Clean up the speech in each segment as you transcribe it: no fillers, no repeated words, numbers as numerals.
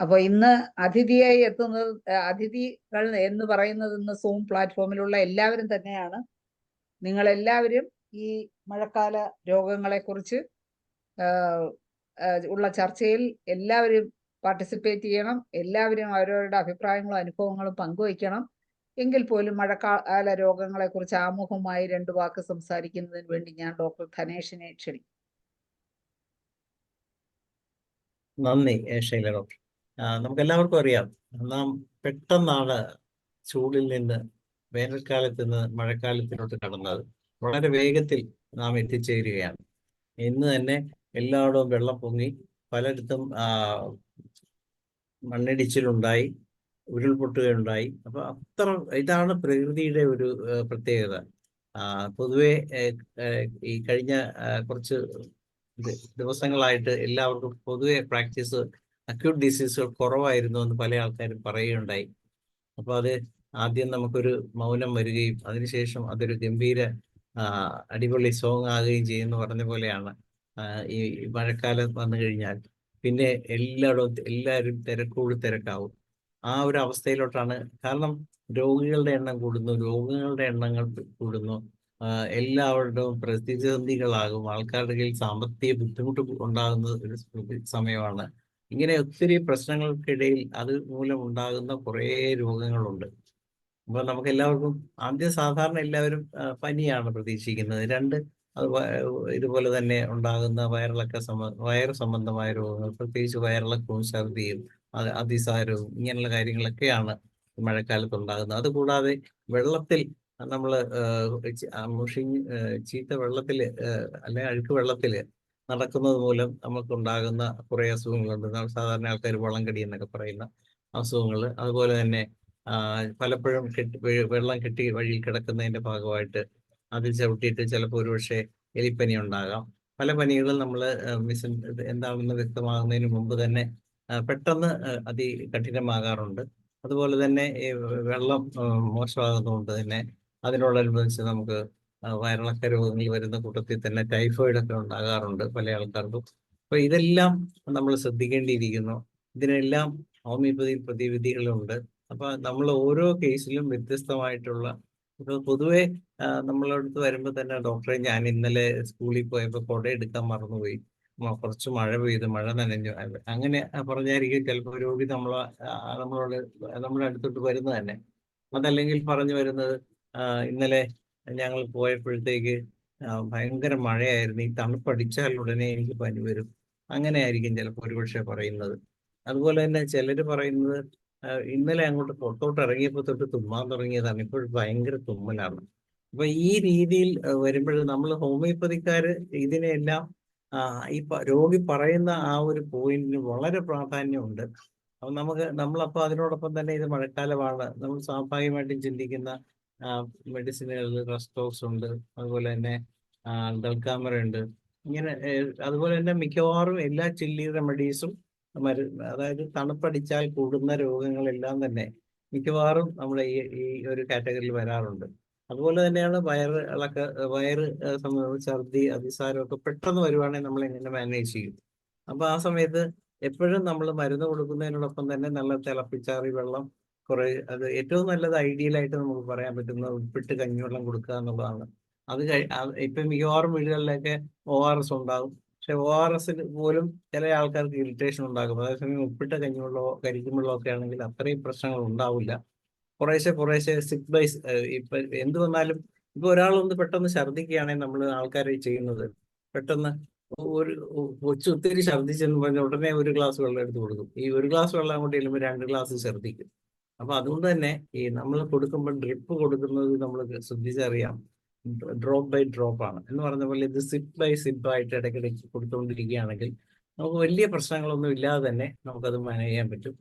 അപ്പോൾ ഇന്ന് അതിഥിയായി എത്തുന്നത്, അതിഥികൾ എന്ന് പറയുന്നത് ഇന്ന് സൂം പ്ലാറ്റ്ഫോമിലുള്ള എല്ലാവരും തന്നെയാണ്. നിങ്ങളെല്ലാവരും ഈ മഴക്കാല രോഗങ്ങളെക്കുറിച്ച് ഉള്ള ചർച്ചയിൽ എല്ലാവരും പാർട്ടിസിപ്പേറ്റ് ചെയ്യണം. എല്ലാവരും അവരവരുടെ അഭിപ്രായങ്ങളും അനുഭവങ്ങളും പങ്കുവയ്ക്കണം. എങ്കിൽ പോലും മഴക്കാല രോഗങ്ങളെക്കുറിച്ച് ആമുഖമായി 2 വാക്ക് സംസാരിക്കുന്നതിന് വേണ്ടി ഞാൻ ഡോക്ടർ ധനേഷിനെ ക്ഷണിക്കും. നന്ദി ശൈല ഡോക്ടർ. നമുക്കെല്ലാവർക്കും അറിയാം, നാം പെട്ടെന്നാണ് ചൂടിൽ നിന്ന് വേനൽക്കാലത്ത് നിന്ന് മഴക്കാലത്തിലോട്ട് കടന്നത്. വളരെ വേഗത്തിൽ നാം എത്തിച്ചേരുകയാണ്. ഇന്ന് തന്നെ എല്ലായിടവും വെള്ളം പൊങ്ങി, പലയിടത്തും മണ്ണിടിച്ചിലുണ്ടായി, ഉരുൾപൊട്ടുകയുണ്ടായി. അപ്പൊ ഇതാണ് പ്രകൃതിയുടെ ഒരു പ്രത്യേകത. പൊതുവെ ഈ കഴിഞ്ഞ കുറച്ച് ദിവസങ്ങളായിട്ട് എല്ലാവർക്കും പൊതുവെ പ്രാക്ടീസ് അക്യൂട്ട് ഡിസീസുകൾ കുറവായിരുന്നു എന്ന് പല ആൾക്കാരും പറയുകയുണ്ടായി. അപ്പോൾ അത് ആദ്യം നമുക്കൊരു മൗനം വരികയും അതിനുശേഷം അതൊരു ഗംഭീര അടിപൊളി സോങ് ആകുകയും ചെയ്യുന്ന പറഞ്ഞ പോലെയാണ് ഈ മഴക്കാലം വന്നു കഴിഞ്ഞാൽ പിന്നെ എല്ലാവരും തിരക്കാവും. ആ ഒരു അവസ്ഥയിലോട്ടാണ്. കാരണം രോഗികളുടെ എണ്ണം കൂടുന്നു, രോഗങ്ങളുടെ എണ്ണങ്ങൾ കൂടുന്നു, എല്ലാവരുടെയും പ്രതിസന്ധികളാകും, ആൾക്കാരുടെ കയ്യിൽ സാമ്പത്തിക ബുദ്ധിമുട്ട് ഉണ്ടാകുന്ന ഒരു സമയമാണ്. ഇങ്ങനെ ഒത്തിരി പ്രശ്നങ്ങൾക്കിടയിൽ അത് മൂലം ഉണ്ടാകുന്ന കുറേ രോഗങ്ങളുണ്ട്. അപ്പൊ നമുക്ക് എല്ലാവർക്കും ആദ്യം സാധാരണ എല്ലാവരും പനിയാണ് പ്രതീക്ഷിക്കുന്നത്. 2 ഇതുപോലെ തന്നെ ഉണ്ടാകുന്ന വയറ് സംബന്ധമായ രോഗങ്ങൾ, പ്രത്യേകിച്ച് വയറിളക്കവും ഛർദിയും അതിസാരവും ഇങ്ങനെയുള്ള കാര്യങ്ങളൊക്കെയാണ് മഴക്കാലത്ത് ഉണ്ടാകുന്നത്. അതുകൂടാതെ വെള്ളത്തിൽ നമ്മൾ ചീത്ത വെള്ളത്തിൽ അല്ലെങ്കിൽ അഴുക്ക് വെള്ളത്തിൽ നടക്കുന്നത് മൂലം നമുക്കുണ്ടാകുന്ന കുറേ അസുഖങ്ങളുണ്ട്. സാധാരണ ആൾക്കാർ വള്ളംകടി എന്നൊക്കെ പറയുന്ന അസുഖങ്ങൾ. അതുപോലെ തന്നെ പലപ്പോഴും വെള്ളം കെട്ടി വഴിയിൽ കിടക്കുന്നതിന്റെ ഭാഗമായിട്ട് അതിൽ ചവിട്ടിയിട്ട് ചിലപ്പോൾ ഒരുപക്ഷെ എലിപ്പനി ഉണ്ടാകാം. പല പനികളും നമ്മൾ എന്താണെന്ന് വ്യക്തമാകുന്നതിന് മുമ്പ് തന്നെ പെട്ടെന്ന് കഠിനമാകാറുണ്ട്. അതുപോലെ തന്നെ ഈ വെള്ളം മോശമാകുന്നതുകൊണ്ട് തന്നെ അതിനോടനുബന്ധിച്ച് നമുക്ക് വയറിളക്ക രോഗങ്ങൾ വരുന്ന കൂട്ടത്തിൽ തന്നെ ടൈഫോയിഡ് ഒക്കെ ഉണ്ടാകാറുണ്ട് പല ആൾക്കാർക്കും. അപ്പൊ ഇതെല്ലാം നമ്മൾ ശ്രദ്ധിക്കേണ്ടിയിരിക്കുന്നു. ഇതിനെല്ലാം ഹോമിയോപ്പതിയിൽ പ്രതിവിധികളുണ്ട്. അപ്പൊ നമ്മൾ ഓരോ കേസിലും വ്യത്യസ്തമായിട്ടുള്ള, ഇപ്പൊ പൊതുവെ നമ്മളടുത്ത് വരുമ്പോൾ തന്നെ ഡോക്ടറെ ഞാൻ ഇന്നലെ സ്കൂളിൽ പോയപ്പോൾ കുട എടുക്കാൻ മറന്നുപോയി, കുറച്ച് മഴ പെയ്തു, മഴ നനഞ്ഞു, അങ്ങനെ പറഞ്ഞായിരിക്കും ചിലപ്പോൾ രോഗി നമ്മളോട് നമ്മുടെ അടുത്തോട്ട് വരുന്നത് തന്നെ. അതല്ലെങ്കിൽ പറഞ്ഞു വരുന്നത് ഇന്നലെ ഞങ്ങൾ പോയപ്പോഴത്തേക്ക് ഭയങ്കര മഴയായിരുന്നു, ഈ തണുപ്പടിച്ചാൽ ഉടനെ എനിക്ക് പനി വരും, അങ്ങനെ ആയിരിക്കും ചിലപ്പോൾ ഒരുപക്ഷെ പറയുന്നത്. അതുപോലെ തന്നെ ചിലർ പറയുന്നത് ഇന്നലെ അങ്ങോട്ട് പുറത്തോട്ട് ഇറങ്ങിയപ്പോൾ തൊട്ട് തുമ്മാൻ തുടങ്ങിയതാണ്, ഇപ്പോൾ ഭയങ്കര തുമ്മലാണ്. അപ്പൊ ഈ രീതിയിൽ വരുമ്പോൾ നമ്മൾ ഹോമിയോപ്പതിക്കാര് ഇതിനെല്ലാം ഈ രോഗി പറയുന്ന ആ ഒരു പോയിന്റിന് വളരെ പ്രാധാന്യമുണ്ട്. അപ്പൊ നമ്മളപ്പോ അതിനോടൊപ്പം തന്നെ ഇത് മഴക്കാലമാണ്, നമ്മൾ സ്വാഭാവികമായിട്ടും ചിന്തിക്കുന്ന മെഡിസിനുകളിൽ റെസ്റ്റോക്സ് ഉണ്ട്, അതുപോലെ തന്നെ ഡൽക്കാമറ ഉണ്ട്, ഇങ്ങനെ അതുപോലെ തന്നെ മിക്കവാറും എല്ലാ ചില്ലി റെമഡീസും അതായത് തണുപ്പടിച്ചാൽ കൂടുന്ന രോഗങ്ങളെല്ലാം തന്നെ മിക്കവാറും നമ്മുടെ ഈ ഒരു കാറ്റഗറിയിൽ വരാറുണ്ട്. അതുപോലെ തന്നെയാണ് വയറ് ഛർദി, അതിസാരം ഒക്കെ പെട്ടെന്ന് വരുവാണെങ്കിൽ നമ്മൾ എങ്ങനെ മാനേജ് ചെയ്യും? അപ്പൊ ആ സമയത്ത് എപ്പോഴും നമ്മൾ മരുന്ന് കൊടുക്കുന്നതിനോടൊപ്പം തന്നെ നല്ല തിളപ്പിച്ചാറിയ വെള്ളം അത് ഏറ്റവും നല്ലത് ഐഡിയലായിട്ട് നമുക്ക് പറയാൻ പറ്റുന്ന ഉപ്പിട്ട് കഞ്ഞിവെള്ളം കൊടുക്കുക എന്നുള്ളതാണ്. ഇപ്പൊ മിക്കവാറും വീടുകളിലൊക്കെ ORS ഉണ്ടാകും. പക്ഷെ ORS പോലും ചില ആൾക്കാർക്ക് ഇറിറ്റേഷൻ ഉണ്ടാകും. അതേസമയം ഉപ്പിട്ട കഞ്ഞിവെള്ളമോ കരിക്കുമ്പെള്ളമോ ഒക്കെ ആണെങ്കിൽ അത്രയും പ്രശ്നങ്ങൾ ഉണ്ടാവില്ല. കുറേശ്ശെ സിപ്പ് ബൈ ഇപ്പൊ എന്ത് വന്നാലും ഇപ്പൊ ഒരാളൊന്ന് പെട്ടെന്ന് ഛർദ്ദിക്കുകയാണെങ്കിൽ നമ്മൾ ആൾക്കാരെ ചെയ്യുന്നത് പെട്ടെന്ന് ഒരു ഒത്തിരി ഛർദ്ദിച്ചെന്ന് പറഞ്ഞ ഉടനെ ഒരു ഗ്ലാസ് വെള്ളം എടുത്ത് കൊടുക്കും. ഈ ഒരു ഗ്ലാസ് വെള്ളം അങ്ങോട്ട് ചെല്ലുമ്പോൾ 2 ഗ്ലാസ് ഛർദ്ദിക്കും. അപ്പൊ അതുകൊണ്ട് തന്നെ ഈ നമ്മൾ കൊടുക്കുമ്പോൾ ഡ്രിപ്പ് കൊടുക്കുന്നത് നമ്മൾ ശ്രദ്ധിച്ചറിയാം, ഡ്രോപ്പ് ബൈ ഡ്രോപ്പ് ആണ് എന്ന് പറഞ്ഞ പോലെ ഇത് സിപ്പ് ബൈ സിപ്പ് ആയിട്ട് ഇടയ്ക്കിടയ്ക്ക് കൊടുത്തുകൊണ്ടിരിക്കുകയാണെങ്കിൽ നമുക്ക് വലിയ പ്രശ്നങ്ങളൊന്നും ഇല്ലാതെ തന്നെ നമുക്കത് മാനേജ് ചെയ്യാൻ പറ്റും.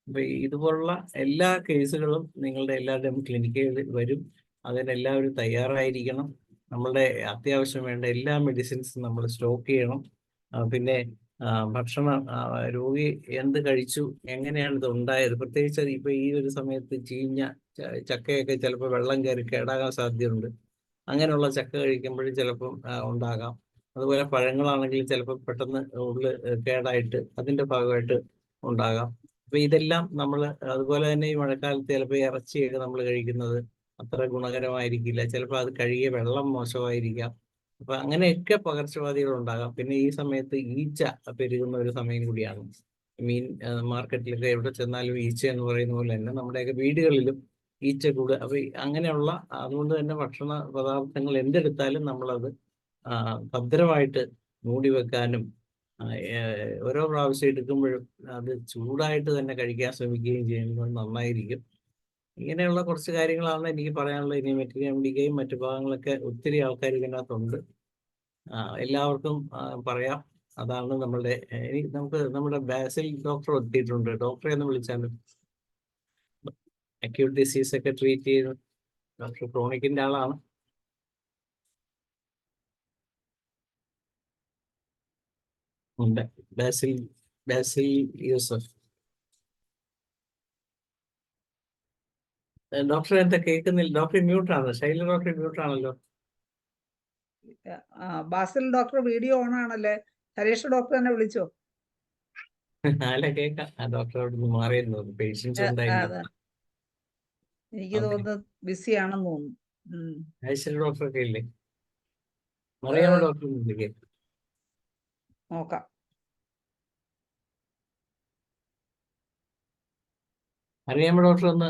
അപ്പൊ ഇതുപോലുള്ള എല്ലാ കേസുകളും നിങ്ങളുടെ എല്ലാവരുടെയും ക്ലിനിക്കുകളിൽ വരും. അതിനെല്ലാവരും തയ്യാറായിരിക്കണം. നമ്മളുടെ അത്യാവശ്യം വേണ്ട എല്ലാ മെഡിസിൻസും നമ്മൾ സ്റ്റോക്ക് ചെയ്യണം. പിന്നെ ഭക്ഷണം രോഗി എന്ത് കഴിച്ചു, എങ്ങനെയാണ് ഇത് ഉണ്ടായത്, പ്രത്യേകിച്ച് ഇപ്പൊ ഈ ഒരു സമയത്ത് ചീഞ്ഞ ചക്കയൊക്കെ ചിലപ്പോൾ വെള്ളം കയറി കേടാകാൻ സാധ്യതയുണ്ട്. അങ്ങനെയുള്ള ചക്ക കഴിക്കുമ്പോഴും ചിലപ്പം ഉണ്ടാകാം. അതുപോലെ പഴങ്ങളാണെങ്കിൽ ചിലപ്പോൾ പെട്ടെന്ന് ഉള്ളിൽ കേടായിട്ട് അതിന്റെ ഭാഗമായിട്ട് ഉണ്ടാകാം. അപ്പൊ ഇതെല്ലാം നമ്മൾ, അതുപോലെ തന്നെ ഈ മഴക്കാലത്ത് ചിലപ്പോൾ ഇറച്ചിയൊക്കെ നമ്മൾ കഴിക്കുന്നത് അത്ര ഗുണകരമായിരിക്കില്ല. ചിലപ്പോൾ അത് കഴുകിയ വെള്ളം മോശമായിരിക്കാം. അപ്പൊ അങ്ങനെയൊക്കെ പകർച്ചവ്യാധികൾ ഉണ്ടാകാം. പിന്നെ ഈ സമയത്ത് ഈച്ച പെരുകുന്ന ഒരു സമയം കൂടിയാണ്. മീൻ മാർക്കറ്റിലൊക്കെ എവിടെ ചെന്നാലും ഈച്ച എന്ന് പറയുന്ന പോലെ തന്നെ നമ്മുടെയൊക്കെ വീടുകളിലും ഈച്ച കൂടുക. അപ്പൊ അങ്ങനെയുള്ള, അതുകൊണ്ട് തന്നെ ഭക്ഷണ പദാർത്ഥങ്ങൾ എന്തെടുത്താലും നമ്മളത് ഭദ്രമായിട്ട് മൂടി വെക്കാനും ഓരോ പ്രാവശ്യം എടുക്കുമ്പോഴും അത് ചൂടായിട്ട് തന്നെ കഴിക്കാൻ ശ്രമിക്കുകയും ചെയ്യുന്നത് നന്നായിരിക്കും. ഇങ്ങനെയുള്ള കുറച്ച് കാര്യങ്ങളാണ് എനിക്ക് പറയാനുള്ളത്. ഇനി മെറ്റീരിയൽ മറ്റു ഭാഗങ്ങളൊക്കെ ഒത്തിരി ആൾക്കാർ ഇതിനകത്തുണ്ട്. എല്ലാവർക്കും പറയാം. അതാണ് നമ്മളുടെ, നമുക്ക് നമ്മുടെ ബാസിൽ ഡോക്ടർ എത്തിയിട്ടുണ്ട്. ഡോക്ടറെ ഒന്ന് വിളിച്ചാലും അക്യൂട്ട് ഡിസീസ് ഒക്കെ ട്രീറ്റ് ചെയ്യുന്ന ഡോക്ടർ ക്രോണിക്കിന്റെ ആളാണ്. ഉണ്ട് ബാസിൽ ബാസിൽ യൂസഫ്. ഡോക്ടർ എന്താ കേൾക്കുന്നില്ല? ഡോക്ടർ മ്യൂട്ടാണ്. ശൈല ഡോക്ടർ മ്യൂട്ടാണല്ലോ. ബാസിൽ ഡോക്ടർ വീഡിയോ ഓൺ ആണല്ലേ? ഹരീഷ് ഡോക്ടർ തന്നെ വിളിച്ചോ? അല്ല, കേൾക്കാം. ആ ഡോക്ടർ അവിടെ നിന്ന് മാറിയെന്ന് തോന്നുന്നു. പേഷ്യൻസ് ഉണ്ടായിരുന്നു. എനിക്ക് തോന്നുന്നത് ബിസി ആണെന്ന് തോന്നുന്നു. ഐശ്വര്യ ഡോക്ടറൊക്കെ ഇല്ലേ? മറിയാമ്മ ഡോക്ടർ വിളിക്കേ? നോക്കാം. മറിയാമ്മ ഡോക്ടർ ഒന്ന്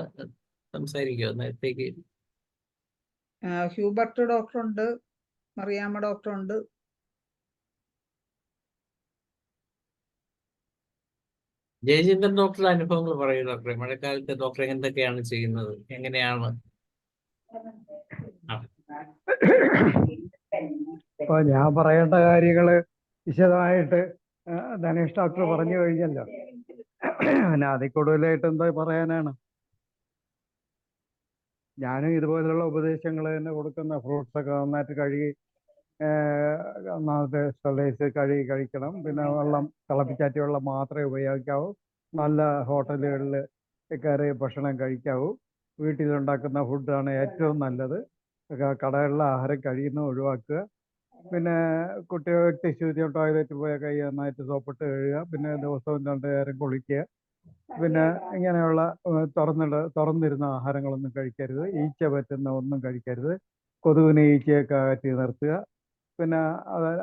സംസാരിക്കുമോ നേരത്തേക്ക്? ഹ്യൂബർട്ട് ഡോക്ടർ ഉണ്ട്, മറിയാമ്മ ഡോക്ടർ ഉണ്ട്. ജയചന്ദ്രൻ ഡോക്ടറുടെ അനുഭവങ്ങൾ പറയൂ ഡോക്ടറെ. മഴക്കാലത്ത് ഡോക്ടർ എന്തൊക്കെയാണ് ചെയ്യുന്നത്, എങ്ങനെയാണ്? ഇപ്പൊ ഞാൻ പറയേണ്ട കാര്യങ്ങള് വിശദമായിട്ട് ധനേഷ് ഡോക്ടർ പറഞ്ഞു കഴിഞ്ഞല്ലോ. പിന്നെ അതിൽ കൂടുതലായിട്ട് എന്താ പറയാനാണ്. ഞാനും ഇതുപോലുള്ള ഉപദേശങ്ങൾ തന്നെ കൊടുക്കുന്ന. ഫ്രൂട്ട്സ് ഒക്കെ നന്നായിട്ട് കഴുകി ഒന്നാമത്തെ സ്റ്റെറിലൈസ് കഴുകി കഴിക്കണം. പിന്നെ വെള്ളം, തിളപ്പിച്ചാറ്റിയ വെള്ളം മാത്രമേ ഉപയോഗിക്കാവൂ. നല്ല ഹോട്ടലുകളിൽ കയറി ഭക്ഷണം കഴിക്കാവൂ. വീട്ടിലുണ്ടാക്കുന്ന ഫുഡാണ് ഏറ്റവും നല്ലത്. കടകളിലെ ആഹാരം കഴിയുന്നത് ഒഴിവാക്കുക. പിന്നെ കുട്ടികൾ വ്യക്തിശുചിത്വം, ടോയ്ലറ്റിൽ പോയ കൈ നന്നായിട്ട് സോപ്പിട്ട് കഴുകുക. പിന്നെ ദിവസവും 2 നേരം കുളിക്കുക. പിന്നെ ഇങ്ങനെയുള്ള തുറന്നിരുന്ന ആഹാരങ്ങളൊന്നും കഴിക്കരുത്. ഈച്ച പറ്റുന്ന ഒന്നും കഴിക്കരുത്. കൊതുകിനെ, ഈച്ചയൊക്കെ അകറ്റി നിർത്തുക. പിന്നെ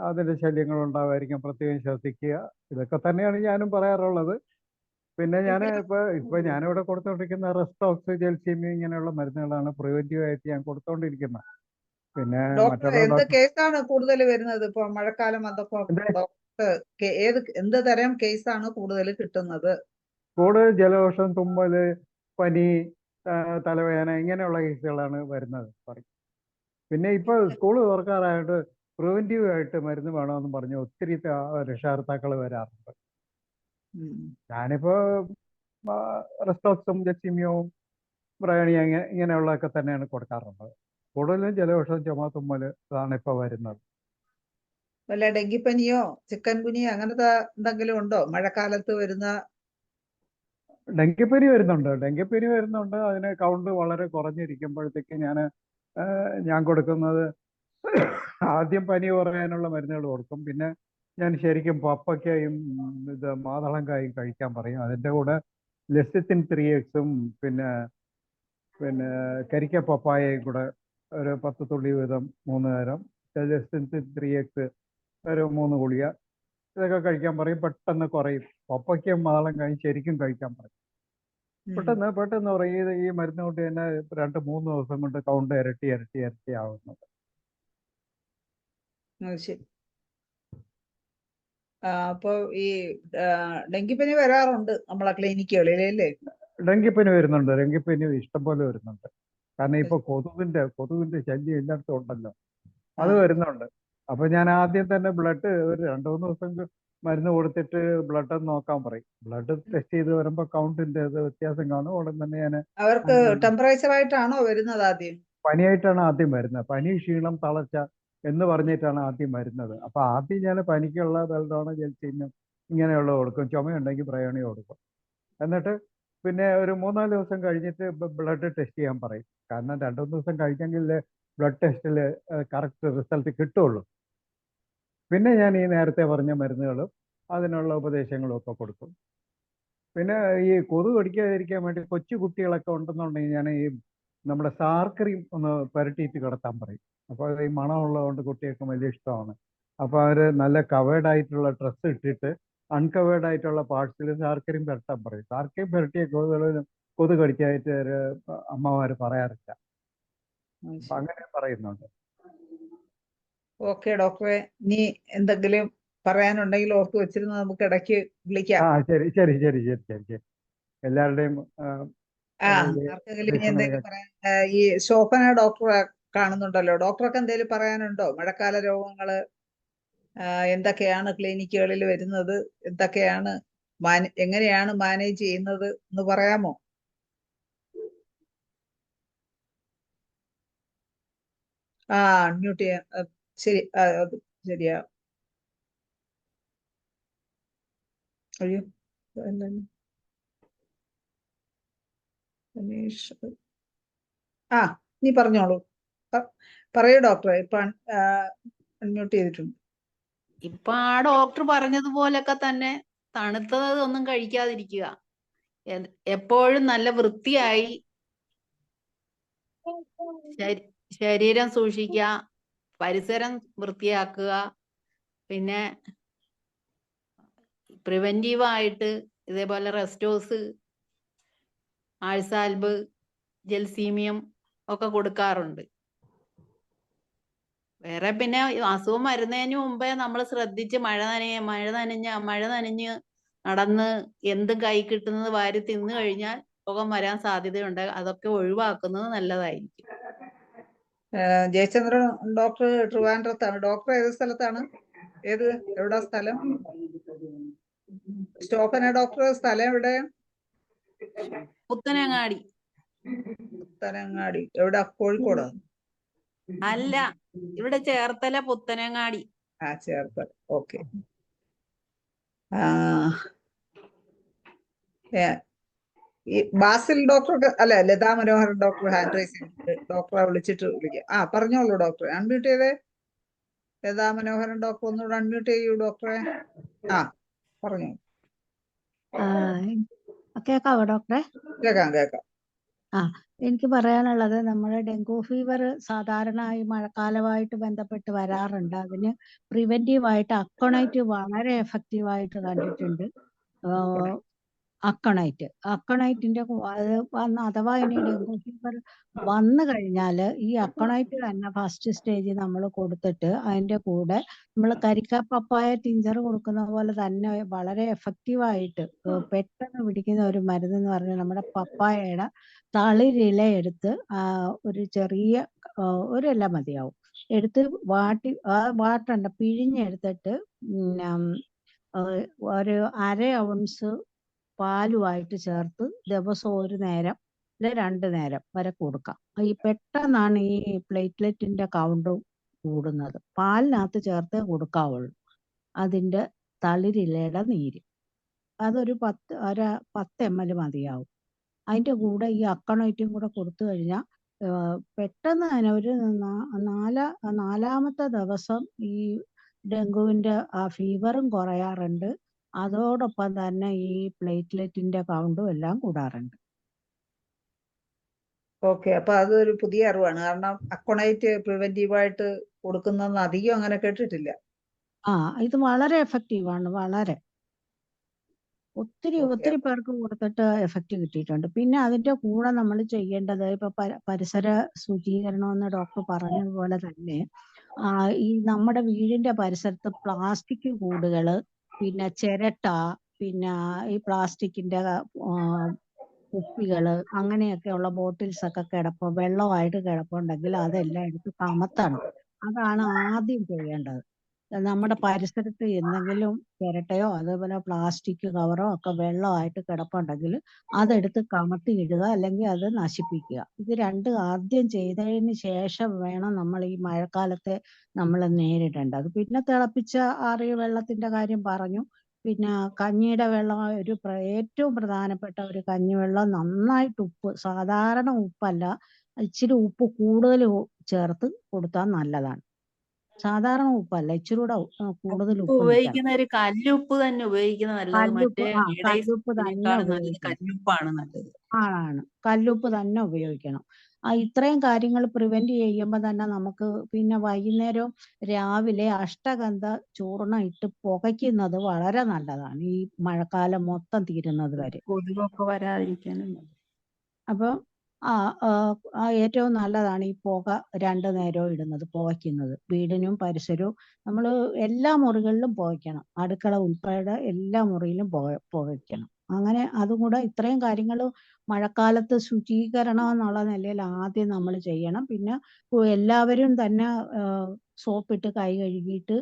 അതിൻ്റെ ശല്യങ്ങൾ ഉണ്ടാവാതിരിക്കാൻ പ്രത്യേകം ശ്രദ്ധിക്കുക. ഇതൊക്കെ തന്നെയാണ് ഞാനും പറയാറുള്ളത്. പിന്നെ ഞാൻ ഇപ്പൊ ഞാനിവിടെ കൊടുത്തോണ്ടിരിക്കുന്ന റെസ്റ്റോക്സ്, ജെൽസീമിയ ഇങ്ങനെയുള്ള മരുന്നുകളാണ് പ്രിവെന്റീവായിട്ട് ഞാൻ കൊടുത്തോണ്ടിരിക്കുന്നത്. പിന്നെ ഡോക്ടർ എന്ത് കേസാണ് കൂടുതൽ വരുന്നത് ഇപ്പൊ മഴക്കാലം വന്നപ്പോ? ഡോക്ടർ എന്ത് തരം കേസാണ് കൂടുതൽ കിട്ടുന്നത്? കൂടുതൽ ജലദോഷം, തുമ്മല്, പനി, തലവേദന ഇങ്ങനെയുള്ള കേസുകളാണ് വരുന്നത്. പിന്നെ ഇപ്പൊ സ്കൂൾ തുറക്കാറായിട്ട് പ്രിവെന്റീവ് ആയിട്ട് മരുന്ന് വേണമെന്ന് പറഞ്ഞ് ഒത്തിരി രക്ഷകർത്താക്കൾ വരാറുണ്ട്. ഞാനിപ്പോ റെസ്റ്റോക്സും, ജെക്സിമിയവും, ബ്രയോണിയ ഇങ്ങനെയുള്ളതൊക്കെ തന്നെയാണ് കൊടുക്കാറുള്ളത്. കൂടുതലും ജലദോഷം, ചുമ, തുമ്മല് ഇതാണ് ഇപ്പൊ വരുന്നത്. വല്ല ഡെങ്കിപ്പനിയോ ചിക്കൻ ഗുനിയോ അങ്ങനത്തെ എന്തെങ്കിലും ഉണ്ടോ മഴക്കാലത്ത് വരുന്ന? ഡെങ്കിപ്പനി വരുന്നുണ്ട്. അതിന് കൗണ്ട് വളരെ കുറഞ്ഞിരിക്കുമ്പോഴത്തേക്ക് ഞാൻ കൊടുക്കുന്നത് ആദ്യം പനി കുറയാനുള്ള മരുന്നുകൾ കൊടുക്കും. പിന്നെ ഞാൻ ശരിക്കും പപ്പയ്ക്കയും മാതളങ്കായും കഴിക്കാൻ പറയും. അതിൻ്റെ കൂടെ ലെസിത്തിൻ 3X പിന്നെ കരിക്ക പപ്പായയും കൂടെ ഒരു 10 തുള്ളി വീതം 3 നേരം, ലെസിത്തിൻ 3X ഒരു 3 ഗുളിക, ഇതൊക്കെ കഴിക്കാൻ പറയും. പെട്ടെന്ന് കുറയും. പപ്പയ്ക്കയും മാതളങ്കായും ശരിക്കും കഴിക്കാൻ പറയും. പെട്ടെന്ന് പറയും. ഈ മരുന്ന് കൊണ്ട് തന്നെ 2-3 ദിവസം കൊണ്ട് കൗണ്ട് ഇരട്ടി ആവുന്നത്. ശരി. അപ്പൊ ഈ ഡെങ്കിപ്പനി വരാറുണ്ട് നമ്മളെ ക്ലിനിക്കുകളിൽ അല്ലേ? ഡെങ്കിപ്പനി വരുന്നുണ്ട്. ഡെങ്കിപ്പനി ഇഷ്ടംപോലെ വരുന്നുണ്ട്. കാരണം ഇപ്പൊ കൊതുകിന്റെ ശല്യം എല്ലായിടത്തും ഉണ്ടല്ലോ. അത് വരുന്നുണ്ട്. അപ്പൊ ഞാൻ ആദ്യം തന്നെ ബ്ലഡ് ഒരു 2-3 ദിവസം മരുന്ന് കൊടുത്തിട്ട് ബ്ലഡ് നോക്കാൻ പറയും. ബ്ലഡ് ടെസ്റ്റ് ചെയ്ത് വരുമ്പോൾ കൗണ്ടിന്റെ വ്യത്യാസം കാണും. ഉടൻ തന്നെ ഞാൻ അവർക്ക് ടെമ്പറേച്ചർ ആയിട്ടാണോ വരുന്നത്? ആദ്യം പനിയായിട്ടാണ് ആദ്യം വരുന്നത്. പനി, ക്ഷീണം, തളർച്ച എന്ന് പറഞ്ഞിട്ടാണ് ആദ്യം വരുന്നത്. അപ്പൊ ആദ്യം ഞാൻ പനിക്കുള്ള ബെൽഡോണ, ജെൽസീനും ഇങ്ങനെയുള്ള കൊടുക്കും. ചുമയുണ്ടെങ്കിൽ ബ്രയോണിയ കൊടുക്കും. എന്നിട്ട് പിന്നെ ഒരു 3-4 ദിവസം കഴിഞ്ഞിട്ട് ബ്ലഡ് ടെസ്റ്റ് ചെയ്യാൻ പറയും. കാരണം 2-3 ദിവസം കഴിഞ്ഞെങ്കിൽ ബ്ലഡ് ടെസ്റ്റിൽ കറക്റ്റ് റിസൾട്ട് കിട്ടുള്ളൂ. പിന്നെ ഞാൻ ഈ നേരത്തെ പറഞ്ഞ മരുന്നുകളും അതിനുള്ള ഉപദേശങ്ങളും ഒക്കെ കൊടുക്കും. പിന്നെ ഈ കൊതുക് കടിക്കാതിരിക്കാൻ വേണ്ടി കൊച്ചു കുട്ടികളൊക്കെ ഉണ്ടെന്നുണ്ടെങ്കിൽ ഞാൻ ഈ നമ്മുടെ സാർക്കറിയും ഒന്ന് പുരട്ടിയിട്ട് കിടത്താൻ പറയും. അപ്പോൾ ഈ മണമുള്ളതുകൊണ്ട് കുട്ടികൾക്ക് വലിയ ഇഷ്ടമാണ്. അപ്പോൾ അവർ നല്ല കവേർഡ് ആയിട്ടുള്ള ഡ്രസ്സ് ഇട്ടിട്ട് അൺകവേർഡ് ആയിട്ടുള്ള പാർട്സിൽ സാർക്കറിയും പുരട്ടാൻ പറയും. സാർക്കറിയും പുരട്ടിയ കൊതുക് കടിക്കായിട്ട് അമ്മമാർ പറയാറില്ല. അപ്പം അങ്ങനെ പറയുന്നുണ്ട്. ഓക്കെ ഡോക്ടറെ, ഇനി എന്തെങ്കിലും പറയാനുണ്ടെങ്കിൽ ഓർത്ത് വെച്ചിരുന്ന് നമുക്ക് ഇടയ്ക്ക് വിളിക്കാം. ശരി ശരി ശരി ശരി ശരി ശരി. എല്ലാവരുടെയും ആർക്കെങ്കിലും ഇനി എന്തെങ്കിലും പറയാൻ, ഈ ശോഭന ഡോക്ടറെ കാണുന്നുണ്ടല്ലോ, ഡോക്ടർക്ക് എന്തെങ്കിലും പറയാനുണ്ടോ? മഴക്കാല രോഗങ്ങള് എന്തൊക്കെയാണ് ക്ലിനിക്കുകളിൽ വരുന്നത്, എന്തൊക്കെയാണ് എങ്ങനെയാണ് മാനേജ് ചെയ്യുന്നത് എന്ന് പറയാമോ? അൺമ്യൂട്ട് ചെയ്യാൻ. ശരി, അത് ശരിയാ. അയ്യോ, നീ പറഞ്ഞോളൂ. പറയൂ ഡോക്ടറെ, ഇപ്പൊ അൺമ്യൂട്ട് ചെയ്തിട്ടുണ്ട്. ഇപ്പൊ ആ ഡോക്ടർ പറഞ്ഞതുപോലൊക്കെ തന്നെ തണുത്തത് ഒന്നും കഴിക്കാതിരിക്കുക, എപ്പോഴും നല്ല വൃത്തിയായി ശരീരം സൂക്ഷിക്കുക, പരിസരം വൃത്തിയാക്കുക, പിന്നെ പ്രിവെന്റീവായിട്ട് ഇതേപോലെ റെസ്റ്റോസ്, ആഴ്സാൽബ്, ജെൽസീമിയം ഒക്കെ കൊടുക്കാറുണ്ട്. വേറെ പിന്നെ അസുഖം വരുന്നതിന് മുമ്പേ നമ്മൾ ശ്രദ്ധിച്ച് മഴ നനഞ്ഞ് നടന്ന് എന്തും കൈ കിട്ടുന്നത് വാരി തിന്നു കഴിഞ്ഞാൽ രോഗം വരാൻ സാധ്യതയുണ്ട്. അതൊക്കെ ഒഴിവാക്കുന്നത് നല്ലതായിരിക്കും. ജയചന്ദ്രൻ ഡോക്ടർ ട്രിവാൻഡ്രത്താണ്. ഡോക്ടർ ഏത് സ്ഥലത്താണ്? എവിടാ സ്ഥലം? ശോഭന ഡോക്ടർ സ്ഥലം എവിടെ? പുത്തനങ്ങാടി. പുത്തനങ്ങാടി എവിടാ? കോഴിക്കോട്? അല്ല, ഇവിടെ ചേർത്തല പുത്തനങ്ങാടി. ചേർത്തല. ഓക്കെ. ഈ ബാസിൽ ഡോക്ടർക്ക് അല്ല, ലതാ മനോഹരൻ ഡോക്ടർ ഹാൻഡ് റൈസ് ചെയ്തിട്ട് ഡോക്ടറെ വിളിച്ചിട്ട് വിളിക്കാം. പറഞ്ഞോളൂ ഡോക്ടറെ. അൺമ്യൂട്ട് ചെയ്തേ. ലതാ മനോഹരൻ ഡോക്ടർ ഒന്നുകൂടെ അൺമ്യൂട്ട് ചെയ്യൂ ഡോക്ടറെ. പറഞ്ഞോ. കേക്കാവോ ഡോക്ടറെ? കേക്കാം. എനിക്ക് പറയാനുള്ളത്, നമ്മുടെ ഡെങ്കു ഫീവർ സാധാരണ ഈ മഴക്കാലമായിട്ട് ബന്ധപ്പെട്ട് വരാറുണ്ട്. അതിന് പ്രിവെന്റീവായിട്ട് അക്കണൈറ്റ് വളരെ എഫക്റ്റീവായിട്ട് കണ്ടിട്ടുണ്ട്. അക്കണൈറ്റിന്റെ അഥവാ ഇനി ഡെങ്കു ഫീവർ വന്നു കഴിഞ്ഞാൽ ഈ അക്കണൈറ്റ് തന്നെ ഫസ്റ്റ് സ്റ്റേജിൽ നമ്മൾ കൊടുത്തിട്ട് അതിന്റെ കൂടെ നമ്മൾ കരിക്ക പപ്പായ ടിഞ്ചർ കൊടുക്കുന്ന പോലെ തന്നെ വളരെ എഫക്റ്റീവായിട്ട് പെട്ടെന്ന് പിടിക്കുന്ന ഒരു മരുന്ന് എന്ന് പറഞ്ഞാൽ നമ്മുടെ പപ്പായയുടെ തളിരില എടുത്ത് ഒരു ചെറിയ ഒരില മതിയാവും, എടുത്ത് വാട്ടണ്ട, പിഴിഞ്ഞെടുത്തിട്ട് ഒരു 1/2 ഔൺസ് പാലുമായിട്ട് ചേർത്ത് ദിവസം 1 നേരം അല്ലെ 2 നേരം വരെ കൊടുക്കാം. ഈ പെട്ടെന്നാണ് ഈ പ്ലേറ്റ്ലെറ്റിന്റെ കൗണ്ട് കൂടുന്നത്. പാലിനകത്ത് ചേർത്തേ കൊടുക്കാവുള്ളൂ. അതിന്റെ തളിരിലയുടെ നീര് അതൊരു 10 ml മതിയാവും. അതിന്റെ കൂടെ ഈ അക്കണൈറ്റും കൂടെ കൊടുത്തു കഴിഞ്ഞാൽ പെട്ടെന്ന് തന്നെ ഒരു 4-ാമത്തെ ദിവസം ഈ ഡെങ്കുവിന്റെ ഫീവറും കുറയാറുണ്ട്. അതോടൊപ്പം തന്നെ ഈ പ്ലേറ്റ്ലെറ്റിന്റെ കൗണ്ടും എല്ലാം കൂടാറുണ്ട്. ഓക്കെ, അപ്പൊ അതൊരു പുതിയ അറിവാണ്. കാരണം അക്കണൈറ്റ് പ്രിവെന്റീവായിട്ട് കൊടുക്കുന്നതെന്ന് അധികം അങ്ങനെ കേട്ടിട്ടില്ല. ഇത് വളരെ എഫക്റ്റീവാണ്. വളരെ ഒത്തിരി പേർക്ക് കൊടുത്തിട്ട് എഫക്റ്റ് കിട്ടിയിട്ടുണ്ട്. പിന്നെ അതിന്റെ കൂടെ നമ്മൾ ചെയ്യേണ്ടത്, ഇപ്പൊ പരിസര ശുചീകരണം എന്ന് ഡോക്ടർ പറഞ്ഞതുപോലെ തന്നെ ഈ നമ്മുടെ വീടിന്റെ പരിസരത്ത് പ്ലാസ്റ്റിക് കൂടുകള്, പിന്നെ ചിരട്ട, പിന്നെ ഈ പ്ലാസ്റ്റിക്കിന്റെ കുപ്പികള്, അങ്ങനെയൊക്കെയുള്ള ബോട്ടിൽസ് ഒക്കെ വെള്ളമായിട്ട് കിടപ്പുണ്ടെങ്കിൽ അതെല്ലാം എടുത്ത് കമത്തണം. അതാണ് ആദ്യം ചെയ്യേണ്ടത്. നമ്മുടെ പരിസരത്ത് എന്തെങ്കിലും ചിരട്ടയോ അതേപോലെ പ്ലാസ്റ്റിക് കവറോ ഒക്കെ വെള്ളമായിട്ട് കിടപ്പുണ്ടെങ്കിൽ അതെടുത്ത് കമത്തി ഇടുക, അല്ലെങ്കിൽ അത് നശിപ്പിക്കുക. ഇത് രണ്ടും ആദ്യം ചെയ്തതിന് ശേഷം വേണം നമ്മൾ ഈ മഴക്കാലത്തെ നമ്മൾ നേരിടേണ്ടത്. പിന്നെ തിളപ്പിച്ച ആറിയ വെള്ളത്തിന്റെ കാര്യം പറഞ്ഞു. പിന്നെ കഞ്ഞിയുടെ വെള്ളം ഏറ്റവും പ്രധാനപ്പെട്ട ഒരു കഞ്ഞിവെള്ളം നന്നായിട്ട് ഉപ്പ്, സാധാരണ ഉപ്പല്ല, ഇച്ചിരി ഉപ്പ് കൂടുതൽ ചേർത്ത് കൊടുത്താൽ നല്ലതാണ്. സാധാരണ ഉപ്പല്ല, ഇച്ചിരി കൂടെ കൂടുതൽ ഉപ്പ് ഉപ്പ് നിൽക്കണം. ഉപയോഗിക്കുന്ന ഒരു കല്ലുപ്പ് തന്നെ ഉപയോഗിക്കുന്നത് നല്ലത്. കല്ലുപ്പ്, മറ്റേ കല്ലുപ്പ് തന്നെ ഇടേക്കാളും നല്ലത് ഉപയോഗിക്കണം. കല്ലുപ്പാണ് നല്ലത്. ആണ് കല്ലുപ്പ് തന്നെ ഉപയോഗിക്കണം. ഇത്രയും കാര്യങ്ങൾ പ്രിവെന്റ് ചെയ്യുമ്പോൾ തന്നെ നമുക്ക് പിന്നെ വൈകുന്നേരം രാവിലെ അഷ്ടഗന്ധ ചൂർണം ഇട്ട് പുകയ്ക്കുന്നത് വളരെ നല്ലതാണ്, ഈ മഴക്കാലം മൊത്തം തീരുന്നത് വരെ. കൊതുകൊക്കെ വരാതിരിക്കാനും നല്ലത്. അപ്പോൾ ഏറ്റവും നല്ലതാണ് ഈ പുക 2 നേരവും ഇടുന്നത്, പുകയ്ക്കുന്നത്. വീടിനും പരിസരവും നമ്മൾ എല്ലാ മുറികളിലും പുകയ്ക്കണം, അടുക്കള ഉൾപ്പെടെ എല്ലാ മുറിയിലും പുകയ്ക്കണം. അങ്ങനെ അതും കൂടെ ഇത്രയും കാര്യങ്ങൾ മഴക്കാലത്ത് ശുചീകരണം എന്നുള്ള നിലയിൽ ആദ്യം നമ്മൾ ചെയ്യണം. പിന്നെ എല്ലാവരും തന്നെ സോപ്പിട്ട് കൈ കഴുകിയിട്ട്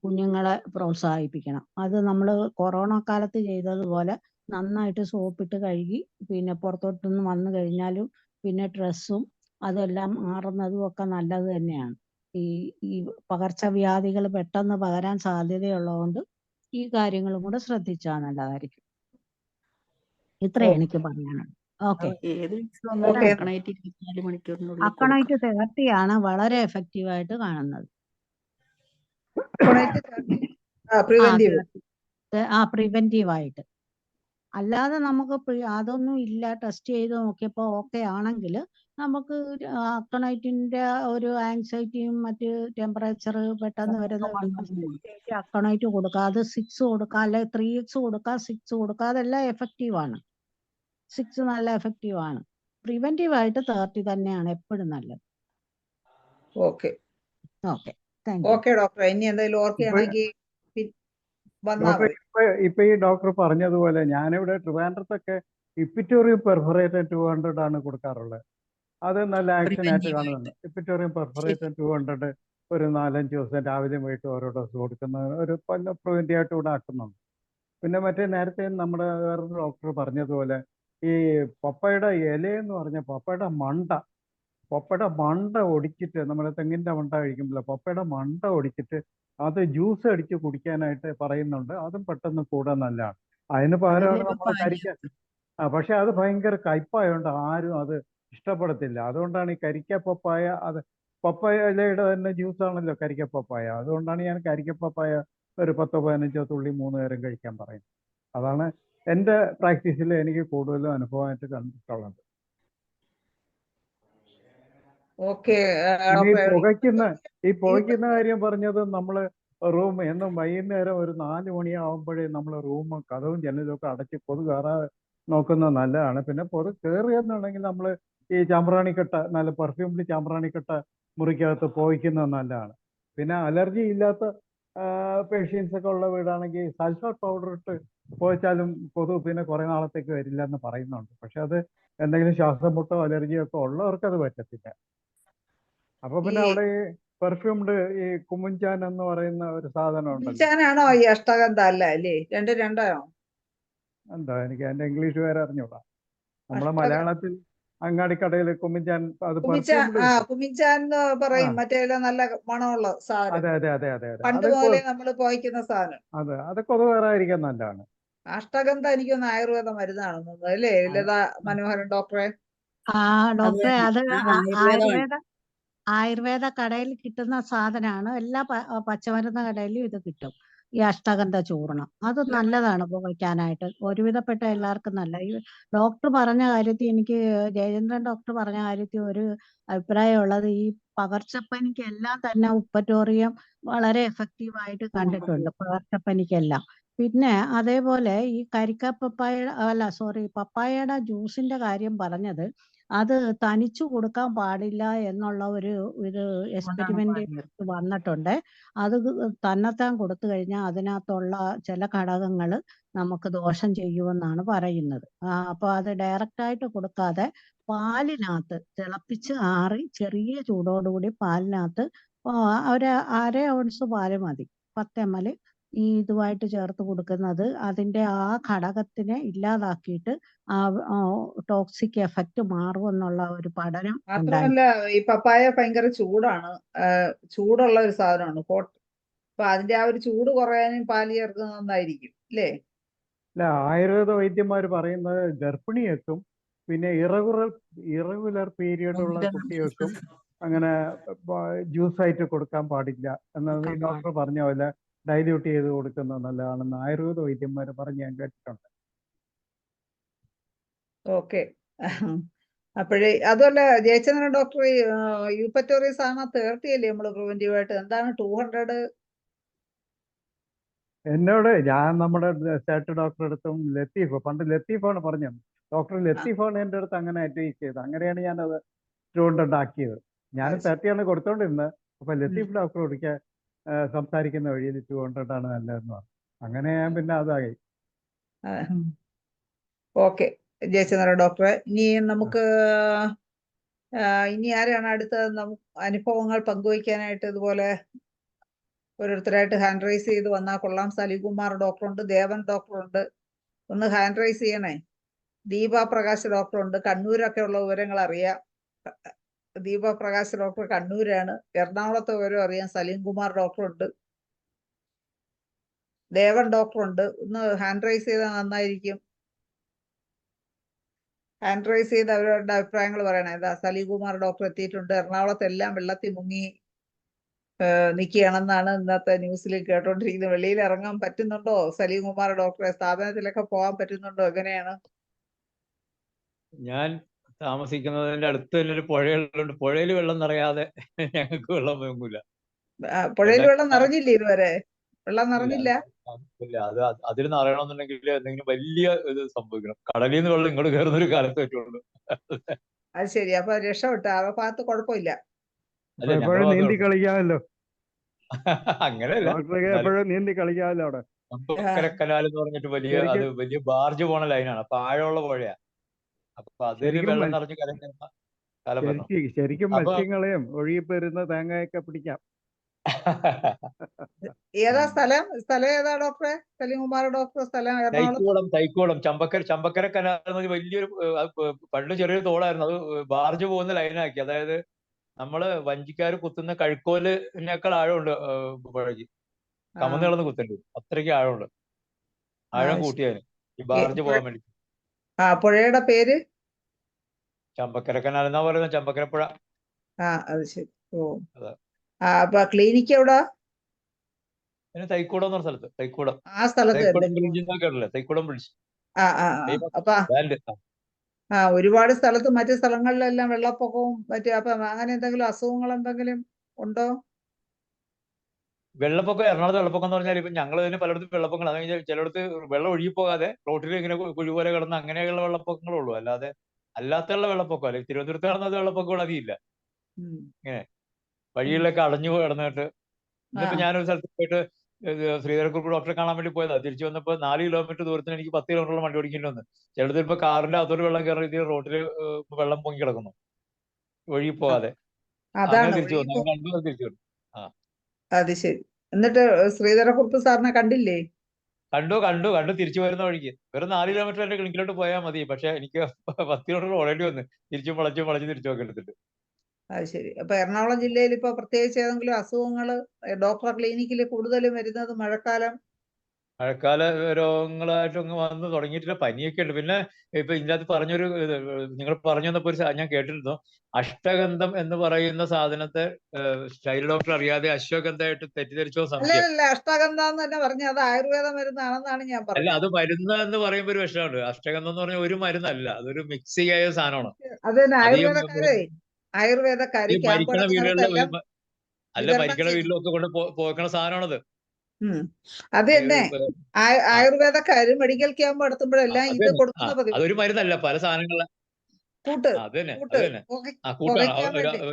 കുഞ്ഞുങ്ങളെ പ്രോത്സാഹിപ്പിക്കണം. അത് നമ്മൾ കൊറോണ കാലത്ത് ചെയ്തതുപോലെ നന്നായിട്ട് സോപ്പിട്ട് കഴുകി, പിന്നെ പുറത്തോട്ടൊന്ന് വന്നു കഴിഞ്ഞാലും പിന്നെ ഡ്രസ്സും അതെല്ലാം മാറുന്നതും ഒക്കെ നല്ലത് തന്നെയാണ്. ഈ പകർച്ചവ്യാധികൾ പെട്ടെന്ന് പകരാൻ സാധ്യതയുള്ളതുകൊണ്ട് ഈ കാര്യങ്ങളും കൂടെ ശ്രദ്ധിച്ചാൽ നല്ലതായിരിക്കും. ഇത്രയും എനിക്ക് പറയാനുള്ളത്. ഓക്കെ. ഏത് വിക്സ് വന്നാലും ഓക്കെ. അക്കണൈറ്റ് 24 മണിക്കൂറിനുള്ളിൽ അക്കണൈറ്റ് കൊടുക്കണം. 30 ആണ് വളരെ എഫക്റ്റീവായിട്ട് കാണുന്നത്. പ്രിവെന്റീവ്. പ്രിവെന്റീവായിട്ട്. അല്ലാതെ നമുക്ക് അതൊന്നും ഇല്ല, ടെസ്റ്റ് ചെയ്ത് നോക്കിയപ്പോൾ ഓക്കെ ആണെങ്കിൽ നമുക്ക് അക്കണൈറ്റിന്റെ ഒരു ആൻസൈറ്റിയും മറ്റ് ടെമ്പറേച്ചർ പെട്ടെന്ന് വരുന്ന അക്കണൈറ്റ് കൊടുക്കുക. അത് 6 കൊടുക്കുക, അല്ലെ 3x കൊടുക്കുക, 6 കൊടുക്കുക, അതെല്ലാം എഫക്റ്റീവാണ്. 6 നല്ല എഫക്റ്റീവാണ്. പ്രിവെന്റീവായിട്ട് 30 തന്നെയാണ് എപ്പോഴും നല്ലത്. Okay okay, thank you. Okay doctor, ഇനി എന്തെങ്കിലും ഓർക്കുകയാണെങ്കിൽ വന്നാ ഡോക്ടർ മതി. ഇപ്പൊ ഈ ഡോക്ടർ പറഞ്ഞതുപോലെ ഞാനിവിടെ ട്രിവാൻഡ്രത്തൊക്കെ ഇപ്പിറ്റോറിയം പെർഫറേറ്റഡ് 200 ആണ് കൊടുക്കാറുള്ളത്. അത് നല്ല ആക്ഷൻ ആയിട്ട് Preventive കാണുന്നുണ്ട്. ഇപ്പിറ്റോറിയം പെർഫറേറ്റഡ് 200 ഒരു 4-5 ദിവസം രാവിലെയും വൈകിട്ട് ഓരോ ഡോസ് കൊടുക്കുന്ന ഒരു പ്രിവെന്റീവ് ആയിട്ട് ഇവിടെ ആക്കുന്നുണ്ട്. പിന്നെ മറ്റേ നേരത്തെ നമ്മുടെ വേറൊരു ഡോക്ടർ പറഞ്ഞതുപോലെ ഈ പപ്പയുടെ ഇലയെന്ന് പറഞ്ഞ പപ്പയുടെ മണ്ട ഒടിച്ചിട്ട്, നമ്മുടെ തെങ്ങിന്റെ മണ്ട കഴിക്കുമ്പോൾ പപ്പയുടെ മണ്ട ഒടിച്ചിട്ട് അത് ജ്യൂസ് അടിച്ച് കുടിക്കാനായിട്ട് പറയുന്നുണ്ട്. അതും പെട്ടെന്ന് കൂടാൻ നല്ലതാണ്. അതിന് പകരമാണ് നമ്മൾ കരിക്ക. പക്ഷെ അത് ഭയങ്കര കയ്പായതുകൊണ്ട് ആരും അത് ഇഷ്ടപ്പെടത്തില്ല. അതുകൊണ്ടാണ് ഈ കരിക്ക പപ്പായ, അത് പപ്പായ ഇലയുടെ തന്നെ ജ്യൂസാണല്ലോ കരിക്ക പപ്പായ. അതുകൊണ്ടാണ് ഞാൻ കരിക്ക പപ്പായ ഒരു 10-15 തുള്ളി 3 നേരം കഴിക്കാൻ പറയുന്നത്. അതാണ് എൻ്റെ പ്രാക്ടീസിൽ എനിക്ക് കൂടുതലും അനുഭവമായിട്ട് കണ്ടിട്ടുള്ളത്. ഓക്കെ ഈ പുകയ്ക്കുന്ന കാര്യം പറഞ്ഞത് നമ്മൾ റൂം എന്നും വൈകുന്നേരം ഒരു 4 മണിയാവുമ്പോഴേ നമ്മൾ റൂമും കഥവും ജനലും ഒക്കെ അടച്ച് കൊതു കയറാതെ നോക്കുന്നത് നല്ലതാണ്. പിന്നെ കൊതു കയറിയെന്നുണ്ടെങ്കിൽ നമ്മൾ ഈ ചാമ്പ്രാണിക്കട്ട, നല്ല പെർഫ്യൂംഡ് ചാമ്പ്രാണിക്കട്ട മുറിക്കകത്ത് പുകയ്ക്കുന്നത് നല്ലതാണ്. പിന്നെ അലർജി ഇല്ലാത്ത പേഷ്യൻസ് ഒക്കെ ഉള്ള വീടാണെങ്കിൽ സൾഫർ പൗഡർ ഇട്ട് പുകച്ചാലും കൊതു പിന്നെ കുറെ നാളത്തേക്ക് വരില്ല എന്ന് പറയുന്നുണ്ട്. പക്ഷെ അത് എന്തെങ്കിലും ശ്വാസം മുട്ടോ അലർജിയോ ഒക്കെ ഉള്ളവർക്ക് അത് പറ്റത്തില്ല. അപ്പൊ പിന്നെ അവിടെ ഈ പെർഫ്യൂംഡ് ഈ കുമുൻചാൻ എന്ന് പറയുന്ന ഒരു സാധനം ഉണ്ടല്ലോ. കുമിച്ചാനാണോ ഈ അഷ്ടഗന്ധ? അല്ല അല്ലേ, രണ്ടാണോ? എന്താ എനിക്ക് അതിന്റെ ഇംഗ്ലീഷ് പേര് അറിഞ്ഞൂടാ. നമ്മളെ മലയാളത്തിൽ അങ്ങാടിക്കടയിൽ കുമിൻചാൻ, അത് പെർഫ്യൂംഡ്. കുമിച്ചാൻ എന്ന് പറയും, മറ്റേ നല്ല മണമുള്ള സാധനം. അതെ അതെ അതെ അതെ അതെ പണ്ട് പോലെ നമ്മൾ പോയിക്കുന്ന സാധനം. അതെ, അത് കൊതു കയറാതിരിക്കാൻ നല്ലതാണ്. അഷ്ടഗന്ധ എനിക്കൊന്ന് ആയുർവേദ മരുന്നാണെന്ന് തോന്നുന്നു അല്ലേ ലതാ മനോഹരൻ ഡോക്ടറെ? ഡോക്ടറെ അത് ആയുർവേദമാണ്. ആയുർവേദ കടയിൽ കിട്ടുന്ന സാധനമാണ്. എല്ലാ പച്ചമരുന്ന് കടയിലും ഇത് കിട്ടും, ഈ അഷ്ടഗന്ധ ചൂർണം. അത് നല്ലതാണ് പുകയ്ക്കാനായിട്ട്, ഒരുവിധപ്പെട്ട എല്ലാവർക്കും നല്ല. ഈ ഡോക്ടർ പറഞ്ഞ കാര്യത്തിൽ എനിക്ക്, ജയചന്ദ്രൻ ഡോക്ടർ പറഞ്ഞ കാര്യത്തിൽ ഒരു അഭിപ്രായമുള്ളത്, ഈ പകർച്ചപ്പനിക്ക് എല്ലാം തന്നെ ഉപ്പറ്റോറിയം വളരെ എഫക്റ്റീവായിട്ട് കണ്ടിട്ടുണ്ട്, പകർച്ചപ്പനിക്കെല്ലാം. പിന്നെ അതേപോലെ ഈ പപ്പായയുടെ ജ്യൂസിന്റെ കാര്യം പറഞ്ഞത്, അത് തനിച്ചു കൊടുക്കാൻ പാടില്ല എന്നുള്ള ഒരു എക്സ്പെരിമെന്റ് വന്നിട്ടുണ്ട്. അത് തന്നെത്താൻ കൊടുത്തു കഴിഞ്ഞാൽ അതിനകത്തുള്ള ചില ഘടകങ്ങൾ നമുക്ക് ദോഷം ചെയ്യുമെന്നാണ് പറയുന്നത്. അപ്പൊ അത് ഡയറക്റ്റ് ആയിട്ട് കൊടുക്കാതെ പാലിനകത്ത് തിളപ്പിച്ച് ആറി ചെറിയ ചൂടോടുകൂടി പാലിനകത്ത് ഒരു 1/2 ഔൺസ് പാല് മതി, 10 ml ഈ ഇതുമായിട്ട് ചേർത്ത് കൊടുക്കുന്നത് അതിന്റെ ആ ഘടകത്തിനെ ഇല്ലാതാക്കിയിട്ട് ടോക്സിക് എഫക്റ്റ് മാറുമെന്നുള്ള ഒരു പഠനം ഉണ്ടായി. മാത്രമല്ല ഈ പപ്പായ ഭയങ്കര ചൂടാണ്, ചൂടുള്ള ഒരു സാധനമാണ്, ഹോട്ട്. അപ്പൊ അതിന്റെ ആ ഒരു ചൂട് കുറയാനും പാല് ചേർക്കുന്നത് നന്നായിരിക്കും അല്ലേ? അല്ല, ആയുർവേദ വൈദ്യന്മാർ പറയുന്നത് ഗർഭിണികൾക്കും പിന്നെ ഇറഗുലർ പീരിയഡ് ഉള്ള കുട്ടികൾക്കും അങ്ങനെ ജ്യൂസായിട്ട് കൊടുക്കാൻ പാടില്ല എന്നത് ഈ കൊടുക്കാൻ ഡോക്ടർ പറഞ്ഞ പോലെ ഡൈല്യൂട്ട് ചെയ്ത് കൊടുക്കുന്നത് നല്ലതാണെന്ന് ആയുർവേദ വൈദ്യന്മാർ പറഞ്ഞ് ഞാൻ കേട്ടിട്ടുണ്ട്. ഓക്കെ. അപ്പോഴേ അതുമല്ല ജയചന്ദ്രൻ ഡോക്ടർ യൂപ്പറ്റോറിയസ് ആണ് 30 അല്ലേ നമ്മൾ പ്രിവെന്റീവ് ആയിട്ട് എന്താണ് 200? എന്നോട് ഞാൻ നമ്മുടെ സ്റ്റാറ്റ് ഡോക്ടറെ അടുത്തും പണ്ട് ലത്തീഫാണ് പറഞ്ഞത്. ഡോക്ടർ ലത്തീഫാണ് എൻ്റെ അടുത്ത് അങ്ങനെ അഡ്വൈസ് ചെയ്തത്. അങ്ങനെയാണ് ഞാനത് 200 ആക്കിയത്. ഞാൻ അത് ശരി. 30 ആണ് കൊടുത്തോണ്ടിരുന്നത്. അപ്പൊ ലത്തീഫ് ഡോക്ടർ ഒരിക്കൽ സംസാരിക്കുന്ന വഴിയിൽ 200 ആണ് നല്ലതെന്ന് പറഞ്ഞു. അങ്ങനെ ഞാൻ പിന്നെ അതായി. ഓക്കെ ജയചന്ദ്രൻ ഡോക്ടറെ, ഇനി നമുക്ക് ഇനി ആരാണ് അടുത്ത അനുഭവങ്ങൾ പങ്കുവയ്ക്കാനായിട്ട് ഇതുപോലെ ഓരോരുത്തരായിട്ട് ഹാൻഡ് റൈസ് ചെയ്ത് വന്നാൽ കൊള്ളാം. സലികുമാർ ഡോക്ടറുണ്ട്, ദേവൻ ഡോക്ടറുണ്ട്, ഒന്ന് ഹാൻഡ് റൈസ് ചെയ്യണേ. ദീപ പ്രകാശ് ഡോക്ടറുണ്ട്, കണ്ണൂരൊക്കെ ഉള്ള വിവരങ്ങൾ അറിയാം. ദീപ പ്രകാശ് ഡോക്ടർ കണ്ണൂരാണ്. എറണാകുളത്തെ വിവരം അറിയാം. സലീംകുമാർ ഡോക്ടറുണ്ട്, ദേവൻ ഡോക്ടറുണ്ട്. ഒന്ന് ഹാൻഡ് റൈസ് ചെയ്താൽ നന്നായിരിക്കും. ഹാൻഡ് റൈസ് ചെയ്ത് അവരുടെ അഭിപ്രായങ്ങൾ പറയണേ. സലീംകുമാർ ഡോക്ടർ എത്തിയിട്ടുണ്ട്. എറണാകുളത്ത് എല്ലാം വെള്ളത്തിൽ മുങ്ങി നിൽക്കുകയാണെന്നാണ് ഇന്നത്തെ ന്യൂസിൽ കേട്ടോണ്ടിരിക്കുന്നത്. വെളിയിൽ ഇറങ്ങാൻ പറ്റുന്നുണ്ടോ സലീംകുമാർ ഡോക്ടറെ? സ്ഥാപനത്തിലൊക്കെ പോകാൻ പറ്റുന്നുണ്ടോ? എങ്ങനെയാണ്? ഞാൻ താമസിക്കുന്നതിന്റെ അടുത്ത് തന്നെ ഒരു പുഴയുള്ളതുകൊണ്ട് പുഴയിൽ വെള്ളം നിറയാതെ ഞങ്ങൾക്ക് വെള്ളം പൊങ്ങില്ല. പുഴയിൽ വെള്ളം നിറഞ്ഞില്ലേ ഇതുവരെ? വെള്ളം നിറഞ്ഞില്ല? ഇല്ല, അത് അതിൽ നിറയണമെന്നുണ്ടെങ്കിൽ എന്തെങ്കിലും വലിയ ഇത് സംഭവിക്കണം. കടലിൽ നിന്ന് വെള്ളം ഇങ്ങോട്ട് കയറുന്ന ഒരു കാലത്ത് പറ്റുള്ളൂ. അത് ശരി. അപ്പൊ രക്ഷപ്പെട്ട ആ ഭാഗത്ത് കുഴപ്പമില്ല. അല്ല, എപ്പോഴും ഞങ്ങൾ നീന്തി കളിക്കാമല്ലോ. അങ്ങനെയല്ല, ഡോക്ടർക്ക് എപ്പോഴും നീന്തി കളിക്കാമല്ലോ അവിടെ. ചമ്പക്കര കനാൽ എന്ന് പറഞ്ഞിട്ട് വലിയ ബാർജ് പോണ ലൈനാണ്. അപ്പൊ ആഴമുള്ള പുഴയാ. അപ്പൊ അതിന് ശരിക്കും വെള്ളം നിറഞ്ഞ് കലങ്ങുന്ന കാലം വരണം. ശരിക്കും അപ്പൊ മത്സ്യങ്ങളെയും ഒഴുകിപ്പോരുന്ന തേങ്ങയൊക്കെ പിടിക്കാം. ഏതാ സ്ഥലം? സ്ഥലം ഏതാ ഡോക്ടറെ? സലീംകുമാർ ഡോക്ടർ സ്ഥലം എറണാകുളം. തൈക്കോളം ചമ്പക്കര കനാൽ എന്ന് പറഞ്ഞ വലിയൊരു പണ്ട് ചെറിയൊരു തോടായിരുന്നു. അത് ബാർജ് പോകുന്ന ലൈനാക്കി. അതായത് നമ്മള് വഞ്ചിക്കാർ കുത്തുന്ന കഴുക്കോലിനേക്കാൾ ആഴമുണ്ട് പുഴയ്ക്ക്. കമന്ന് കിടന്ന് കുത്തേണ്ടി വരും. അത്രയ്ക്ക് ആഴമുണ്ട്. ആഴം കൂട്ടിയതിന് ഈ ബാർജ് പോകാൻ വേണ്ടി. പുഴയുടെ പേര്? ചമ്പക്കര കനാൽ എന്നാ പറയുന്നത്. ചമ്പക്കര പുഴ. അത് ശരി. ഓ, അതെ. അപ്പൊ ക്ലിനിക്ക് എവിടാ? പിന്നെ തൈക്കൂടം എന്ന് പറഞ്ഞ സ്ഥലത്ത്. തൈക്കൂടം ആ സ്ഥലത്ത് തന്നെ. ബ്രിഡ്ജ് എന്നൊക്കെ ഉണ്ടല്ലേ? തൈക്കൂടം ബ്രിഡ്ജ്. അപ്പൊ ഒരുപാട് സ്ഥലത്ത് മറ്റു സ്ഥലങ്ങളിലെല്ലാം വെള്ളപ്പൊക്കവും മറ്റു അപ്പൊ അങ്ങനെ എന്തെങ്കിലും അസുഖങ്ങൾ എന്തെങ്കിലും ഉണ്ടോ? വെള്ളപ്പൊക്കം, എറണാകുളത്ത് വെള്ളപ്പൊക്കം എന്ന് പറഞ്ഞാൽ ഇപ്പൊ ഞങ്ങൾ തന്നെ പലയിടത്തും വെള്ളപ്പൊക്കം. അത് കഴിഞ്ഞാൽ ചിലയിടത്ത് വെള്ളം ഒഴുകി പോകാതെ റോട്ടിൽ ഇങ്ങനെ കുഴി പോലെ കിടന്ന് അങ്ങനെയുള്ള വെള്ളപ്പൊക്കങ്ങളുള്ളൂ. അല്ലാത്തുള്ള വെള്ളപ്പൊക്കം അല്ലെങ്കിൽ തിരുവനന്തപുരത്ത് നടന്നത് വെള്ളപ്പൊക്കം അധികമില്ല. ഇങ്ങനെ വഴികളിലൊക്കെ അടഞ്ഞു കിടന്നിട്ട്. ഇന്നിപ്പോ ഞാനൊരു സ്ഥലത്ത് പോയിട്ട് ശ്രീധരക്കുറുപ്പ് ഡോക്ടറെ കാണാൻ വേണ്ടി പോയതാ. തിരിച്ചു വന്നപ്പോൾ 4 കിലോമീറ്റർ ദൂരത്തിന് എനിക്ക് 10 കിലോമീറ്ററോളം വണ്ടി ഓടിക്കേണ്ടി വന്നു. ചിലടത്ത് ഇപ്പൊ കാറിന്റെ അകത്തോട്ട് വെള്ളം കയറി രീതിയിൽ റോട്ടിൽ വെള്ളം പൊങ്ങി കിടക്കുന്നു ഒഴുകി പോകാതെ. അങ്ങനെ തിരിച്ചു വന്നു. അങ്ങനെ 2 ദിവസം തിരിച്ചു വന്നു. അത് ശരി. എന്നിട്ട് ശ്രീധരക്കുറുപ്പ് സാറിനെ കണ്ടില്ലേ? കണ്ടു തിരിച്ചു വരുന്ന വഴിക്ക്. വെറും 4 കിലോമീറ്റർ എന്റെ ക്ലിനിക്കിലോട്ട് പോയാൽ മതി. പക്ഷെ എനിക്ക് 10 കിലോമീറ്റർ ഓടേണ്ടി വന്നു. തിരിച്ചും വളച്ച് തിരിച്ചു ഒക്കെ എടുത്തിട്ട്. അത് ശരി. അപ്പൊ എറണാകുളം ജില്ലയിൽ ഇപ്പൊ പ്രത്യേകിച്ച് ഏതെങ്കിലും അസുഖങ്ങള് ഡോക്ടർ ക്ലിനിക്കിൽ കൂടുതലും വരുന്നത് മഴക്കാലം രോഗങ്ങളായിട്ടൊന്നും വന്ന് തുടങ്ങിയിട്ടില്ല. പനിയൊക്കെ ഉണ്ട്. പിന്നെ ഇപ്പൊ ഇതിനകത്ത് പറഞ്ഞൊരു നിങ്ങൾ പറഞ്ഞു വന്നപ്പോ ഞാൻ കേട്ടിരുന്നു. അഷ്ടഗന്ധം എന്ന് പറയുന്ന സാധനത്തെ സ്റ്റൈൽ ഡോക്ടർ അറിയാതെ അശ്വഗന്ധമായിട്ട് തെറ്റിദ്ധരിച്ചോ സംശയം. അല്ല അഷ്ടഗന്ധം എന്ന് തന്നെ പറഞ്ഞു. അത് ആയുർവേദ മരുന്നാണെന്നാണ് ഞാൻ അല്ല, പറഞ്ഞത്. അത് മരുന്ന് എന്ന് പറയുമ്പോൾ ഒരു വിഷയമുണ്ട്. അഷ്ടഗന്ധം എന്ന് പറഞ്ഞാൽ ഒരു മരുന്നല്ല, അതൊരു മിക്സിംഗ് ആയ സാധനമാണ്. അത് തന്നെ ആയുർവേദക്കാര് ക്യാമ്പ് മരിക്കണ വീടുകളിൽ വിതരണം വീട്ടിലൊക്കെ കൊണ്ട് പോക്കണ സാധനമാണത്. അത് തന്നെ ആയുർവേദക്കാര് മെഡിക്കൽ ക്യാമ്പ് നടത്തുമ്പോഴെല്ലാം ഇത് കൊടുക്കുന്ന പതിവ്. അതൊരു മരുന്നല്ല, പല സാധനങ്ങളെ കൂട്ട് അത് തന്നെ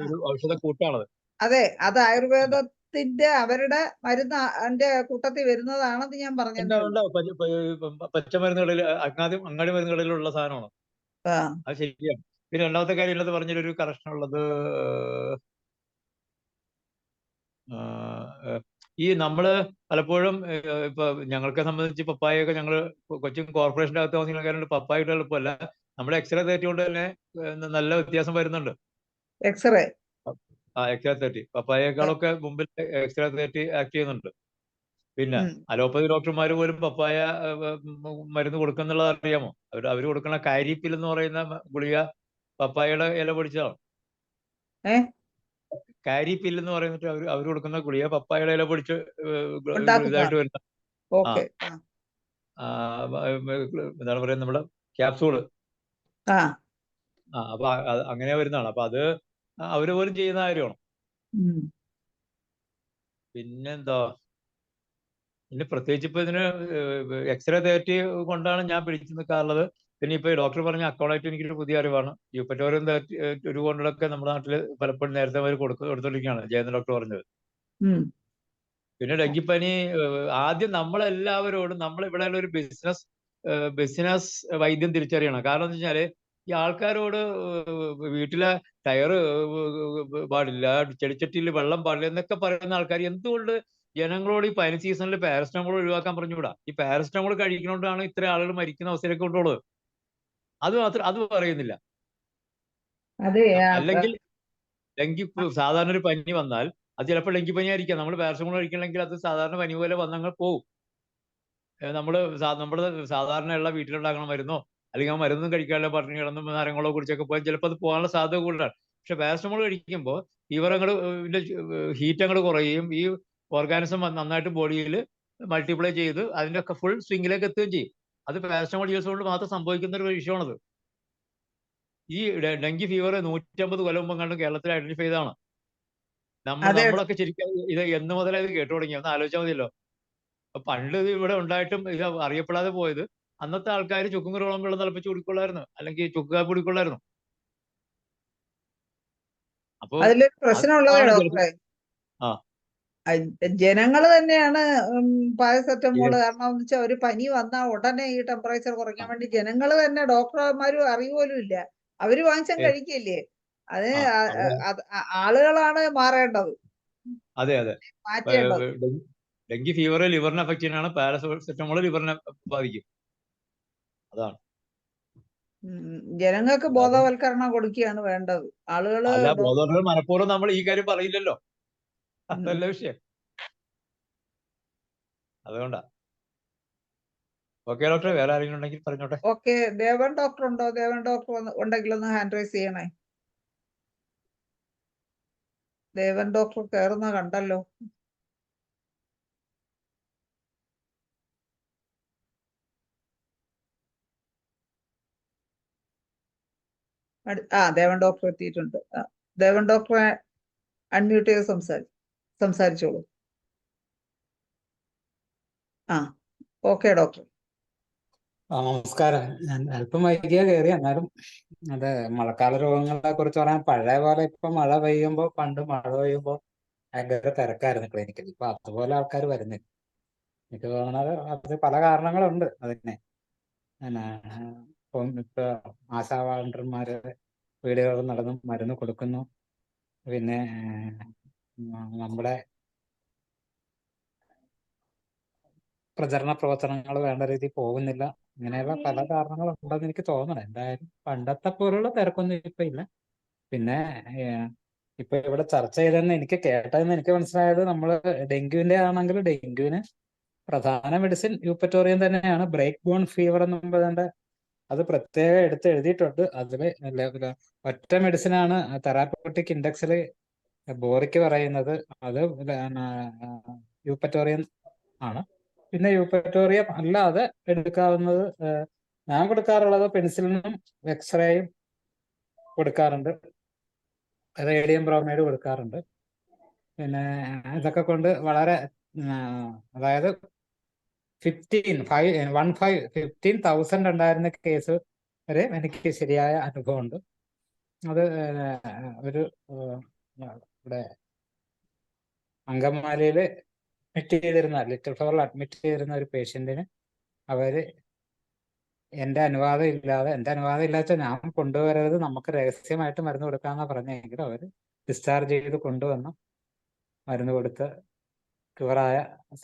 ഒരു ഔഷധ കൂട്ടാണത്. അതെ, അത് ആയുർവേദത്തിന്റെ അവരുടെ മരുന്ന് അതിന്റെ കൂട്ടത്തിൽ വരുന്നതാണെന്ന് ഞാൻ പറഞ്ഞത്. പച്ചമരുന്നുകളിൽ അങ്ങാടി മരുന്നുകളിലുള്ള സാധനമാണ് അത്. ശരിയാണ്. പിന്നെ രണ്ടാമത്തെ കാര്യം ഉള്ളത് പറഞ്ഞൊരു കറക്ഷൻ ഉള്ളത്, ഈ നമ്മള് പലപ്പോഴും ഇപ്പൊ ഞങ്ങൾക്ക് സംബന്ധിച്ച് പപ്പായൊക്കെ ഞങ്ങള് കൊച്ചിൻ കോർപ്പറേഷന്റെ അകത്ത് താമസിക്കുന്ന പപ്പായ ഇട്ട് എളുപ്പമല്ല. നമ്മുടെ എക്സ്റേ 30 കൊണ്ട് തന്നെ നല്ല വ്യത്യാസം വരുന്നുണ്ട്. എക്സ്റേ 30 പപ്പായേക്കാളൊക്കെ മുമ്പിൽ എക്സ്റേ 30 ആക്ട് ചെയ്യുന്നുണ്ട്. പിന്നെ അലോപ്പതി ഡോക്ടർമാർ പോലും പപ്പായ മരുന്ന് കൊടുക്കുന്നുള്ളത് അറിയാമോ? അവര് കൊടുക്കുന്ന കാരിപ്പിൽ എന്ന് പറയുന്ന ഗുളിക പപ്പായയുടെ ഇല പൊടിച്ചതാണ്. കാരി പില്ല് എന്ന് പറയുന്നിട്ട് അവർ കൊടുക്കുന്ന ഗുളിക പപ്പായയുടെ ഇല പൊടിച്ച് ഉണ്ടാക്കുന്നതാണ്. ഇതായിട്ട് വരുന്ന ഓക്കെ. എന്താണ് പറയുന്നത് നമ്മുടെ ക്യാപ്സൂള്. ആ അപ്പൊ അങ്ങനെ വരുന്നതാണ്. അപ്പൊ അത് അവര് പോലും ചെയ്യുന്ന കാര്യമാണ്. ഉം. പിന്നെന്താ, പിന്നെ പ്രത്യേകിച്ച് ഇപ്പൊ ഇതിന് എക്സ്റേ തേർട്ടി കൊണ്ടാണ് ഞാൻ പിടിച്ചു നിൽക്കാറുള്ളത്. പിന്നെ ഇപ്പൊ ഡോക്ടർ പറഞ്ഞ അക്കോളായിട്ട് എനിക്കൊരു പുതിയ അറിവാണ്. യൂപ്പറ്റോറിയം ഒരു കൊണ്ടൊക്കെ നമ്മുടെ നാട്ടില് പലപ്പോഴും നേരത്തെ അവർ കൊടുത്തോണ്ടിരിക്കുകയാണ്, ജയന്ത ഡോക്ടർ പറഞ്ഞത്. ഉം. പിന്നെ ഡെങ്കിപ്പനി ആദ്യം നമ്മളെല്ലാവരോടും ഇവിടെ ഒരു ബിസിനസ് വൈദ്യം തിരിച്ചറിയണം. കാരണം എന്താ വെച്ചാല് ഈ ആൾക്കാരോട് വീട്ടിലെ ടയറ് പാടില്ല, ചെടിച്ചട്ടിയിൽ വെള്ളം പാടില്ല എന്നൊക്കെ പറയുന്ന ആൾക്കാർ എന്തുകൊണ്ട് ജനങ്ങളോട് ഈ പനി സീസണിൽ പാരസ്റ്റമോൾ ഒഴിവാക്കാൻ പറഞ്ഞുകൂടാ? ഈ പാരസ്റ്റമോൾ കഴിക്കുന്നതുകൊണ്ടാണ് ഇത്ര ആളുകൾ മരിക്കുന്ന അവസ്ഥയിലേക്ക് കൊണ്ടുള്ളത്. അത് പറയുന്നില്ല. അതെ. അല്ലെങ്കിൽ സാധാരണ ഒരു പനി വന്നാൽ അത് ചിലപ്പോൾ ഡെങ്കിപ്പനി ആയിരിക്കാം. നമ്മൾ പാരസ്റ്റമോൾ കഴിക്കണമെങ്കിൽ അത് സാധാരണ പനി പോലെ വന്നങ്ങൾ പോകും. നമ്മുടെ സാധാരണയുള്ള വീട്ടിലുണ്ടാക്കണ മരുന്നോ അല്ലെങ്കിൽ ആ മരുന്നും കഴിക്കാനുള്ള പട്ടിണി കിടന്നും നരങ്ങളോ കുറിച്ചൊക്കെ പോയാൽ ചിലപ്പോൾ അത് പോകാനുള്ള സാധ്യത കൂടുതലാണ്. പക്ഷെ പാരസ്റ്റമോൾ കഴിക്കുമ്പോൾ ഫീവർ ഹീറ്റ് അങ്ങോട്ട് കുറയുകയും ഈ ഓർഗാനിസം നന്നായിട്ട് ബോഡിയിൽ മൾട്ടിപ്ലൈ ചെയ്ത് അതിന്റെ ഒക്കെ ഫുൾ സ്വിങ്ങിലേക്ക് എത്തുകയും ചെയ്യും. അത് പാരസ്റ്റമോൾ യൂസ് കൊണ്ട് മാത്രം സംഭവിക്കുന്ന ഒരു വിഷയമാണത്. ഈ ഡെങ്കി ഫീവർ 150 കൊല്ലം മുമ്പ് കണ്ട് കേരളത്തിൽ ഐഡന്റിഫൈ ചെയ്തതാണ്. നമ്മളൊക്കെ ശരിക്കും ഇത് എന്ന് മുതലേ ഇത് കേട്ടു തുടങ്ങി ഒന്ന് ആലോചിച്ചാൽ മതിയല്ലോ. പണ്ട് ഇത് ഇവിടെ ഉണ്ടായിട്ടും ഇത് അറിയപ്പെടാതെ പോയത് അന്നത്തെ ആൾക്കാർ ചുക്കും കുരുവളം വെള്ളം തിളപ്പിച്ച് കുടിക്കൊള്ളായിരുന്നു, അല്ലെങ്കിൽ ചുക്കാപ്പി കുടിക്കൊള്ളായിരുന്നു. അപ്പൊ അതിലൊരു പ്രശ്നമുള്ളതേ ഡോക്ടറെ, ജനങ്ങള് തന്നെയാണ് പാരസെറ്റമോൾ. കാരണം എന്ന് വെച്ചാൽ ഒരു പനി വന്നാൽ ഉടനെ ഈ ടെമ്പറേച്ചർ കുറയ്ക്കാൻ വേണ്ടി ജനങ്ങൾ തന്നെ, ഡോക്ടർമാരും അറിയുപോലും ഇല്ല, അവര് വാങ്ങിച്ചാൽ കഴിക്കില്ലേ. അത് ആളുകളാണ് മാറേണ്ടത്. അതെ മാറ്റേണ്ടത്. ഡെങ്കി ഫീവർ ലിവറിനെ അഫക്ട് ചെയ്യാനാണ്, പാരസെറ്റമോൾ ലിവറിനെ ബാധിക്കും. അതാണ് ജനങ്ങൾക്ക് ബോധവൽക്കരണം കൊടുക്കുകയാണ് വേണ്ടത്. ആളുകള് ബോധവൽക്കരണം മനഃപൂർവ്വം നമ്മൾ ഈ കാര്യം പറയില്ലല്ലോ, അതല്ല വിഷയം. അതുകൊണ്ടാ. ഓക്കെ ഡോക്ടറെ, വേറെ ആരെങ്കിലും ഉണ്ടെങ്കിൽ പറഞ്ഞോട്ടെ. ഓക്കെ. ദേവൻ ഡോക്ടർ ഉണ്ടോ? ദേവൻ ഡോക്ടർ ഉണ്ടെങ്കിൽ ഒന്ന് ഹാൻഡ് റൈസ് ചെയ്യണേ. ദേവൻ ഡോക്ടർ കയറുന്ന കണ്ടല്ലോ. ദേവൻ ഡോക്ടർ എത്തിയിട്ടുണ്ട്. ദേവൻ ഡോക്ടറെ അൺമ്യൂട്ട് ചെയ്ത് സംസാരിച്ചോളൂ. Okay doctor. നമസ്കാരം. ഞാൻ അല്പം വൈകിയ കയറി. എന്നാലും അത് മഴക്കാല രോഗങ്ങളെ കുറിച്ച് പറയാൻ, പഴയ പോലെ ഇപ്പൊ മഴ പെയ്യുമ്പോൾ, പണ്ട് മഴ പെയ്യുമ്പോൾ ഭയങ്കര തിരക്കായിരുന്നു ക്ലിനിക്കിൽ. ഇപ്പൊ അതുപോലെ ആൾക്കാർ വരുന്നില്ല. എനിക്ക് തോന്നുന്നത് അത് പല കാരണങ്ങളുണ്ട് അതിനെ. ഇപ്പം ഇപ്പൊ ആശാ വളണ്ടിയർമാര് വീടുകളിൽ നടന്ന് മരുന്ന് കൊടുക്കുന്നു. പിന്നെ നമ്മുടെ പ്രചരണ പ്രവർത്തനങ്ങൾ വേണ്ട രീതിയിൽ പോകുന്നില്ല. ഇങ്ങനെയുള്ള പല കാരണങ്ങളുണ്ടെന്ന് എനിക്ക് തോന്നണം. എന്തായാലും പണ്ടത്തെ പോലുള്ള തിരക്കൊന്നും ഇപ്പൊ ഇല്ല. പിന്നെ ഇപ്പൊ ഇവിടെ ചർച്ച ചെയ്തെന്ന് എനിക്ക് കേട്ടതെന്ന് എനിക്ക് മനസ്സിലായത്, നമ്മള് ഡെങ്കുവിന്റെ ആണെങ്കിൽ ഡെങ്കുവിന് പ്രധാന മെഡിസിൻ യൂപ്പറ്റോറിയം തന്നെയാണ്. ബ്രേക്ക് ബോൺ ഫീവർ എന്നും പറയുന്നത് അത് പ്രത്യേകം എടുത്ത് എഴുതിയിട്ടുണ്ട്. അതില് ഒറ്റ മെഡിസിനാണ് തെറാപ്യൂട്ടിക് ഇൻഡെക്സിൽ ബോറിക്ക് പറയുന്നത്, അത് യൂപ്പറ്റോറിയം ആണ്. പിന്നെ യൂപ്പറ്റോറിയം അല്ലാതെ എടുക്കാവുന്നത് ഞാൻ കൊടുക്കാറുള്ളത് പെൻസിലിനും എക്സ്റേയും കൊടുക്കാറുണ്ട്, റേഡിയം ബ്രോമൈഡ് കൊടുക്കാറുണ്ട്. പിന്നെ ഇതൊക്കെ കൊണ്ട് വളരെ അതായത് 15,000 ഉണ്ടായിരുന്ന കേസ് വരെ എനിക്ക് ശരിയായ അനുഭവമുണ്ട്. അത് ഒരു ഇവിടെ അങ്കമാലിയിൽ ലിറ്റിൽ ഫ്ലവറിൽ അഡ്മിറ്റ് ചെയ്തിരുന്ന ഒരു പേഷ്യന്റിന് അവര് എന്റെ അനുവാദം ഇല്ലാത്ത ഞാൻ കൊണ്ടുവരരുത്, നമുക്ക് രഹസ്യമായിട്ട് മരുന്ന് കൊടുക്കാന്നാ പറഞ്ഞെങ്കിലും അവര് ഡിസ്ചാർജ് ചെയ്ത് കൊണ്ടുവന്ന് മരുന്ന് കൊടുത്ത് ക്യൂറായ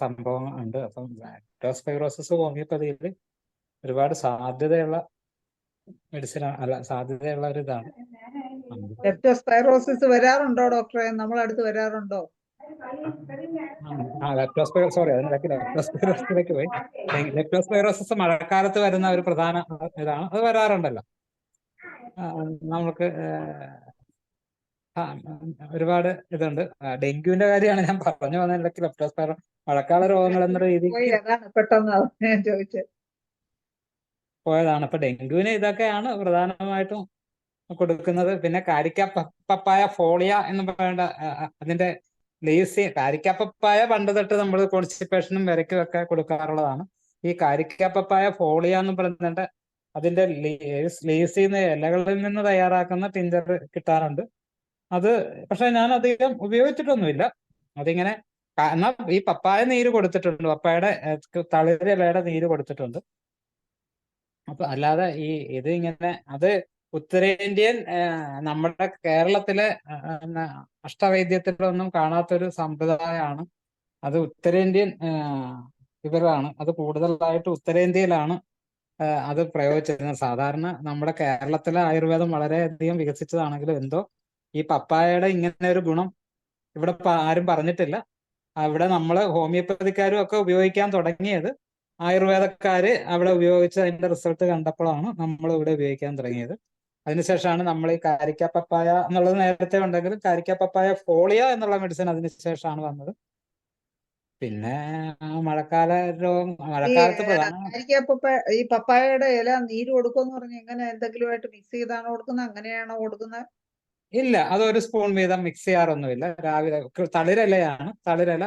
സംഭവം ഉണ്ട്. അപ്പം ലെപ്റ്റോസ്പൈറോസിസ് ഹോമിയോപ്പതിയിൽ ഒരുപാട് സാധ്യതയുള്ള സാധ്യതയുള്ള ഒരു ഇതാണ്. ലെപ്റ്റോസ്പൈറോസിസ് വരാറുണ്ടോ ഡോക്ടറെ? നമ്മളടുത്ത് വരാറുണ്ടോ? ലെപ്റ്റോസ്പൈറോസിലേക്ക് പോയി. ലെപ്റ്റോസ്പൈറോസിസ് മഴക്കാലത്ത് വരുന്ന ഒരു പ്രധാന ഇതാണ്. അത് വരാറുണ്ടല്ലോ. നമുക്ക് ആ, ഒരുപാട് ഇതുണ്ട്. ഡെങ്കുവിന്റെ കാര്യമാണ് ഞാൻ പറഞ്ഞു വന്ന ലെപ്റ്റോസ്പൈറം മഴക്കാല രോഗങ്ങൾ എന്ന പോയി രീതിക്ക് അതാണ് പെട്ടെന്ന് ഞാൻ ചോദിച്ചത്. പോയതാണ്. അപ്പൊ ഡെങ്കുവിന് ഇതൊക്കെയാണ് പ്രധാനമായിട്ടും കൊടുക്കുന്നത്. പിന്നെ പപ്പായ ഫോളിയ എന്ന് പറയേണ്ട അതിന്റെ ലീവ്സ് പപ്പായ പണ്ട് തൊട്ട് നമ്മൾ കോൺസ്റ്റിപ്പേഷനും വിരയ്ക്കും ഒക്കെ കൊടുക്കാറുള്ളതാണ്. ഈ പപ്പായ ഫോളിയ എന്ന് പറയുന്നുണ്ട്. അതിന്റെ ലീവ്സിൽ നിന്ന് ഇലകളിൽ നിന്ന് തയ്യാറാക്കുന്ന ടിഞ്ചർ കിട്ടാറുണ്ട്. അത് പക്ഷെ ഞാൻ അധികം ഉപയോഗിച്ചിട്ടൊന്നുമില്ല. അതിങ്ങനെ എന്നാൽ ഈ പപ്പായ നീര് കൊടുത്തിട്ടുണ്ട്, പപ്പായയുടെ തളിരിലയുടെ നീര് കൊടുത്തിട്ടുണ്ട്. അപ്പൊ അല്ലാതെ ഇത് ഇങ്ങനെ അത് ഉത്തരേന്ത്യൻ നമ്മുടെ കേരളത്തിലെ അഷ്ടവൈദ്യത്തിലൊന്നും കാണാത്തൊരു സമ്പ്രദായമാണ്. അത് ഉത്തരേന്ത്യൻ ഇവരാണ് അത് കൂടുതലായിട്ട് ഉത്തരേന്ത്യയിലാണ് അത് പ്രയോഗിച്ചിരുന്നത്. സാധാരണ നമ്മുടെ കേരളത്തിലെ ആയുർവേദം വളരെയധികം വികസിച്ചതാണെങ്കിലും എന്തോ ഈ പപ്പായയുടെ ഇങ്ങനെ ഒരു ഗുണം ഇവിടെ ആരും പറഞ്ഞിട്ടില്ല. അവിടെ നമ്മള് ഹോമിയോപ്പതിക്കാരും ഒക്കെ ഉപയോഗിക്കാൻ തുടങ്ങിയത് ആയുർവേദക്കാര് അവിടെ ഉപയോഗിച്ച് അതിന്റെ റിസൾട്ട് കണ്ടപ്പോഴാണ് നമ്മൾ ഇവിടെ ഉപയോഗിക്കാൻ തുടങ്ങിയത്. അതിനുശേഷമാണ് നമ്മൾ ഈ പപ്പായ എന്നുള്ളത് നേരത്തെ ഉണ്ടെങ്കിലും പപ്പായ ഫോളിയ എന്നുള്ള മെഡിസിൻ അതിനുശേഷമാണ് വന്നത്. പിന്നെ മഴക്കാലത്ത് പ്രധാന ഈ പപ്പായയുടെ ഇല നീര് കൊടുക്കുമെന്ന് പറഞ്ഞ് എങ്ങനെ എന്തെങ്കിലുമായിട്ട് മിക്സ് ചെയ്താണോ കൊടുക്കുന്നത്, അങ്ങനെയാണോ കൊടുക്കുന്നത്? ഇല്ല, അതൊരു സ്പൂൺ വീതം മിക്സ് ചെയ്യാറൊന്നുമില്ല. രാവിലെ തളിരിലയാണ്, തളിരില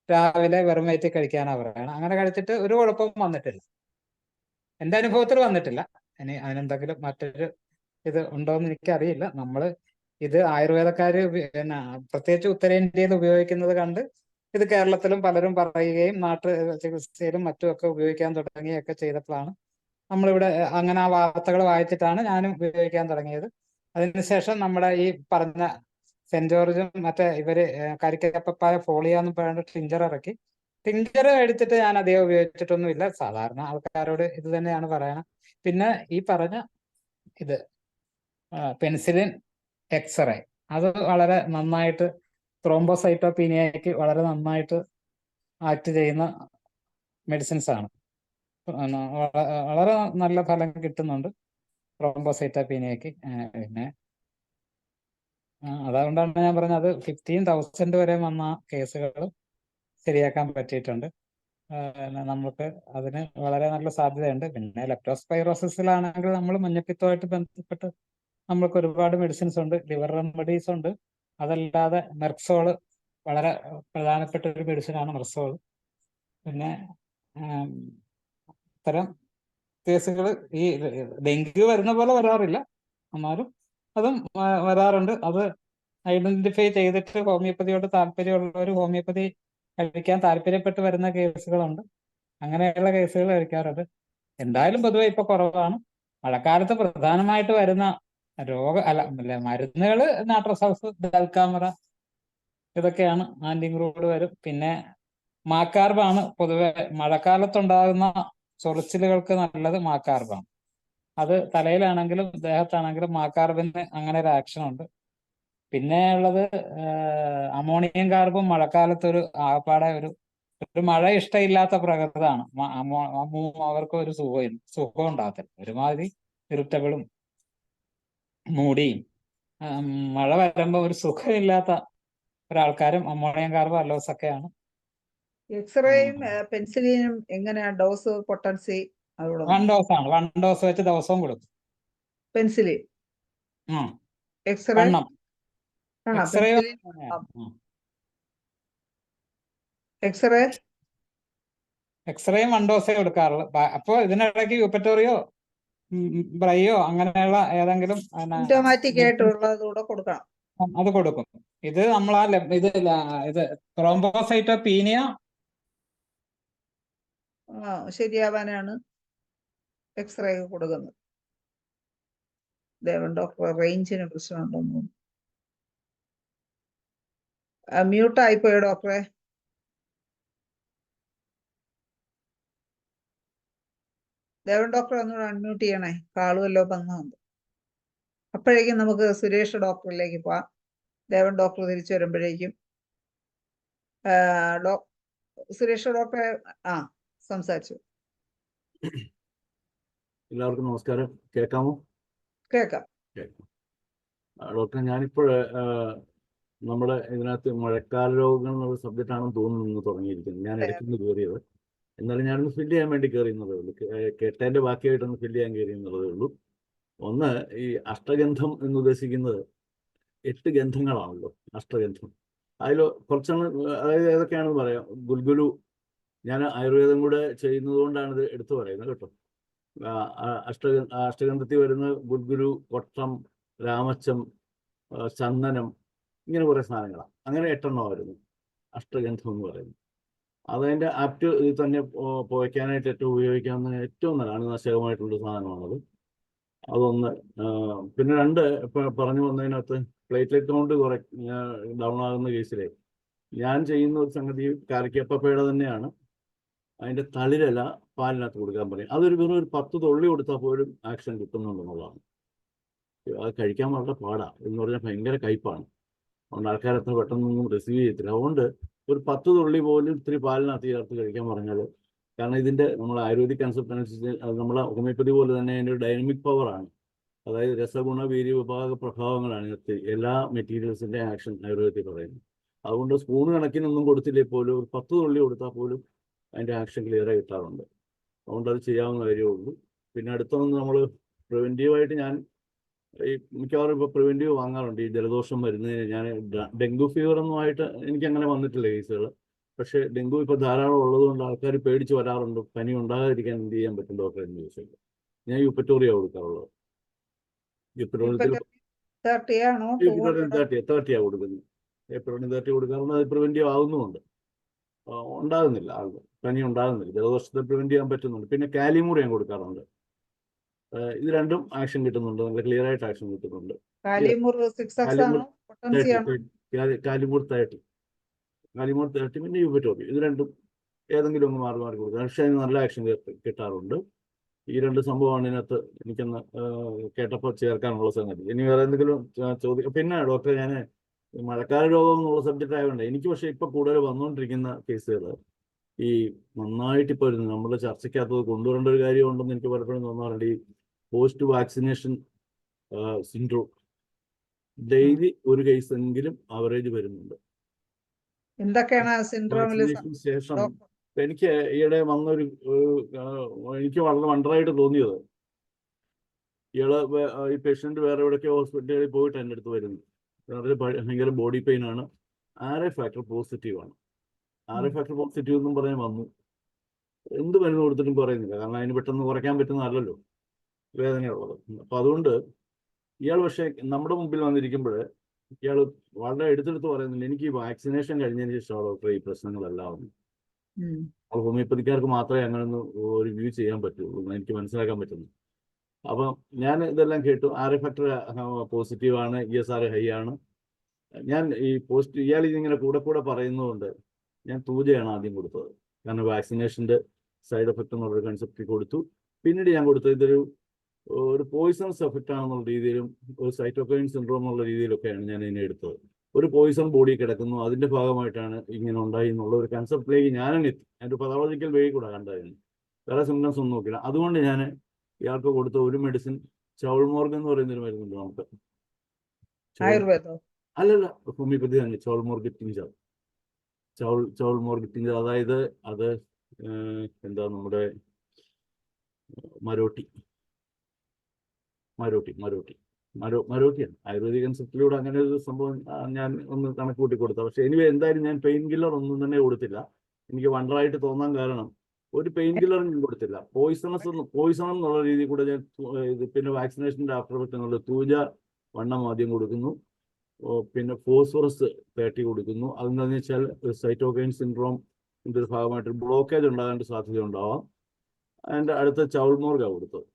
രാവിലെ വെറും വയറ്റിൽ കഴിക്കാനാ പറയണം. അങ്ങനെ കഴിച്ചിട്ട് ഒരു കുഴപ്പവും വന്നിട്ടില്ല, എന്റെ അനുഭവത്തിൽ വന്നിട്ടില്ല. ഇനി അതിനെന്തെങ്കിലും മറ്റൊരു ഇത് ഉണ്ടോയെന്ന് എനിക്കറിയില്ല. നമ്മള് ഇത് ആയുർവേദക്കാര് പിന്നെ പ്രത്യേകിച്ച് ഉത്തരേന്ത്യയിൽ ഉപയോഗിക്കുന്നത് കണ്ട് ഇത് കേരളത്തിലും പലരും പറയുകയും നാട്ടു ചികിത്സയിലും മറ്റുമൊക്കെ ഉപയോഗിക്കാൻ തുടങ്ങുകയൊക്കെ ചെയ്തപ്പോഴാണ് നമ്മളിവിടെ അങ്ങനെ ആ വാർത്തകൾ വായിച്ചിട്ടാണ് ഞാനും ഉപയോഗിക്കാൻ തുടങ്ങിയത്. അതിനുശേഷം നമ്മുടെ ഈ പറഞ്ഞ സെന്റ് ജോർജും മറ്റേ ഇവര് കരിക്കപ്പപ്പായ ഫോളിയ എന്ന് പറയുന്ന ടിഞ്ചർ ഇറക്കി. ടിഞ്ചർ എടുത്തിട്ട് ഞാൻ അധികം ഉപയോഗിച്ചിട്ടൊന്നുമില്ല. സാധാരണ ആൾക്കാരോട് ഇത് തന്നെയാണ് പറയണം. പിന്നെ ഈ പറഞ്ഞ ഇത് പെൻസിലിൻ എക്സ്റേ അത് വളരെ നന്നായിട്ട് ത്രോംബോസൈറ്റോപീനിയയ്ക്ക് വളരെ നന്നായിട്ട് ആക്ട് ചെയ്യുന്ന മെഡിസിൻസ് ആണ്. വളരെ നല്ല ഫലം കിട്ടുന്നുണ്ട് ത്രോംബോസൈറ്റോപീനിയയ്ക്ക്. പിന്നെ അതുകൊണ്ടാണ് ഞാൻ പറഞ്ഞത് 15,000 വരെ വന്ന കേസുകൾ ശരിയാക്കാൻ പറ്റിയിട്ടുണ്ട്. നമുക്ക് അതിന് വളരെ നല്ല സാധ്യതയുണ്ട്. പിന്നെ ലെപ്റ്റോസ്പൈറോസിസിലാണെങ്കിൽ നമ്മൾ മഞ്ഞപ്പിത്തമായിട്ട് ബന്ധപ്പെട്ട് നമ്മൾക്ക് ഒരുപാട് മെഡിസിൻസ് ഉണ്ട്, ലിവർ റെമഡീസ് ഉണ്ട്. അതല്ലാതെ മെർക്സോള് വളരെ പ്രധാനപ്പെട്ട ഒരു മെഡിസിനാണ് മെർസോൾ. പിന്നെ ഇത്തരം കേസുകൾ ഈ ഡെങ്കു വരുന്ന പോലെ വരാറില്ല, എന്നാലും അതും വരാറുണ്ട്. അത് ഐഡന്റിഫൈ ചെയ്തിട്ട് ഹോമിയോപ്പതിയോട് താല്പര്യമുള്ളവർ ഹോമിയോപ്പതി കഴിക്കാൻ താല്പര്യപ്പെട്ട് വരുന്ന കേസുകളുണ്ട്. അങ്ങനെയുള്ള കേസുകൾ കഴിക്കാറുണ്ട്. എന്തായാലും പൊതുവെ ഇപ്പൊ കുറവാണ്. മഴക്കാലത്ത് പ്രധാനമായിട്ട് വരുന്ന മരുന്നുകൾ നാട്രോസൗസ്, ഡൽക്കാമറ ഇതൊക്കെയാണ്. ആന്റിഗ്രൂഡ് വരും. പിന്നെ മാക്കാർബാണ് പൊതുവെ മഴക്കാലത്തുണ്ടാകുന്ന ചൊറിച്ചിലുകൾക്ക് നല്ലത് മാക്കാർബാണ്. അത് തലയിലാണെങ്കിലും ദേഹത്താണെങ്കിലും മാക്കാർബിന് അങ്ങനെ ഒരു ആക്ഷൻ ഉണ്ട്. പിന്നെ ഉള്ളത് അമോണിയം കാർബും മഴക്കാലത്തൊരു ആകപ്പാടെ ഒരു മഴ ഇഷ്ടമില്ലാത്ത പ്രകൃതമാണ്. അവർക്ക് ഒരു സുഖം ഉണ്ടാകത്തില്ല. ഒരുമാതിരി ഇറിറ്റബിളും മൂടിയും മഴ വരുമ്പോ ഒരു സുഖമില്ലാത്ത ഒരാൾക്കാരും അമോണിയം കാർബ് അലോസ് ഒക്കെയാണ്. എക്സ്റേയും പെൻസിലിനും എങ്ങനെയാ ഡോസ്, പൊട്ടൻസി? 1 ഡോസ് ആണ്. 1 ഡോസ് വെച്ച് ദിവസവും കൊടുക്കും. പെൻസിലിൻ എക്സ്റേ വണ്ണം എക്സ്റേ എക്സ്റേ എക്സ്റേയും 1 ഡോസേ കൊടുക്കാറുള്ളൂ. അപ്പൊ ഇതിനിടയ്ക്ക് യൂപ്പറ്റോറിയോ ബ്രയോ അങ്ങനെയുള്ള ഏതെങ്കിലും സിംറ്റമാറ്റിക് ആയിട്ടുള്ളതുകൂടെ കൊടുക്കണം. അത് കൊടുക്കും. ഇത് നമ്മൾ ഇത് ത്രോംബോസൈറ്റോപീനിയ ശരിയാവാനാണ് എക്സ്റേ കൊടുക്കുന്നത്. ദേവൻ ഡോക്ടർ റേഞ്ചിന് പ്രശ്നമുണ്ടെന്ന് മ്യൂട്ടായിപ്പോയോ ഡോക്ടറെ? ദേവൻ ഡോക്ടർ ഒന്നുകൂടെ അൺമ്യൂട്ട് ചെയ്യണേ, കാളുമല്ലോ വന്നുണ്ട്. അപ്പോഴേക്കും നമുക്ക് സുരേഷ് ഡോക്ടറിലേക്ക് പോവാം. ദേവൻ ഡോക്ടർ തിരിച്ചു വരുമ്പോഴേക്കും സുരേഷ് ഡോക്ടറെ സംസാരിച്ചു. എല്ലാവർക്കും നമസ്കാരം. കേൾക്കാമോ? കേൾക്കാം. ഡോക്ടർ ഞാനിപ്പോൾ നമ്മുടെ ഇതിനകത്ത് മഴക്കാല രോഗങ്ങൾ എന്നുള്ള സബ്ജക്റ്റ് ആണെന്ന് തോന്നുന്നു തുടങ്ങിയിരിക്കുന്നത്. ഞാൻ ഇടയ്ക്കൊന്ന് കയറിയത്, എന്നാലും ഞാനൊന്ന് ഫില്ല് ചെയ്യാൻ വേണ്ടി കയറിയുന്നതേ ഉള്ളൂ. കേട്ടതിൻ്റെ ബാക്കിയായിട്ടൊന്ന് ഫില്ല് ചെയ്യാൻ കയറിയുന്നതേ ഉള്ളൂ. ഒന്ന്, ഈ അഷ്ടഗന്ധം എന്ന് ഉദ്ദേശിക്കുന്നത് 8 ഗന്ധങ്ങളാണല്ലോ അഷ്ടഗന്ധം. അതിൽ കുറച്ചെണ്ണം, അതായത് ഏതൊക്കെയാണെന്ന് പറയാം. ഗുൽഗുലു, ഞാൻ ആയുർവേദം കൂടെ ചെയ്യുന്നത് കൊണ്ടാണ് ഇത് എടുത്തു പറയുന്നത് കേട്ടോ. അഷ്ടഗന്ധത്തിൽ വരുന്ന ഗുൽഗുലു, കൊട്ടം, രാമച്ചം, ചന്ദനം, ഇങ്ങനെ കുറേ സാധനങ്ങളാണ്. അങ്ങനെ 8 വരുന്നു അഷ്ടഗന്ധം എന്ന് പറയുന്നത്. അതതിൻ്റെ ആപ്റ്റ് ഇത് തന്നെ പുകയ്ക്കാനായിട്ട് ഏറ്റവും ഉപയോഗിക്കാവുന്ന ഏറ്റവും നല്ല അണുനാശകമായിട്ടുള്ള സാധനമാണത്. അതൊന്ന്. പിന്നെ 2, ഇപ്പം പറഞ്ഞു വന്നതിനകത്ത് പ്ലേറ്റ്ലെറ്റ് കൗണ്ട് ഡൗൺ ആകുന്ന കേസിലെ ഞാൻ ചെയ്യുന്ന ഒരു സംഗതി കാരക്കപ്പപ്പയുടെ തന്നെയാണ്. അതിൻ്റെ തളിരല പാലിനകത്ത് കൊടുക്കാൻ പറയും. അതൊരു വെറും ഒരു 10 തുള്ളി കൊടുത്താൽ പോലും ആക്ഷൻ കിട്ടുന്നുണ്ടെന്നുള്ളതാണ്. അത് കഴിക്കാൻ വളരെ പാടാണ്, എന്ന് പറഞ്ഞാൽ ഭയങ്കര കയ്പാണ്. അതുകൊണ്ട് ആൾക്കാരത്ര പെട്ടെന്നൊന്നും റിസീവ് ചെയ്യത്തില്ല. അതുകൊണ്ട് ഒരു 10 തുള്ളി പോലും ഇത്തിരി പാലിനകത്ത് ചേർത്ത് കഴിക്കാൻ പറഞ്ഞാൽ, കാരണം ഇതിൻ്റെ നമ്മൾ ആയുർവേദിക് കൺസെപ്റ്റ് അനുസരിച്ച് അത് നമ്മളെ ഹോമിയോപ്പതി പോലെ തന്നെ അതിൻ്റെ ഒരു ഡൈനമിക് പവറാണ്. അതായത് രസഗുണ വീര്യ വിഭാഗ പ്രഭാവങ്ങളാണ് ഇതിനകത്ത് എല്ലാ മെറ്റീരിയൽസിൻ്റെ ആക്ഷൻ ആയുർവേദത്തിൽ പറയുന്നത്. അതുകൊണ്ട് സ്പൂൺ കണക്കിനൊന്നും കൊടുത്തില്ലേ പോലും ഒരു 10 തുള്ളി കൊടുത്താൽ പോലും അതിൻ്റെ ആക്ഷൻ ക്ലിയറായി കിട്ടാറുണ്ട്. അതുകൊണ്ട് അത് ചെയ്യാവുന്ന കാര്യമേ ഉള്ളൂ. പിന്നെ അടുത്തൊന്ന് നമ്മൾ പ്രിവെൻറ്റീവായിട്ട് ഞാൻ ഈ മിക്കവാറും ഇപ്പോൾ പ്രിവെൻറ്റീവ് വാങ്ങാറുണ്ട്. ഈ ജലദോഷം വരുന്നതിന് ഞാൻ ഡെങ്കു ഫീവറൊന്നുമായിട്ട് എനിക്കങ്ങനെ വന്നിട്ടില്ല കേസുകൾ. പക്ഷേ ഡെങ്കു ഇപ്പോൾ ധാരാളം ഉള്ളതുകൊണ്ട് ആൾക്കാർ പേടിച്ച് വരാറുണ്ട്. പനി ഉണ്ടാകാതിരിക്കാൻ എന്ത് ചെയ്യാൻ പറ്റും ഡോക്ടർ എന്ന് ചോദിച്ചിട്ട് ഞാൻ യുപ്പറ്റോറിയ കൊടുക്കാറുള്ളത്. യുപ്പറ്റോറിയത്തിൽ 30 ആണോ 30 കൊടുക്കുന്നത്. എപ്പോഴും 30 കൊടുക്കാറുണ്ട്. അത് പ്രിവെൻറ്റീവ് ആകുന്നുമുണ്ട്. ഉണ്ടാകുന്നില്ല ആൾക്ക് പനി ഉണ്ടാകുന്നില്ല. ജലദോഷത്തെ പ്രിവെൻറ്റ് ചെയ്യാൻ പറ്റുന്നുണ്ട്. പിന്നെ കാലിമൂർ ഞാൻ കൊടുക്കാറുണ്ട്. ഇത് രണ്ടും ആക്ഷൻ കിട്ടുന്നുണ്ട്, നല്ല ക്ലിയർ ആയിട്ട് ആക്ഷൻ കിട്ടുന്നുണ്ട്. കാലിമൂർ 6X ആണോ പൊട്ടൻസി ആണോ? കാലിമൂർ 30, കാലിമൂർ 30, പിന്നെ യുപ്പറ്റോറി. ഇത് രണ്ടും ഏതെങ്കിലും ഒന്ന് മാറി മാറി കൊടുക്കുക. പക്ഷേ അതിന് നല്ല ആക്ഷൻ കിട്ടാറുണ്ട്. ഈ 2 സംഭവമാണ് ഇതിനകത്ത് എനിക്കൊന്ന് കേട്ടപ്പോൾ ചേർക്കാനുള്ള സംഗതി. ഇനി വേറെ എന്തെങ്കിലും ചോദ്യം? പിന്നെ ഡോക്ടർ, ഞാൻ മഴക്കാല രോഗം എന്നുള്ള സബ്ജക്റ്റ് ആയതുകൊണ്ട് എനിക്ക് പക്ഷേ ഇപ്പോൾ കൂടുതൽ വന്നുകൊണ്ടിരിക്കുന്ന കേസുകൾ ഈ നന്നായിട്ട് ഇപ്പോൾ വരുന്നത് നമ്മൾ ചർച്ചയ്ക്കകത്ത് കൊണ്ടുവരേണ്ട ഒരു കാര്യമുണ്ടെന്ന് എനിക്ക് പലപ്പോഴും തോന്നാറുണ്ട്. ഈ പോസ്റ്റ് വാക്സിനേഷൻ സിൻഡ്രോം ഡെയിലി ഒരു കേസ് എങ്കിലും അവറേജ് വരുന്നുണ്ട്. എന്തൊക്കെയാണ് സിൻഡ്രോമിൽ? വാക്സിനേഷന് ശേഷം എനിക്ക് ഈയിടെ വന്നൊരു എനിക്ക് വളരെ വണ്ടറായിട്ട് തോന്നിയത്, ഇയാള് ഈ പേഷ്യൻ്റ് വേറെ എവിടെയൊക്കെ ഹോസ്പിറ്റലിൽ പോയിട്ട് എൻ്റെ അടുത്ത് വരുന്നു. ഭയങ്കര ബോഡി പെയിൻ ആണ്, RA ഫാക്ടർ പോസിറ്റീവ് ആണ്. RA ഫാക്ടർ പോസിറ്റീവ് എന്നും പറഞ്ഞ് വന്നു. എന്ത് മരുന്ന് കൊടുത്തിട്ടും പറയുന്നില്ല, കാരണം അതിന് പെട്ടെന്ന് കുറയ്ക്കാൻ പറ്റുന്നതല്ലല്ലോ വേദനയുള്ളത്. അപ്പം അതുകൊണ്ട് ഇയാൾ പക്ഷേ നമ്മുടെ മുമ്പിൽ വന്നിരിക്കുമ്പോൾ ഇയാൾ വളരെ എടുത്തെടുത്ത് പറയുന്നില്ല, എനിക്ക് ഈ വാക്സിനേഷൻ കഴിഞ്ഞതിന് ശേഷം ഡോക്ടർ ഈ പ്രശ്നങ്ങളെല്ലാം വന്നു. ഹോമിയോപ്പതിക്കാർക്ക് മാത്രമേ അങ്ങനെ ഒന്ന് ഒരു വ്യൂ ചെയ്യാൻ പറ്റുള്ളൂ എന്ന് എനിക്ക് മനസ്സിലാക്കാൻ പറ്റുന്നു. അപ്പം ഞാൻ ഇതെല്ലാം കേട്ടു. RA ഫാക്ടർ പോസിറ്റീവ് ആണ്, ESR ഹൈ ആണ്. ഞാൻ ഈ ഇയാൾ ഇതിങ്ങനെ കൂടെ പറയുന്നതുകൊണ്ട് ഞാൻ തൂജയാണ് ആദ്യം കൊടുത്തത്. കാരണം വാക്സിനേഷൻ്റെ സൈഡ് എഫക്റ്റ് എന്നുള്ളൊരു കൺസെപ്റ്റ് കൊടുത്തു. പിന്നീട് ഞാൻ കൊടുത്തത് ഇതൊരു പോയിസണസ് എഫക്റ്റ് ആണെന്നുള്ള രീതിയിലും ഒരു സൈറ്റോകൈൻ സിൻഡ്രോം എന്നുള്ള രീതിയിലൊക്കെയാണ് ഞാൻ ഇതിനെ എടുത്തത്. ഒരു പോയിസൺ ബോഡി കിടക്കുന്നു, അതിൻ്റെ ഭാഗമായിട്ടാണ് ഇങ്ങനെ ഉണ്ടായി എന്നുള്ള ഒരു കൺസെപ്റ്റിലേക്ക് ഞാനങ്ങ് എത്തി. അതിൻ്റെ പതോളജിക്കൽ വേ കൂടെ കണ്ടതിന് വേറെ സിംറ്റംസ് ഒന്നും നോക്കില്ല. അതുകൊണ്ട് ഞാൻ ഇയാൾക്ക് കൊടുത്ത ഒരു മെഡിസിൻ ചൗൾമോർഗ് എന്ന് പറയുന്നൊരു മരുന്നുണ്ട് നമുക്ക്. ആയുർവേദം അല്ലല്ല, ഹോമിയോപ്പതി തന്നെ. ചൗൾമോർഗ് ടിഞ്ചർ, ചൗൾമോർഗ് ടിഞ്ചർ. അതായത് അത് എന്താ നമ്മുടെ മരോട്ടിയാണ്. ആയുർവേദിക് കൺസെപ്റ്റിലൂടെ അങ്ങനെ ഒരു സംഭവം ഞാൻ ഒന്ന് കണക്ക് കൂട്ടി കൊടുത്ത. പക്ഷെ എന്തായാലും ഞാൻ പെയിൻ കില്ലർ ഒന്നും തന്നെ കൊടുത്തില്ല. എനിക്ക് വണ്ടറായിട്ട് തോന്നാൻ കാരണം ഒരു പെയിൻ കില്ലറും ഞാൻ കൊടുത്തില്ല. പോയിസൺ എന്നുള്ള രീതിയിൽ കൂടെ ഞാൻ പിന്നെ വാക്സിനേഷൻ്റെ ആഫ്റ്റർ എഫക്റ്റ് എന്നുള്ള തൂജ വണ്ണം ആദ്യം കൊടുക്കുന്നു. പിന്നെ ഫോസ്ഫറസ് 30 കൊടുക്കുന്നു. അതെന്താണെന്ന് വെച്ചാൽ സൈറ്റോകൈൻ സിൻഡ്രോം ഇതിൻ്റെ ഭാഗമായിട്ട് ബ്ലോക്കേജ് ഉണ്ടാകാൻ സാധ്യത ഉണ്ടാവാം. അതിൻ്റെ അടുത്ത ചൗൾമോർഗാണ് കൊടുത്തത്.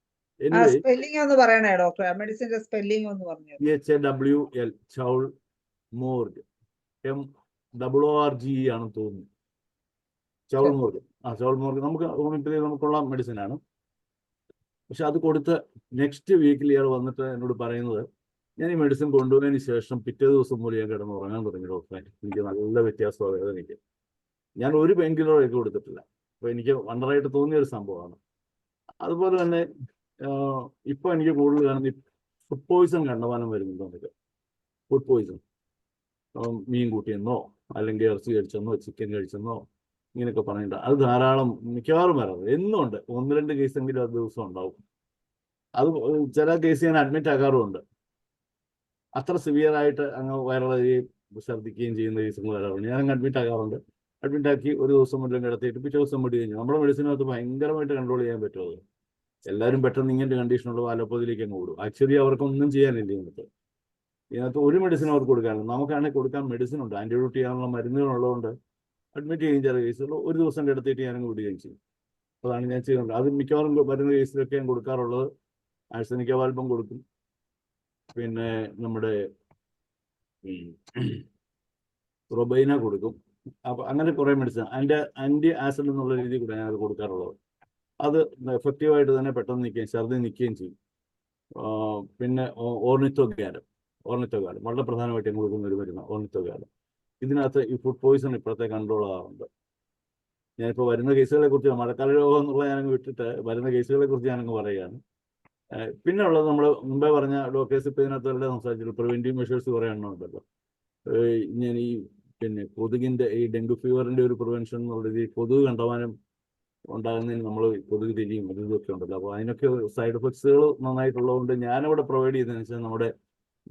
സ്പെല്ലിംഗ് ഒന്ന് പറയണേ ഡോക്ടർ, മെഡിസിന്റെ സ്പെല്ലിംഗ് ഒന്ന് പറഞ്ഞു. CHAWL ചൗൾമോർഗ്, MOORGE ആണെന്ന് തോന്നുന്നു. ചൗൾമോർഗ് നമുക്ക് ഹോമിയോപ്പതി നമുക്കുള്ള മെഡിസിനാണ്. പക്ഷെ അത് കൊടുത്ത് നെക്സ്റ്റ് വീക്കിൽ ഇയാൾ വന്നിട്ട് എന്നോട് പറയുന്നത്, ഞാൻ ഈ മെഡിസിൻ കൊണ്ടുപോയതിന് ശേഷം പിറ്റേ ദിവസം പോലും ഞാൻ കിടന്ന് ഉറങ്ങാൻ തുടങ്ങി ഡോക്ടറെ. എനിക്ക് നല്ല വ്യത്യാസമാണ് വേദനയ്ക്ക്. ഞാൻ ഒരു പെയിൻ കില്ലറൊക്കെ കൊടുത്തിട്ടില്ല. അപ്പോൾ എനിക്ക് വണ്ടറായിട്ട് തോന്നിയൊരു സംഭവമാണ്. അതുപോലെ തന്നെ ഇപ്പോൾ എനിക്ക് കൂടുതൽ കാണുന്ന ഫുഡ് പോയിസൺ കണ്ടമാനം വരുന്നുണ്ട്. ഫുഡ് പോയിസൺ, മീൻ കൂട്ടിയെന്നോ അല്ലെങ്കിൽ ഇറച്ചി കഴിച്ചെന്നോ ചിക്കൻ കഴിച്ചെന്നോ ഇങ്ങനെയൊക്കെ പറഞ്ഞിട്ട് അത് ധാരാളം മിക്കവാറും വരാറ് എന്നും ഉണ്ട്. 1-2 കേസെങ്കിലും അത് ദിവസം ഉണ്ടാവും. അത് ചില കേസ് ഞാൻ അഡ്മിറ്റ് ആക്കാറുമുണ്ട്. അത്ര സിവിയർ ആയിട്ട് അങ്ങ് വയറിളകുകയും ഛർദ്ദിക്കുകയും ചെയ്യുന്ന കേസുകൾ വരാറുണ്ട്. ഞാൻ അങ്ങ് അഡ്മിറ്റ് ആക്കാറുണ്ട്. അഡ്മിറ്റ് ആക്കി ഒരു ദിവസം മുതലും കിടത്തിയിട്ട് പിറ്റേ ദിവസം വിടുകയും ചെയ്യും. നമ്മുടെ മെഡിസിനകത്ത് ഭയങ്കരമായിട്ട് കൺട്രോൾ ചെയ്യാൻ പറ്റും. അത് എല്ലാവരും പെട്ടെന്ന് ഇങ്ങനത്തെ കണ്ടീഷനുള്ള അലോപ്പതിയിലേക്ക് അങ്ങ് ഓടും. ആക്ച്വലി അവർക്കൊന്നും ചെയ്യാനില്ല ഇതിനകത്ത് ഒരു മെഡിസിൻ അവർക്ക് കൊടുക്കാനില്ല. നമുക്കാണെങ്കിൽ കൊടുക്കാൻ മെഡിസിൻ ഉണ്ട്, ആന്റിബയോട്ടിക് ചെയ്യാനുള്ള മരുന്നുകളുള്ളതുകൊണ്ട് അഡ്മിറ്റ് ചെയ്യും. ചില കേസുകൾ ഒരു ദിവസം കിടത്തിയിട്ട് ഞാനങ്ങ് വിടുകയും ചെയ്യും. അതാണ് ഞാൻ ചെയ്യുന്നത്. അത് മിക്കവാറും വരുന്ന കേസിലൊക്കെ ഞാൻ കൊടുക്കാറുള്ളത് ആഴ്സനിക വാൽപ്പം കൊടുക്കും, പിന്നെ നമ്മുടെ റൊബൈന കൊടുക്കും. അപ്പം അങ്ങനെ കുറേ മെഡിസിൻ അതിൻ്റെ ആൻറ്റി ആസിഡ് എന്നുള്ള രീതിയിൽ കൂടെ ഞാനത് കൊടുക്കാറുള്ളത്. അത് എഫക്റ്റീവായിട്ട് തന്നെ പെട്ടെന്ന് നിൽക്കുകയും ഛർദി നിൽക്കുകയും ചെയ്യും. പിന്നെ ഓർണിത്തോഗാലം വളരെ പ്രധാനമായിട്ടും കൊടുക്കുന്ന ഒരു മരുന്ന് ഓർണിത്തോഗാലം. ഇതിനകത്ത് ഈ ഫുഡ് പോയിസൺ ഇപ്പോഴത്തെ കൺട്രോൾ ആകാറുണ്ട്. ഞാനിപ്പോൾ വരുന്ന കേസുകളെ കുറിച്ച് മഴക്കാല രോഗം എന്നുള്ള ഞാനങ്ങ് വിട്ടിട്ട് വരുന്ന കേസുകളെ കുറിച്ച് ഞാനങ്ങ് പറയുകയാണ്. പിന്നെ ഉള്ളത് നമ്മൾ മുമ്പേ പറഞ്ഞ ഡോക്ടേഴ്സ് ഇപ്പോൾ ഇതിനകത്ത് സംസാരിച്ചിട്ടുള്ള പ്രിവെൻറ്റീവ് മെഷേഴ്സ് കുറേ എണ്ണം ഉണ്ടല്ലോ. ഞാൻ ഈ പിന്നെ കൊതുകിൻ്റെ ഈ ഡെങ്കു ഫീവറിൻ്റെ ഒരു പ്രിവെൻഷൻ എന്നുള്ള രീതിയിൽ കൊതുക് കണ്ടമാനം ഉണ്ടാകുന്നതിന് നമ്മൾ കൊതുക് തിരിയും ഇതൊക്കെ ഉണ്ടല്ലോ. അപ്പോൾ അതിനൊക്കെ സൈഡ് എഫക്ട്സുകൾ നന്നായിട്ടുള്ളതുകൊണ്ട് ഞാനിവിടെ പ്രൊവൈഡ് ചെയ്തതെന്ന് വെച്ചാൽ നമ്മുടെ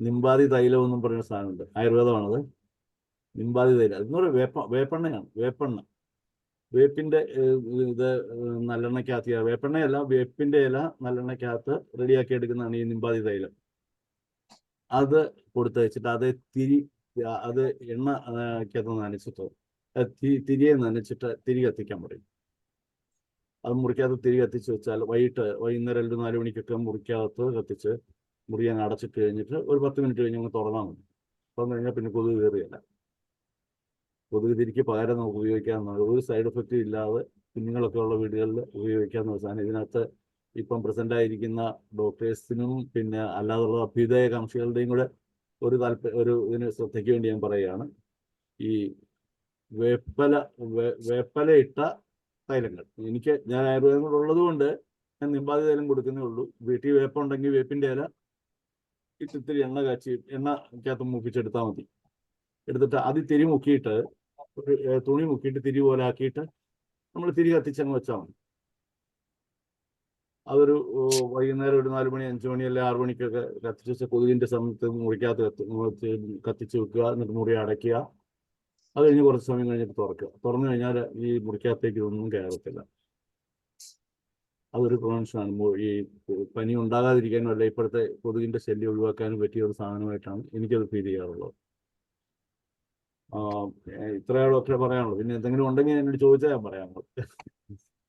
നിമ്പാതി തൈലം എന്നും പറയുന്ന സാധനമുണ്ട്, ആയുർവേദമാണത്. നിമ്പാതി തൈലം അതെന്ന് പറയുന്നത് വേപ്പെണ്ണയാണ്. വേപ്പിൻ്റെ ഇത് നല്ലെണ്ണയ്ക്കകത്ത് വേപ്പെണ്ണയല്ല, വേപ്പിൻ്റെ ഇല നല്ലെണ്ണയ്ക്കകത്ത് റെഡിയാക്കി എടുക്കുന്നതാണ് ഈ നിമ്പാതി തൈലം. അത് കൊടുത്ത് വെച്ചിട്ട് അത് എണ്ണക്കകത്ത് നനച്ചിട്ട് തിരിയെ നനച്ചിട്ട് തിരി കത്തിക്കാൻ പറയും. അത് മുറിക്കകത്ത് തിരി കത്തിച്ച് വെച്ചാൽ വൈകുന്നേരം 2-4 മണിക്കൊക്കെ മുറിക്കകത്ത് കത്തിച്ച് മുറി അങ്ങ് അടച്ചിട്ട് കഴിഞ്ഞിട്ട് ഒരു 10 മിനിറ്റ് കഴിഞ്ഞ് അങ്ങ് തുറന്നാൽ മതി. തുറന്നു കഴിഞ്ഞാൽ പിന്നെ കൊതുക് കയറിയല്ല. കൊതുക് തിരിക്ക് പകരം നമുക്ക് ഉപയോഗിക്കാവുന്ന ഒരു സൈഡ് എഫക്റ്റ് ഇല്ലാതെ കുഞ്ഞുങ്ങളൊക്കെ ഉള്ള വീടുകളിൽ ഉപയോഗിക്കാവുന്ന സാധനം. ഇതിനകത്ത് ഇപ്പം പ്രസൻ്റ് ആയിരിക്കുന്ന ഡോക്ടേഴ്സിനും പിന്നെ അല്ലാതുള്ള അഭ്യുദയകാംക്ഷികളുടെയും കൂടെ ഒരു ഇതിന് ശ്രദ്ധയ്ക്ക് വേണ്ടി ഞാൻ പറയുകയാണ്. ഈ വേപ്പല ഇട്ട തൈലങ്ങൾ ഞാൻ ആയുർവേദം കൂടെ ഉള്ളത് കൊണ്ട് ഞാൻ നിമ്പാതി തൈലം കൊടുക്കുന്നേ ഉള്ളൂ. വീട്ടിൽ വേപ്പുണ്ടെങ്കിൽ വേപ്പിൻ്റെ ഇല ഇത്തിരി എണ്ണക്കകത്ത് മൂപ്പിച്ചെടുത്താൽ മതി. എടുത്തിട്ട് അത് തിരി മുക്കിയിട്ട് ഒരു തുണി മുക്കിയിട്ട് തിരി പോലെ ആക്കിയിട്ട് നമ്മൾ തിരി കത്തിച്ചങ്ങ് വെച്ചാൽ മതി. അതൊരു വൈകുന്നേരം ഒരു 4 മണി 5 മണി അല്ലെങ്കിൽ 6 മണിക്കൊക്കെ കത്തിച്ച് വെച്ച കൊതുകിൻ്റെ സമയത്ത് മുറിക്കകത്ത് കത്തിച്ച് വെക്കുക. എന്നിട്ട് മുറി അടയ്ക്കുക. അത് കഴിഞ്ഞ് കുറച്ച് സമയം കഴിഞ്ഞിട്ട് തുറക്കുക. തുറന്നു കഴിഞ്ഞാൽ ഈ മുറിക്കകത്തേക്ക് ഒന്നും കയറത്തില്ല. അതൊരു പ്രിവെൻഷനാണ്. ഈ പനി ഉണ്ടാകാതിരിക്കാനും അല്ല ഇപ്പോഴത്തെ കൊതുകിൻ്റെ ശല്യം ഒഴിവാക്കാനും പറ്റിയ ഒരു സാധനമായിട്ടാണ് എനിക്കത് ഫീൽ ചെയ്യാറുള്ളത്. ഇത്രയോളം ഒക്കെ പറയാനുള്ളൂ. പിന്നെ എന്തെങ്കിലും ഉണ്ടെങ്കിൽ എന്നോട് ചോദിച്ചാൽ ഞാൻ പറയാം.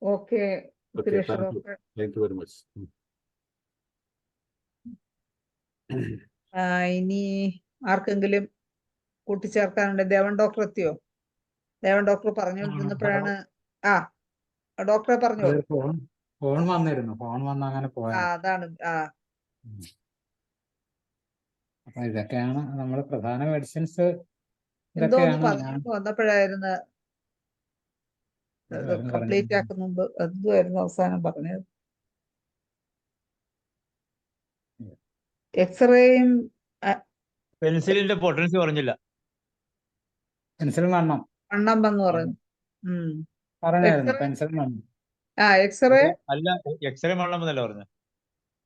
Okay Suresh doctor. Thank you very much. ഇനി ആർക്കെങ്കിലും കൂട്ടിച്ചേർക്കാനുണ്ട്? ദേവൻ ഡോക്ടർ എത്തിയോ? ദേവൻ ഡോക്ടർ പറഞ്ഞുകൊണ്ടിരുന്നപ്പോഴാണ് ഡോക്ടറെ പറഞ്ഞോളൂ. ഫോൺ വന്നിരുന്നു, ഫോൺ വന്ന് അങ്ങനെ പോയത്. അതാണ്. അപ്പൊ ഇതൊക്കെയാണ് നമ്മുടെ പ്രധാന മെഡിസിൻസ്. എന്തോന്ന് പറഞ്ഞു വന്നപ്പോഴായിരുന്നു കംപ്ലീറ്റ് ആക്കുന്ന മുമ്പ് എന്തുമായിരുന്നു അവസാനം പറഞ്ഞത്? എക്സ്റേയും പെൻസിലിന്റെ പൊട്ടൻസി പറഞ്ഞില്ല. പെൻസിൽ വണ്ണം വന്ന് പറഞ്ഞു. പറഞ്ഞായിരുന്നു പെൻസിൽ വണ്ണം. എക്സ്റേ അല്ല, എക്സ്റേ വണ്ണം എന്നല്ല പറഞ്ഞു.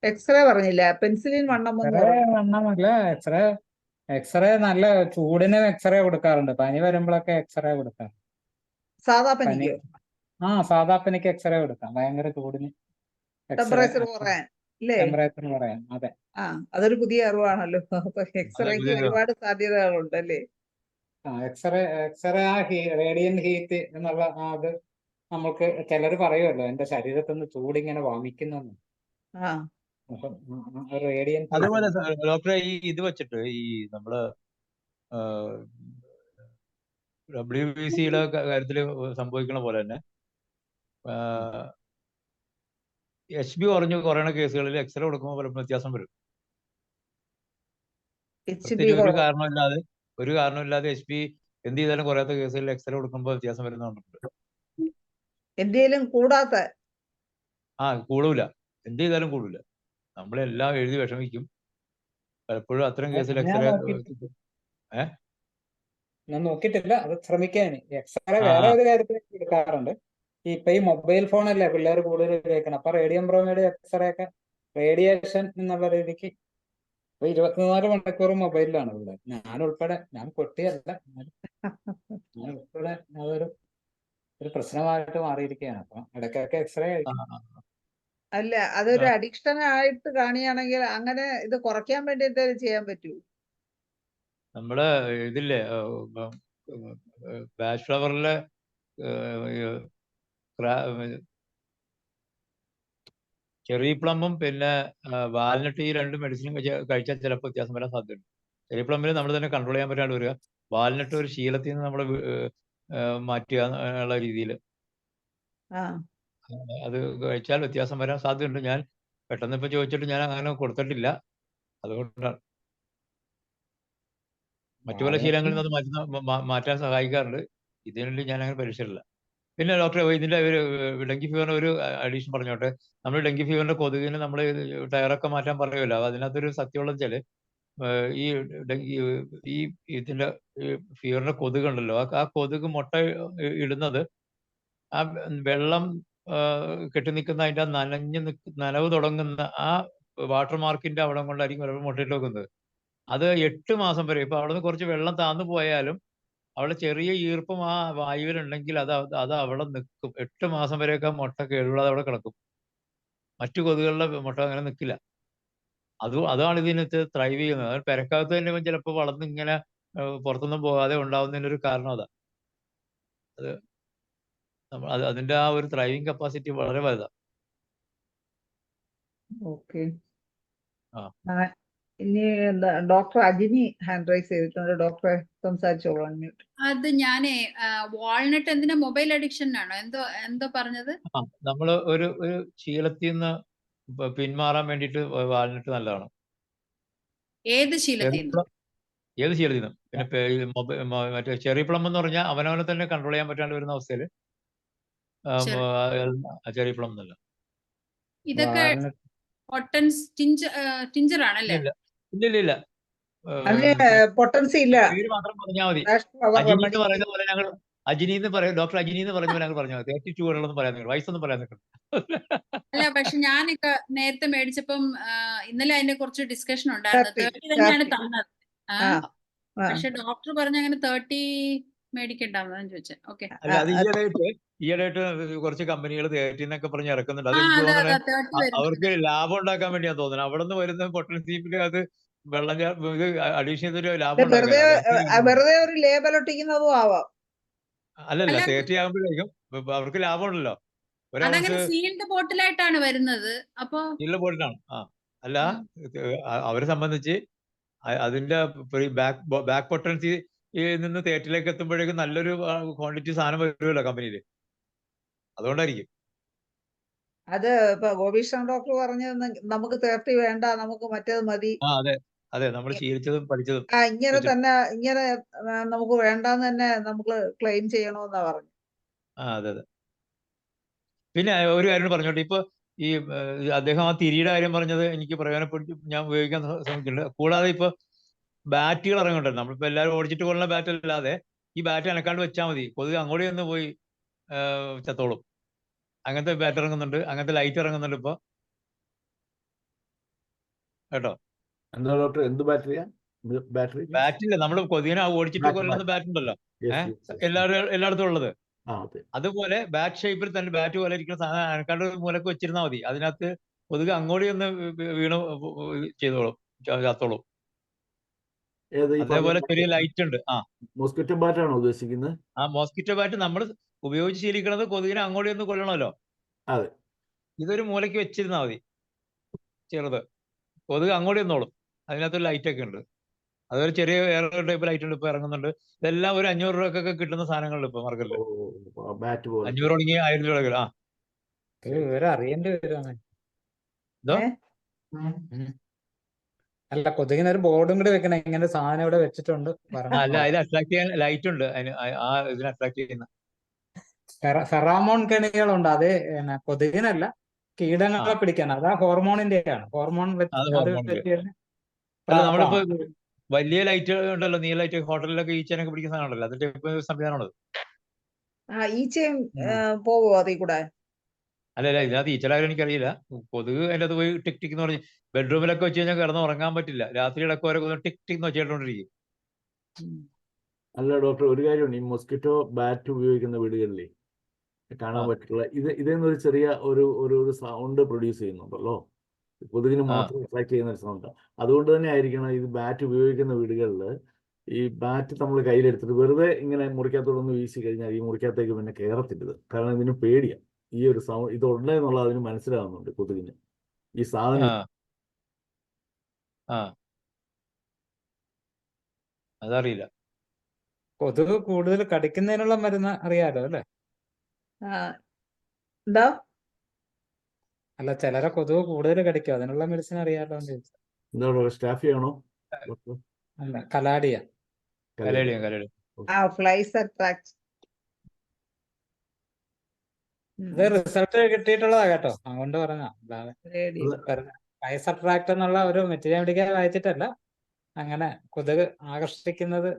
എക്സ്റേ പറഞ്ഞില്ല, പെൻസിലിൻ വണ്ണം വണ്ണമല്ല. എക്സ്റേ നല്ല ചൂടിന് എക്സ്റേ കൊടുക്കാറുണ്ട്. പനി വരുമ്പോഴൊക്കെ എക്സ്റേ കൊടുക്കാം. സാധാ പനിക്ക്? സാധാ പനിക്ക് എക്സ്റേ കൊടുക്കാം. ഭയങ്കര ചൂടിന് ടെമ്പറേച്ചർ പറയാൻ അല്ലേ? ടെമ്പറേച്ചർ പറയാം. അതെ. അതൊരു പുതിയ അറിവാണല്ലോ. അപ്പൊ എക്സ്റേക്ക് ഒരുപാട് സാധ്യതകളുണ്ട് അല്ലേ? എക്സ്റേ റേഡിയന്റ് ഹീറ്റ് എന്നുള്ള അത് നമുക്ക് ചിലർ പറയുമല്ലോ എന്റെ ശരീരത്തിൽ നിന്ന് ചൂടിങ്ങനെ വമിക്കുന്നു. അതുപോലെ ഡോക്ടറെ ഈ ഇത് വെച്ചിട്ട് ഈ നമ്മള് WBCയുടെ കാര്യത്തിൽ സംഭവിക്കുന്ന പോലെ തന്നെ HB കുറഞ്ഞു കുറയണ കേസുകളിൽ എക്സ്റേ കൊടുക്കുമ്പോൾ പലപ്പോഴും വ്യത്യാസം വരും. ഒരു കാരണമില്ലാതെ HB എന്ത് ചെയ്താലും കുറയാത്ത കേസുകളിൽ എക്സ്റേ കൊടുക്കുമ്പോൾ വ്യത്യാസം വരുന്നുണ്ട്. എന്തെങ്കിലും കൂടാത്ത കൂടൂല, എന്ത് ചെയ്താലും കൂടൂല. നമ്മളെല്ലാം എഴുതി വിഷമിക്കും. പലപ്പോഴും അത്തരം കേസിൽ ഞാൻ എക്സ്റേ നോക്കിയിട്ടില്ല. ഏഹ് ഞാൻ നോക്കിയിട്ടില്ല, അത് ശ്രമിക്കാൻ. എക്സ്റേ ആ വേറെ ആ ഒരു കാര്യത്തിലേക്ക് എടുക്കാറുണ്ട്. ഇപ്പൊ ഈ മൊബൈൽ ഫോണല്ലേ പിള്ളേർ കൂടുതൽ ഉപയോഗിക്കണം. അപ്പൊ റേഡിയം ബ്രോമൈഡ് എക്സ്റേ ഒക്കെ റേഡിയേഷൻ എന്നുള്ള രീതിക്ക് ഇപ്പൊ 24 മണിക്കൂറും മൊബൈലിലാണ് പിള്ളേർ. ഞാൻ ഉൾപ്പെടെ, ഞാൻ പൊട്ടിയല്ല, ഞാൻ ഉൾപ്പെടെ ഒരു പ്രശ്നമായിട്ട് മാറിയിരിക്കുകയാണ്. അപ്പൊ ഇടയ്ക്കൊക്കെ എക്സ്റേ ആ, കഴിക്കും. ആ. അല്ല, അതൊരു അഡിക്ഷൻ ആയിട്ട് കാണുകയാണെങ്കിൽ അങ്ങനെ ഇത് കുറയ്ക്കാൻ വേണ്ടി എന്തെങ്കിലും ചെയ്യാൻ പറ്റൂ? നമ്മള് ഇതില്ലേ ബാച്ച് ഫ്ലവറിലെ ചെറി പ്ലംബും പിന്നെ വാൽനട്ട്, ഈ രണ്ട് മെഡിസിനും കഴിച്ചാൽ ചിലപ്പോൾ വ്യത്യാസം വരാൻ സാധ്യതയുണ്ട്. ചെറി പ്ലംബിൽ നമ്മൾ തന്നെ കൺട്രോൾ ചെയ്യാൻ പറ്റാണ്ട് വരിക. വാൽനട്ട് ഒരു ശീലത്തിൽ നിന്ന് നമ്മൾ മാറ്റുക എന്നുള്ള രീതിയിൽ ആ അത് കഴിച്ചാൽ വ്യത്യാസം വരാൻ സാധ്യതയുണ്ട്. ഞാൻ പെട്ടെന്ന് ഇപ്പൊ ചോദിച്ചിട്ട് ഞാൻ അങ്ങനെ കൊടുത്തിട്ടില്ല, അതുകൊണ്ടാണ്. മറ്റു പല ശീലങ്ങളിൽ നിന്ന് അത് മാറ്റാൻ സഹായിക്കാറുണ്ട്. ഇതിനുള്ളിൽ ഞാൻ അങ്ങനെ പരീക്ഷിച്ചിട്ടില്ല. പിന്നെ ഡോക്ടറെ, ഇതിന്റെ ഒരു ഡെങ്കി ഫീവറിന് ഒരു അഡീഷൻ പറഞ്ഞോട്ടെ. നമ്മൾ ഡെങ്കി ഫീവറിന്റെ കൊതുകിന് നമ്മൾ ടയറൊക്കെ മാറ്റാൻ പറയുമല്ലോ. അതിനകത്തൊരു സത്യമുള്ള വെച്ചാല് ഈ ഡെങ്കി ഈ ഇതിന്റെ ഫീവറിന്റെ കൊതുകുണ്ടല്ലോ, ആ കൊതുക് മുട്ട ഇടുന്നത് ആ വെള്ളം കെട്ടി നിൽക്കുന്ന അതിന്റെ നനവ് തുടങ്ങുന്ന ആ വാട്ടർ മാർക്കിന്റെ അവിടെ കൊണ്ടായിരിക്കും ചിലപ്പോൾ മുട്ടയിട്ട് വെക്കുന്നത്. അത് 8 മാസം വരെ, ഇപ്പൊ അവിടെ നിന്ന് കുറച്ച് വെള്ളം താന്നു പോയാലും അവിടെ ചെറിയ ഈർപ്പം ആ വായുവിലുണ്ടെങ്കിൽ അത് അവിടെ നിൽക്കും. 8 മാസം വരെയൊക്കെ മുട്ട കേടുകൂടാതെ അവിടെ കിടക്കും. മറ്റു കൊതുകുകളുടെ മുട്ട അങ്ങനെ നിൽക്കില്ല. അതാണ് ഇതിനകത്ത് ത്രൈവ് ചെയ്യുന്നത്. അത് പെരക്കകത്ത് തന്നെ ചിലപ്പോൾ വളർന്ന് ഇങ്ങനെ പുറത്തൊന്നും പോകാതെ ഉണ്ടാവുന്നതിനൊരു കാരണം അതാ. അതിന്റെ ആ ഒരു ത്രൈവിങ് കപ്പാസിറ്റി വളരെ വലുതാണ്. ഓക്കെ. ആ. ഇനി ഡോക്ടർ അജിനി ഹാൻഡ് റൈസ് ചെയ്തിട്ടുണ്ട്. ഡോക്ടറെ സംസാരിച്ചോളൂ. അത് ഞാനേ വാൾനട്ട് എന്തിനാ, മൊബൈൽ അഡിക്ഷനാണോ എന്തോ പറഞ്ഞത്? നമ്മൾ ഒരു ശീലത്തിൽ നിന്ന് പിന്മാറാൻ വേണ്ടിയിട്ട് വാൽനട്ട് നല്ലതാണ്. ഏത് ശീലത്തിൽ നിന്ന്? ഏത് ശീലത്തിൽ നിന്നും. പിന്നെ മറ്റേ ചെറി പ്ലം എന്ന് പറഞ്ഞാൽ അവനവനെ തന്നെ കൺട്രോൾ ചെയ്യാൻ പറ്റാണ്ട് വരുന്ന അവസ്ഥയിൽ ചെറി പ്ലം എന്നല്ല. ഇതൊക്കെ ടിഞ്ചർ ആണല്ലേ? ഇല്ല. പൊട്ടൻസി ഇല്ല. പേര് മാത്രം പറഞ്ഞാൽ മതി. അജിനി എന്ന് പറയും. ഡോക്ടർ അജിനി എന്ന് പറഞ്ഞ പോലെ പറഞ്ഞാൽ മതി. 32 കൊല്ലമൊന്നും പറയാൻ നിൽക്കണം, വയസ്സൊന്നും പറയാൻ നിൽക്കണം. അല്ല, പക്ഷെ ഞാനൊക്കെ നേരത്തെ മേടിച്ചപ്പം ഇന്നലെ അതിനെ കുറിച്ച് ഡിസ്കഷൻ ഉണ്ടായിരുന്നു. 30 തന്നെയാണ് തന്നത്. പക്ഷെ ഡോക്ടർ പറഞ്ഞ അങ്ങനെ 30 മേടിക്കണ്ടെന്ന് ചോദിച്ചത്. ഓക്കെ. അല്ല, അത് ഈയിടെയായിട്ട് കുറച്ച് കമ്പനികൾ 30 എന്നൊക്കെ പറഞ്ഞ് ഇറക്കുന്നുണ്ട്. അത് എനിക്ക് തോന്നുന്നത് അവർക്ക് ലാഭം ഉണ്ടാക്കാൻ വേണ്ടിയാ തോന്നുന്നത്. അവിടെ നിന്ന് വരുന്ന പൊട്ടൻഷ്യൽ അത് വെള്ളം ഇത് അഡീഷൻ ചെയ്തൊരു ലാഭം വെറുതെ ഒരു ലേബൽ ഒട്ടിക്കുന്നതും ആവാം. അല്ലല്ല, 30 ആകുമ്പോഴേക്കും അവർക്ക് ലാഭമുണ്ടല്ലോ. സീൽഡ് ബോട്ടിലായിട്ടാണ് വരുന്നത്. അപ്പൊ സീൽഡ് ബോട്ടിലാണ്. അല്ല, അവരെ സംബന്ധിച്ച് അതിന്റെ ബാക്ക് പൊട്ടൻസി നിന്ന് 30 എത്തുമ്പോഴേക്കും നല്ലൊരു ക്വാണ്ടിറ്റി സാധനം വരുമല്ലോ കമ്പനിയിൽ. അതുകൊണ്ടായിരിക്കും. അത് ഇപ്പൊ ഗോപീഷ്ണൻ ഡോക്ടർ പറഞ്ഞത് നമുക്ക് 30 വേണ്ട, നമുക്ക് മറ്റേത് മതി. അതെ, നമ്മൾ ശീലിച്ചതും പഠിച്ചതും ഇങ്ങനെ നമുക്ക് വേണ്ടാന്ന് തന്നെ നമുക്ക് ക്ലെയിം ചെയ്യണമെന്നാ പറഞ്ഞു. അതെ. പിന്നെ ഒരു കാര്യം പറഞ്ഞോട്ടെ. ഇപ്പൊ ഈ അദ്ദേഹം ആ തിരിയുടെ കാര്യം പറഞ്ഞത് എനിക്ക് പ്രയോജനപ്പെടുത്തി ഞാൻ ഉപയോഗിക്കാൻ ശ്രമിക്കുന്നുണ്ട്. കൂടാതെ ഇപ്പൊ ബാറ്റുകൾ ഇറങ്ങുന്നുണ്ട്. നമ്മളിപ്പോ എല്ലാവരും ഓടിച്ചിട്ട് കൊള്ളുന്ന ബാറ്റ് അല്ലാതെ ഈ ബാറ്റ് അനക്കാണ്ട് വെച്ചാൽ മതി, കൊതുക് അങ്ങോട്ട് ഒന്ന് പോയി ചത്തോളും. അങ്ങനത്തെ ബാറ്റ് ഇറങ്ങുന്നുണ്ട്, അങ്ങനത്തെ ലൈറ്റ് ഇറങ്ങുന്നുണ്ട് ഇപ്പൊ, കേട്ടോ. എന്താ ഡോക്ടർ, എന്ത് ബാറ്ററിയാ? ബാറ്റില്ല, നമ്മൾ കൊതുകിനെ ഓടിച്ചിട്ട് കൊല്ലുന്ന ബാറ്റ് ഉണ്ടല്ലോ, എല്ലായിടത്തും ഉള്ളത്. അതുപോലെ ബാറ്റ് ഷേപ്പിൽ തന്നെ, ബാറ്റ് പോലെ ഇരിക്കുന്ന സാധനം അനക്കാണ്ട് മൂലക്ക് വെച്ചിരുന്നാൽ മതി. അതിനകത്ത് കൊതുക് അങ്ങോട്ട് ഒന്ന് വീണ് ചെയ്തോളും, ചത്തോളും. അതേപോലെ ചെറിയ ലൈറ്റ് ഉണ്ട്. മോസ്കിറ്റോ ബാറ്റ് ആണോ ഉദ്ദേശിക്കുന്നത്? മോസ്കിറ്റോ ബാറ്റ് നമ്മൾ ഉപയോഗിച്ച് ശീലിക്കുന്നത് കൊതുകിനെ അങ്ങോട്ട് ഒന്ന് കൊല്ലണമല്ലോ. അതെ. ഇതൊരു മൂലയ്ക്ക് വെച്ചിരുന്നാൽ മതി, ചെറുത്. കൊതുക് അങ്ങോട്ട് നിന്നോളും. അതിനകത്തൊരു ലൈറ്റ് ഒക്കെ ഉണ്ട്. അതൊരു ചെറിയ വേറെ ടൈപ്പ് ലൈറ്റ് ഉണ്ട്, ഇപ്പൊ ഇറങ്ങുന്നുണ്ട്. ഇതെല്ലാം ഒരു 500 രൂപക്കൊക്കെ കിട്ടുന്ന സാധനങ്ങളുണ്ട് ഇപ്പൊ മാർക്കറ്റില്. 500 തുടങ്ങി 1000 രൂപ. വിവരം അറിയേണ്ടി വരുവാണ്. അല്ല, കൊതുകിന് ഒരു ബോർഡും കൂടി വെക്കണം, ഇങ്ങനെ സാധനം ഇവിടെ വെച്ചിട്ടുണ്ട്. അല്ല, അതിൽ അട്രാക്ട് ചെയ്യാൻ ലൈറ്റ് ഉണ്ട്, ഇതിനെ അട്രാക്ട് ചെയ്യുന്ന ഫെറാമോൺ കെണികളുണ്ട്. അത് കൊതുകിനല്ല, കീടങ്ങളെ പിടിക്കാൻ. അതാ ഹോർമോണിന്റെ ആണ്. ഹോർമോൺ അല്ല നമ്മളിപ്പോ ട്രാപ്പാണ്. വലിയ ലൈറ്റ് ഉണ്ടല്ലോ, നീല ലൈറ്റ് ഹോട്ടലിലൊക്കെ ഈച്ചേനൊക്കെ പിടിക്കുന്ന സാധനമുണ്ടല്ലോ, അതിന്റെ ഇപ്പൊ സംവിധാനമാണത്. ഈച്ചയും ഉം. പോവോ അതിൽ കൂടെ? അല്ല ഇതിനകത്ത് ഈച്ചലായാലും എനിക്കറിയില്ല. കൊതുക് അതിന്റെ അത് പോയി ടിക് ടിക് എന്ന് പറഞ്ഞ് ബെഡ്റൂമിലൊക്കെ വെച്ച് കഴിഞ്ഞാൽ കിടന്ന് ഉറങ്ങാൻ പറ്റില്ല. രാത്രിയിലൊക്കെ ഓരോ ടിക് ടിക് എന്ന് വെച്ചിട്ടുണ്ടിരിക്കും. അല്ല ഡോക്ടർ, ഒരു കാര്യമുണ്ട്. ഈ മൊസ്കിറ്റോ ബാറ്റ് ഉപയോഗിക്കുന്ന വീടുകളിൽ കാണാൻ ആ പറ്റില്ല, ഇതെന്നൊരു ചെറിയ ഒരു സൗണ്ട് പ്രൊഡ്യൂസ് ചെയ്യുന്നുണ്ടല്ലോ, കൊതുകിന് ആ മാത്രം അട്രാക്ട് ചെയ്യുന്ന ഒരു സൗണ്ട്. അതുകൊണ്ട് തന്നെ ആയിരിക്കണം ഇത് ബാറ്റ് ഉപയോഗിക്കുന്ന വീടുകളിൽ ഈ ബാറ്റ് നമ്മൾ കയ്യിലെടുത്തിട്ട് വെറുതെ ഇങ്ങനെ മുറിക്കകത്തോടൊന്ന് വീശി കഴിഞ്ഞാൽ ഈ മുറിക്കകത്തേക്ക് പിന്നെ കയറത്തില്ലത്. കാരണം ഇതിന് പേടിയാണ് ഈ ഒരു സൗണ്ട്, ഇത് ഉടനെ എന്നുള്ളത് അതിന് മനസ്സിലാവുന്നുണ്ട് കൊതുകിന് ഈ സാധനം. ആ ആ അതറിയില്ല. കൊതുക് കൂടുതൽ കടിക്കുന്നതിനുള്ള മരുന്ന് അറിയാലോ അല്ലേ? എന്താ? അല്ല, ചിലരെ കൊതുക് കൂടുതൽ കടിക്കും, അതിനുള്ള മെഡിസിൻ അറിയാലോ എന്ന് ചോദിച്ചു. എന്താ സ്റ്റാഫി ആണോ ഡോക്ടർ? അല്ല, കലാഡിയ. കലയിലും കലയിലും ഫ്ലൈസ് അട്രാക്ട്. ഇത് റിസൾട്ട് കിട്ടിയിട്ടുള്ളതാ കേട്ടോ, അതുകൊണ്ട് പറഞ്ഞാ. അല്ലാതെ അത് ഫ്ലൈസ് അട്രാക്ട് എന്നുള്ള ഒരു മെറ്റീരിയൽ മെഡിക്കൽ വായിച്ചിട്ടല്ല, അങ്ങനെ കൊതുക് ആകർഷിക്കുന്നത്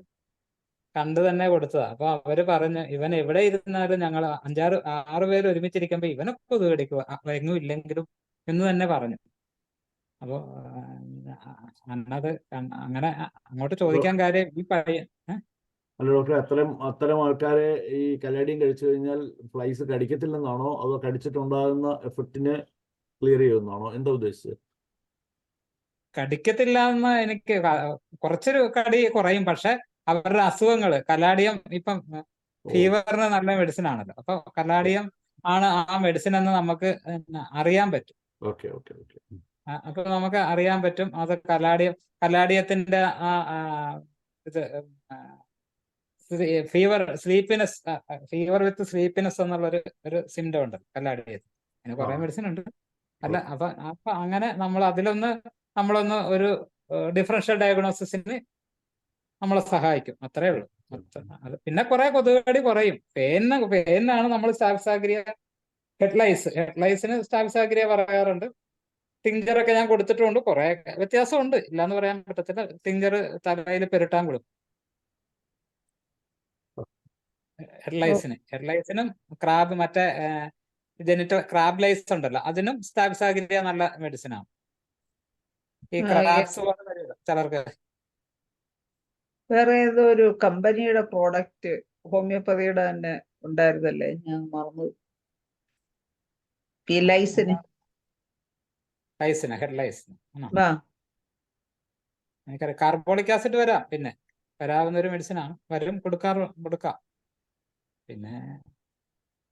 കണ്ടു തന്നെ കൊടുത്തതാ. അപ്പൊ അവര് പറഞ്ഞു, ഇവൻ എവിടെ ഇരുന്നാലും ഞങ്ങൾ 6 പേര് ഒരുമിച്ചിരിക്കുമ്പോ ഇവനെ കൊതുക് കടിക്കുക എങ്ങും ഇല്ലെങ്കിലും എന്ന് തന്നെ പറഞ്ഞു. അപ്പൊ അന്നത് അങ്ങനെ അങ്ങോട്ട് ചോദിക്കാൻ കാര്യം ഈ പയ്യൻ അല്ല ഡോക്ടർ, അത്തരം ആൾക്കാരെ ഈ കലാഡിയം കഴിച്ചു കഴിഞ്ഞാൽ ഫ്ലൈസ് കടിക്കത്തില്ലെന്നാണോ, അതോ കടിച്ചിട്ടുണ്ടാകുന്ന എഫക്റ്റിനെ ക്ലിയർ ചെയ്യുമെന്നാണോ, എന്താ ഉദ്ദേശിച്ചത്? കടിക്കത്തില്ല എന്ന് എനിക്ക് കുറച്ചൊരു കടി കുറയും, പക്ഷെ അവരുടെ അസുഖങ്ങള് കലാഡിയം ഇപ്പം ഫീവറിന് നല്ല മെഡിസിൻ ആണല്ലോ, അപ്പൊ കലാഡിയം ആണ് ആ മെഡിസിൻ എന്ന് നമുക്ക് അറിയാൻ പറ്റും. Okay okay okay. അപ്പൊ നമുക്ക് അറിയാൻ പറ്റും അത് കലാഡിയത്തിന്റെ ഇത് ഫീവർ വിത്ത് സ്ലീപ്പിനെസ് എന്നുള്ള ഒരു സിംറ്റം ഉണ്ട് കല്ലാഡിയത്തിൽ. അതിന് കുറെ മെഡിസിൻ ഉണ്ട്. അല്ല, അപ്പൊ അങ്ങനെ നമ്മളൊന്ന് ഒരു ഡിഫറൻഷ്യൽ ഡയഗ്നോസിസിന് നമ്മളെ സഹായിക്കും, അത്രേ ഉള്ളൂ. പിന്നെ കുറെ കൊതുകടി കുറയും. പേനാണ് നമ്മൾ സ്റ്റാഫ്സാഗ്രിയ ഹെഡ്ലൈസിന് സ്റ്റാഫ്സാഗ്രിയ പറയാറുണ്ട്. ടിഞ്ചറൊക്കെ ഞാൻ കൊടുത്തിട്ടുണ്ട്. കുറെ വ്യത്യാസമുണ്ട്, ഇല്ലാന്ന് പറയാൻ പറ്റത്തില്ല. ടിഞ്ചർ തലയിൽ പെരുട്ടാൻ കൊടുക്കും ഹെഡ്ലൈസിനും ക്രാബ് മറ്റേ ക്രാബ് ലൈസ് ഉണ്ടല്ലോ, അതിനും സ്റ്റാഫ്സാഗ്രിയ നല്ല മെഡിസിനാണ്. ഈ ക്രാബ്സ് പോലെ വരില്ല ചിലർക്ക്. വേറെ ഏതോ ഒരു കമ്പനിയുടെ പ്രോഡക്റ്റ് ഹോമിയോപ്പതിയുടെ തന്നെ ഉണ്ടായിരുന്നല്ലേ, ഞാൻ മറന്നു. ഈ ലൈസിന് ഹെഡ്ലൈസിന് എനിക്കറിയാം. കാർബോളിക് ആസിഡ് വരാവുന്ന ഒരു മെഡിസിനാണ്. കൊടുക്കാം.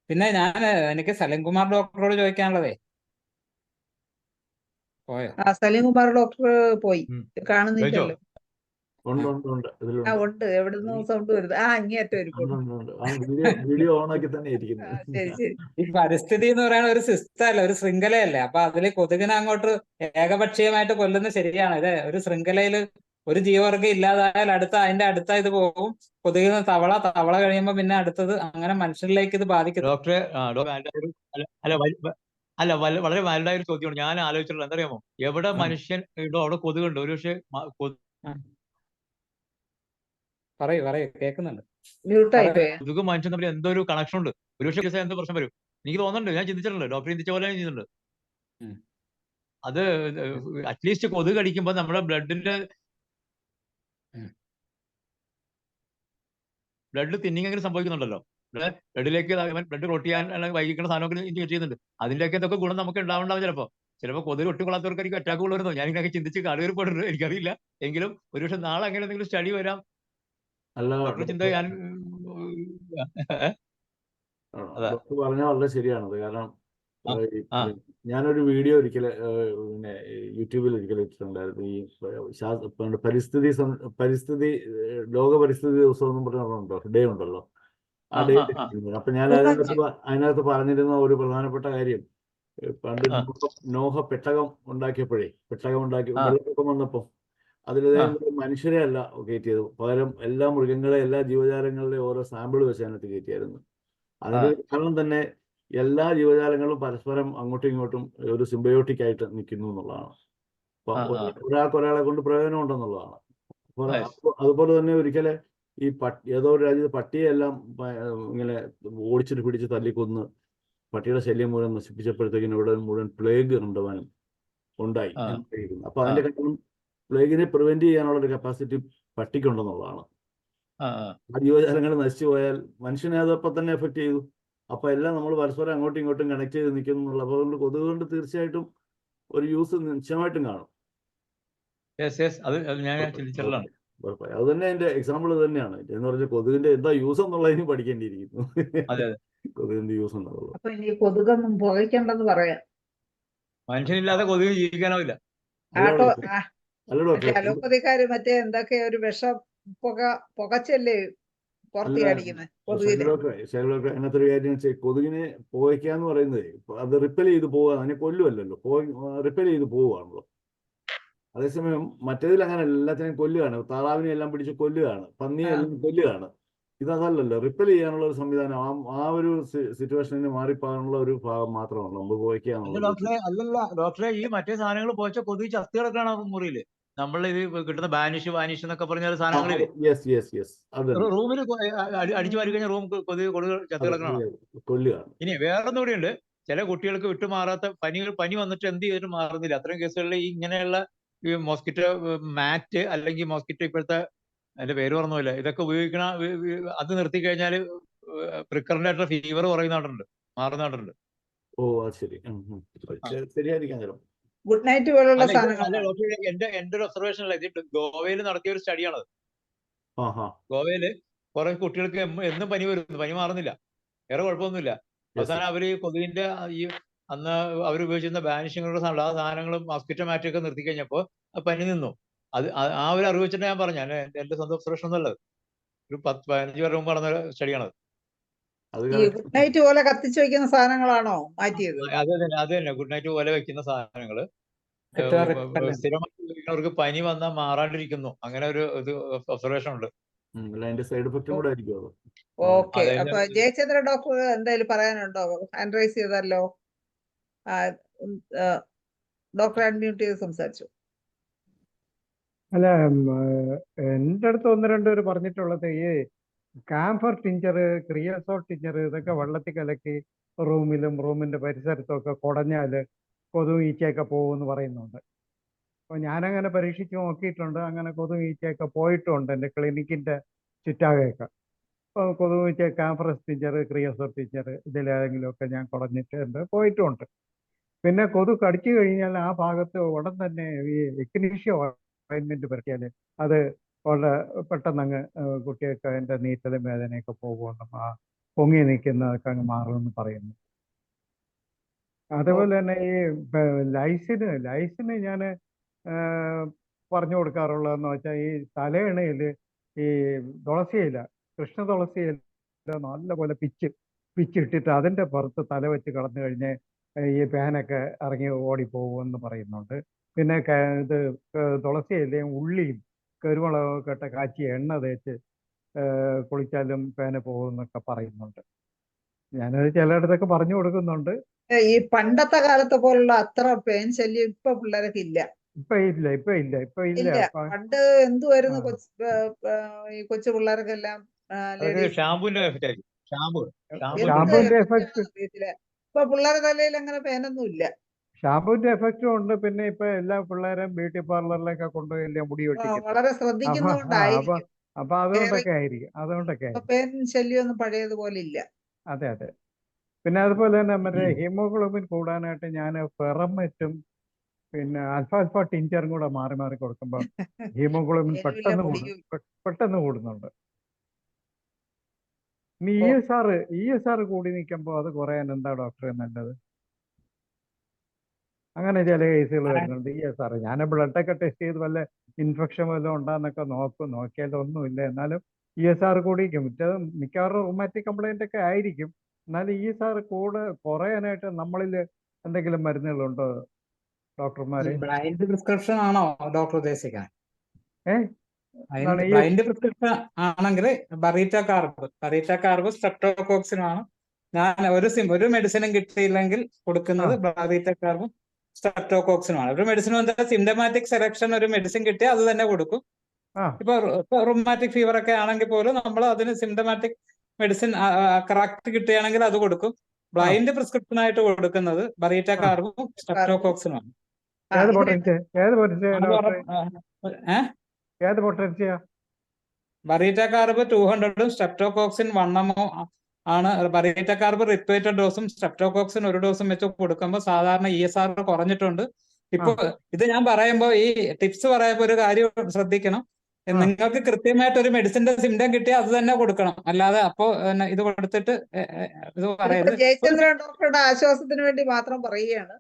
പിന്നെ എനിക്ക് സലിംകുമാർ ഡോക്ടറോട് ചോദിക്കാനുള്ളതേ. പോയോ? സലീംകുമാർ ഡോക്ടർ പോയി, കാണുന്നില്ലല്ലോ. ഉണ്ട്, എവിടുന്ന് സൗണ്ട് വരുന്നത്? അങ്ങേയറ്റം ഒരു വീഡിയോ ഓൺ ആക്കി തന്നെ ഇരിക്കുന്നത്. ശരി ശരി. ഈ പരിസ്ഥിതി എന്ന് പറയുന്ന ഒരു സിസ്റ്റം അല്ല, ഒരു ശൃംഖലയല്ലേ. അപ്പൊ അതില് കൊതുകിനെ അങ്ങോട്ട് ഏകപക്ഷീയമായിട്ട് കൊല്ലുന്നത് ശരിയാണ്. ഇത് ഒരു ശൃംഖലയിൽ ഒരു ജീവവർഗം ഇല്ലാതായാൽ അതിന്റെ അടുത്ത ഇത് പോകും. കൊതുകിന് തവള കഴിയുമ്പോ പിന്നെ അടുത്തത്, അങ്ങനെ മനുഷ്യരിലേക്ക് ഇത് ബാധിക്കും. ഡോക്ടറെ വളരെ വാലിഡായ ഒരു ചോദ്യമാണ്. ഞാൻ ആലോചിച്ചിട്ടുള്ളത് എന്തറിയാമോ, എവിടെ മനുഷ്യൻ ഉണ്ടോ അവിടെ കൊതുകുണ്ട്. ഒരു പക്ഷേ പറയൂ കേൾക്കുന്നുണ്ട്. കൊതുക് മനുഷ്യൻ തമ്മിൽ എന്തോ ഒരു കണക്ഷൻ ഉണ്ട്. ഒരു പക്ഷേ എന്തോ പ്രശ്നം വരും. എനിക്ക് തോന്നുന്നുണ്ട്, ഞാൻ ചിന്തിച്ചിട്ടുണ്ട്, ഡോക്ടർ ചിന്തിച്ച പോലെ ഞാൻ ചെയ്യുന്നുണ്ട്. അത് അറ്റ്ലീസ്റ്റ് കൊതുക് കടിക്കുമ്പോൾ നമ്മുടെ ബ്ലഡ് തിന്നിങ് എങ്ങനെ സംഭവിക്കുന്നുണ്ടല്ലോ. ബ്ലഡിലേക്ക് ബ്ലഡ് ക്ലോട്ട് ചെയ്യാൻ വൈകിക്കുന്ന സാധനമൊക്കെ ഇഞ്ചക്ട് ചെയ്യുന്നുണ്ട്. അതിന്റെയൊക്കെ എന്തൊക്കെ ഗുണം നമുക്ക് ഉണ്ടാവുണ്ടാവും. ചിലപ്പോൾ കൊതുക് ഒട്ടിക്കൊള്ളാത്തവർക്കായിരിക്കും അറ്റാക്ക് കൊള്ളുന്നോ, ഞാൻ ഇങ്ങനെയൊക്കെ ചിന്തിച്ച് കാലുകേറിപ്പോയിട്ടുണ്ട്. എനിക്കറിയില്ല, എങ്കിലും ഒരുപക്ഷെ നാളെ അങ്ങനെ എന്തെങ്കിലും സ്റ്റഡി വരാം. ഡോക്ടർ ചിന്ത ഞാൻ ഡോക്ടർ പറഞ്ഞാൽ വളരെ ശരിയാണത്. കാരണം ഞാനൊരു വീഡിയോ പിന്നെ യൂട്യൂബിൽ ഇട്ടിട്ടുണ്ടായിരുന്നു. ഈ ലോക പരിസ്ഥിതി ദിവസം എന്നും പറഞ്ഞുണ്ടോ, ഡേ ഉണ്ടല്ലോ, ആ ഡേ. അപ്പൊ ഞാൻ അതിനകത്ത് പറഞ്ഞിരുന്ന ഒരു പ്രധാനപ്പെട്ട കാര്യം, പണ്ട് നോഹ പെട്ടകം ഉണ്ടാക്കിയപ്പോഴേ, വെള്ളപ്പൊക്കം വന്നപ്പോ മനുഷ്യരെ അല്ല കയറ്റിയത്, പകരം എല്ലാ മൃഗങ്ങളെ, എല്ലാ ജീവജാലങ്ങളുടെ ഓരോ സാമ്പിൾ വെച്ച് അതിനകത്ത് കയറ്റിയായിരുന്നു. അതിന് കാരണം തന്നെ എല്ലാ ജീവജാലങ്ങളും പരസ്പരം അങ്ങോട്ടും ഇങ്ങോട്ടും ഒരു സിംബയോട്ടിക് ആയിട്ട് നിൽക്കുന്നു എന്നുള്ളതാണ്. അപ്പൊ ആ ആ ഒരാൾക്ക് ഒരാളെ കൊണ്ട് പ്രയോജനം ഉണ്ടെന്നുള്ളതാണ്. Nice. അതുപോലെ തന്നെ ഒരിക്കലെ ഈ ഏതോ ഒരു രാജ്യത്ത് പട്ടിയെല്ലാം ഇങ്ങനെ ഓടിച്ചിട്ട് പിടിച്ച് തല്ലിക്കൊന്ന് പട്ടിയുടെ ശല്യം മുഴുവൻ നശിപ്പിച്ചപ്പോഴത്തേക്കിനും ഇവിടെ മുഴുവൻ പ്ലേഗ് ഉണ്ടായി ആ എന്നിരിക്കുന്നു. അപ്പൊ ആ അതിന്റെ കാരണം പ്ലേഗിനെ പ്രിവെന്റ് ചെയ്യാനുള്ള ഒരു കപ്പാസിറ്റി പട്ടിക്കുണ്ടെന്നുള്ളതാണ്. ആ ആ ജീവജാലങ്ങൾ നശിച്ചു പോയാൽ മനുഷ്യനെ അതപ്പം തന്നെ എഫക്ട് ചെയ്തു. അപ്പൊ എല്ലാം നമ്മൾ പരസ്പരം അങ്ങോട്ടും ഇങ്ങോട്ടും കണക്ട് ചെയ്ത് നിൽക്കുന്നുള്ള. അപ്പോൾ അതുകൊണ്ട് കൊതുക് കൊണ്ട് തീർച്ചയായിട്ടും ഒരു യൂസ് നിശ്ചയമായിട്ടും കാണും. യെസ് യെസ് അത് ഞാൻ ചിന്തിച്ചിട്ടുള്ളതാണ്. ഉറപ്പായി. അത് തന്നെ എന്റെ എക്സാമ്പിൾ തന്നെയാണ്. എന്ന് പറഞ്ഞാൽ കൊതുകിന്റെ എന്താ യൂസ് എന്നുള്ളതിന് പഠിക്കേണ്ടിയിരിക്കുന്നു. അതെ അതെ. കൊതുകിന്റെ യൂസ് എന്നുള്ളത്. അപ്പൊ ഇനി കൊതുകൊന്നും പുകയ്ക്കണ്ടെന്ന് പറയാം. മനുഷ്യനില്ലാതെ കൊതുക് ജീവിക്കാനാവില്ല. അല്ല ആട്ടോ ഡോക്ടർ, അല്ല മറ്റേ ഡോക്ടർ, അലോപ്പതിക്കാര് മറ്റേ എന്തൊക്കെ ഒരു പുകച്ചല്ലേ പുറത്ത് അല്ല കാണിക്കുന്നത് കൊതുകിന്. ശൈലഡോക്ടർ അങ്ങനത്തെ ഒരു കാര്യം വെച്ചാൽ കൊതുകിനെ പുകയ്ക്കാന്ന് പറയുന്നത് അത് റിപ്പൽ ചെയ്ത് പോവുക, അതിനെ കൊല്ലുമല്ലോ, റിപ്പൽ ചെയ്ത് പോവുകയാണല്ലോ. അതേസമയം മറ്റേതിൽ അങ്ങനെ എല്ലാത്തിനെയും കൊല്ലുകയാണ്. താറാവിനെ എല്ലാം പിടിച്ച് കൊല്ലുകയാണ്, പന്നിയെ എല്ലാം കൊല്ലുകയാണ്. ഇതല്ലല്ലോ, റിപ്പൽ ചെയ്യാനുള്ള ഒരു സംവിധാനം. ആ ഒരു സിറ്റുവേഷനിൽ മാറിപ്പോകാനുള്ള ഒരു ഭാഗം മാത്രമാണ് നമ്മൾ പുകയ്ക്കുക അല്ല എന്നുള്ളത്. ഡോക്ടറെ, അല്ലല്ല ഡോക്ടറെ, ഈ മറ്റേ സാധനങ്ങൾ പോച്ച കൊതുക് ചത്ത് കിടക്കാണ് മുറിയില്. നമ്മൾ ഇത് കിട്ടുന്ന ബാനിഷ് എന്നൊക്കെ പറഞ്ഞ സാധനങ്ങളില്ലേ, അത് റൂമിൽ അടിച്ചു മാറി കഴിഞ്ഞാൽ റൂം കൊതുക് ചത്ത് കിടക്കണം. കൊല്ലുകയാണ്. ഇനി വേറൊന്നും കൂടിയുണ്ട്. ചില കുട്ടികൾക്ക് വിട്ടുമാറാത്ത പനി വന്നിട്ട് എന്ത് ചെയ്തിട്ട് മാറുന്നില്ല. അത്തരം കേസുകളിൽ ഇങ്ങനെയുള്ള ഈ മോസ്കിറ്റോ മാറ്റ് അല്ലെങ്കിൽ മോസ്കിറ്റോ ഇപ്പോഴത്തെ അതിന്റെ പേര് പറഞ്ഞില്ല, ഇതൊക്കെ ഉപയോഗിക്കണ അത് നിർത്തി കഴിഞ്ഞാൽ പ്രിക്കറന്റ് ആയിട്ടുള്ള ഫീവർ കുറയുന്നുണ്ട്, മാറുന്നുണ്ട്. ഓ അത് ശരി, ശരിയായിരിക്കാം ചിലപ്പോൾ. ഗുഡ് നൈറ്റ് പോലുള്ള അല്ല സാധനങ്ങൾ. ഡോക്ടർ, എന്റെ ഒരു ഒബ്സർവേഷൻ അല്ല ഇത്, ഗോവയിൽ നടത്തിയ ഒരു സ്റ്റഡിയാണത്. ആഹാ. ഗോവയില് കുറെ കുട്ടികൾക്ക് എന്നും പനി വരുന്നു, പനി മാറുന്നില്ല, വേറെ കുഴപ്പമൊന്നുമില്ല. അവസാനം അവര് കൊതുകിന്റെ ഈ അന്ന് അവർ ഉപയോഗിച്ചിരുന്ന ബാനിഷിങ്ങുള്ള ആ സാധനങ്ങളും മോസ്കിറ്റോ മാറ്റൊക്കെ നിർത്തി കഴിഞ്ഞപ്പോ പനി നിന്നു. അത് ആ ഒരു അറിവ് വെച്ചിട്ട് ഞാൻ പറഞ്ഞു, എന്റെ സ്വന്തം ഒബ്സർവേഷൻ ഒന്നുമല്ലത്. ഒരു 10-15 വർഷം മുമ്പ് നടന്ന സ്ഥിതിയാണത്. ഈ ഗുഡ് നൈറ്റ് പോലെ കത്തിച്ചു വെക്കുന്ന സാധനങ്ങളാണോ മാറ്റിയത്? അത് തന്നെ ഗുഡ് നൈറ്റ് പോലെ വെക്കുന്ന സാധനങ്ങള് സ്ഥിരമായിട്ട് പനി വന്നാൽ മാറാണ്ടിരിക്കുന്നു, അങ്ങനെ ഒരു ഒബ്സർവേഷൻ ഉണ്ട്. അതിന്റെ സൈഡ് എഫക്റ്റും കൂടെ ആയിരിക്കും അത്. ഓക്കെ, അപ്പൊ ജയചന്ദ്ര ഡോക്ടർ എന്തായാലും പറയാനുണ്ടോ? ഹാൻഡ് റൈസ് ചെയ്തല്ലോ. ഡോക്ടർ അൺമ്യൂട്ട് ചെയ്ത് സംസാരിച്ചു. അല്ല, എൻ്റെ അടുത്ത് 1-2 പേര് പറഞ്ഞിട്ടുള്ളത് ഈ കാംഫർ ടിഞ്ചർ, ക്രിയസോൾ ടിഞ്ചർ ഇതൊക്കെ വെള്ളത്തിൽ കലക്കി റൂമിന്റെ പരിസരത്തും ഒക്കെ കുടഞ്ഞാൽ കൊതുക് ഈച്ചയൊക്കെ പോകുമെന്ന് പറയുന്നുണ്ട്. അപ്പോൾ ഞാനങ്ങനെ പരീക്ഷിച്ച് നോക്കിയിട്ടുണ്ട്. അങ്ങനെ കൊതുക് ഈച്ചയൊക്കെ പോയിട്ടുമുണ്ട് എൻ്റെ ക്ലിനിക്കിൻ്റെ ചുറ്റാകെയൊക്കെ. അപ്പോൾ കൊതുക് ഈച്ച കാംഫറസ് ടിഞ്ചർ, ക്രിയസോൾ ടിഞ്ചർ ഇതിലേതെങ്കിലുമൊക്കെ ഞാൻ കുടഞ്ഞിട്ടുണ്ട്, പോയിട്ടുമുണ്ട്. പിന്നെ കൊതുക് കടിച്ചു കഴിഞ്ഞാൽ ആ ഭാഗത്ത് ഉടൻ തന്നെ ഈ എക്നീഷ്യ ഓയിൻമെന്റ് പരത്തിയാൽ അത് വളരെ പെട്ടെന്ന് അങ്ങ് കുട്ടികൾക്ക് അതിൻ്റെ നീറ്റലും വേദനയൊക്കെ പോകുമെന്നും ആ പൊങ്ങി നിൽക്കുന്നതൊക്കെ അങ്ങ് മാറുമെന്ന് പറയുന്നു. അതേപോലെ തന്നെ ഈ ലൈസിന് ഞാൻ പറഞ്ഞു കൊടുക്കാറുള്ളതെന്ന് വെച്ചാൽ ഈ തലയിണയിൽ ഈ തുളസിയില, കൃഷ്ണ തുളസിയില നല്ലപോലെ പിച്ചിട്ടിട്ട് അതിൻ്റെ പുറത്ത് തല വെച്ച് കടന്നു കഴിഞ്ഞാൽ ഈ പേനൊക്കെ ഇറങ്ങി ഓടിപ്പോകുമെന്ന് പറയുന്നുണ്ട്. പിന്നെ ഇത് തുളസിയിലയും ഉള്ളിയും കുരുമുളകൊക്കെ ഇട്ട് കാച്ചി എണ്ണ തേച്ച് കുളിച്ചാലും പേന പോകുമെന്നൊക്കെ പറയുന്നുണ്ട്. ഞാനത് ചിലയിടത്തൊക്കെ പറഞ്ഞു കൊടുക്കുന്നുണ്ട്. ഈ പണ്ടത്തെ കാലത്തെ പോലുള്ള അത്ര പേൻ ശല്യം ഇപ്പൊ പിള്ളേരൊക്കെ ഇല്ല. ഇപ്പൊ ഇല്ല. പണ്ട് എന്തുവായിരുന്നു ഈ കൊച്ചു പിള്ളേർക്കെല്ലാം ഷാമ്പുവിന്റെ എഫക്റ്റ് ആയിരിക്കും. ഷാമ്പുവിന്റെ എഫക്റ്റ്. ഇപ്പൊ പിള്ളേരുടെ തലയിൽ അങ്ങനെ പേനൊന്നും ഇല്ല. ഷാമ്പുവിന്റെ എഫക്റ്റും ഉണ്ട്. പിന്നെ ഇപ്പൊ എല്ലാ പിള്ളേരും ബ്യൂട്ടി പാർലറിലൊക്കെ കൊണ്ടുപോയി മുടി വെട്ടിക്കും. വളരെ ശ്രദ്ധിക്കുന്നതുകൊണ്ടായിരിക്കും. അപ്പൊ അതുകൊണ്ടൊക്കെ ആയിരിക്കും. പേൻ ശല്യമൊന്നും പഴയതുപോലെ ഇല്ല. അതെ. പിന്നെ അതുപോലെ തന്നെ മറ്റേ ഹീമോഗ്ലോബിൻ കൂടാനായിട്ട് ഞാൻ ഫെറമറ്റും പിന്നെ അൽഫ ടിഞ്ചറും കൂടെ മാറി കൊടുക്കുമ്പോൾ ഹീമോഗ്ലോബിൻ പെട്ടെന്ന് കൂടുന്നുണ്ട്. ഇനി ESR കൂടി നിൽക്കുമ്പോൾ അത് കുറയാൻ എന്താ ഡോക്ടറെ നല്ലത്? അങ്ങനെ ചില കേസുകൾ വരുന്നുണ്ട്. ESR ഞാൻ ബ്ലഡൊക്കെ ടെസ്റ്റ് ചെയ്ത് വല്ല ഇൻഫെക്ഷൻ വല്ലതും ഉണ്ടാന്നൊക്കെ നോക്കിയാൽ ഒന്നുമില്ല. എന്നാലും ESR കൂടിക്കും. മിക്കവാറും റൊമാറ്റിക് കംപ്ലൈന്റ് ഒക്കെ ആയിരിക്കും. എന്നാലും ESR കുറയാനായിട്ട് നമ്മളിൽ എന്തെങ്കിലും മരുന്നുകളുണ്ടോ ഡോക്ടർമാരെ? ബ്ലൈൻഡ് പ്രിസ്ക്രിപ്ഷൻ ആണോ ഡോക്ടർ ഉദ്ദേശിക്കാൻ? ബ്ലൈൻഡ് ബ്ലൈൻഡ് പ്രിസ്ക്രിപ്ഷൻ ആണെങ്കിൽ ബറീറ്റ കാർബ് സ്ട്രെപ്റ്റോകോക്സിനാണ് ഞാൻ ഒരു മെഡിസിനും കിട്ടിയില്ലെങ്കിൽ കൊടുക്കുന്നത്. ബറീറ്റ കാർബും സ്ട്രെപ്റ്റോകോക്സിനുമാണ്. ഒരു മെഡിസിൻ വന്നിട്ട് സിംറ്റമാറ്റിക് സെലക്ഷൻ ഒരു മെഡിസിൻ കിട്ടിയാൽ അത് തന്നെ കൊടുക്കും. ഇപ്പൊ റുമാറ്റിക് ഫീവർ ഒക്കെ ആണെങ്കിൽ പോലും നമ്മൾ അതിന് സിംറ്റമാറ്റിക് മെഡിസിൻ കറക്റ്റ് കിട്ടുകയാണെങ്കിൽ അത് കൊടുക്കും. ബ്ലൈൻഡ് പ്രിസ്ക്രിപ്ഷൻ ആയിട്ട് കൊടുക്കുന്നത് ബറീറ്റ കാർബും സ്ട്രെപ്റ്റോകോക്സിനുമാണ്. ബറീറ്റ കാർബ് 200 സ്ട്രെപ്റ്റോകോക്സിൻ 1 ml ആണ്. ബറീറ്റ കാർബ് റിപ്പീറ്റഡ് ഡോസും സ്ട്രെപ്റ്റോകോക്സിൻ 1 ഡോസും വെച്ച് കൊടുക്കുമ്പോൾ സാധാരണ ESR കുറഞ്ഞിട്ടുണ്ട്. ഇപ്പൊ ഇത് ഞാൻ പറയുമ്പോ ഈ ടിപ്സ് പറയുമ്പോ ഒരു കാര്യം ശ്രദ്ധിക്കണം. നിങ്ങൾക്ക് കൃത്യമായിട്ട് ഒരു മെഡിസിന്റെ സിംറ്റം കിട്ടിയാൽ അത് തന്നെ കൊടുക്കണം. അല്ലാതെ അപ്പോ ഇത് കൊടുത്തിട്ട് ഇത് പറയരുത്. ജയചന്ദ്രൻ ഡോക്ടറുടെ ആശ്വാസത്തിന് വേണ്ടി മാത്രം പറയുകയാണ്.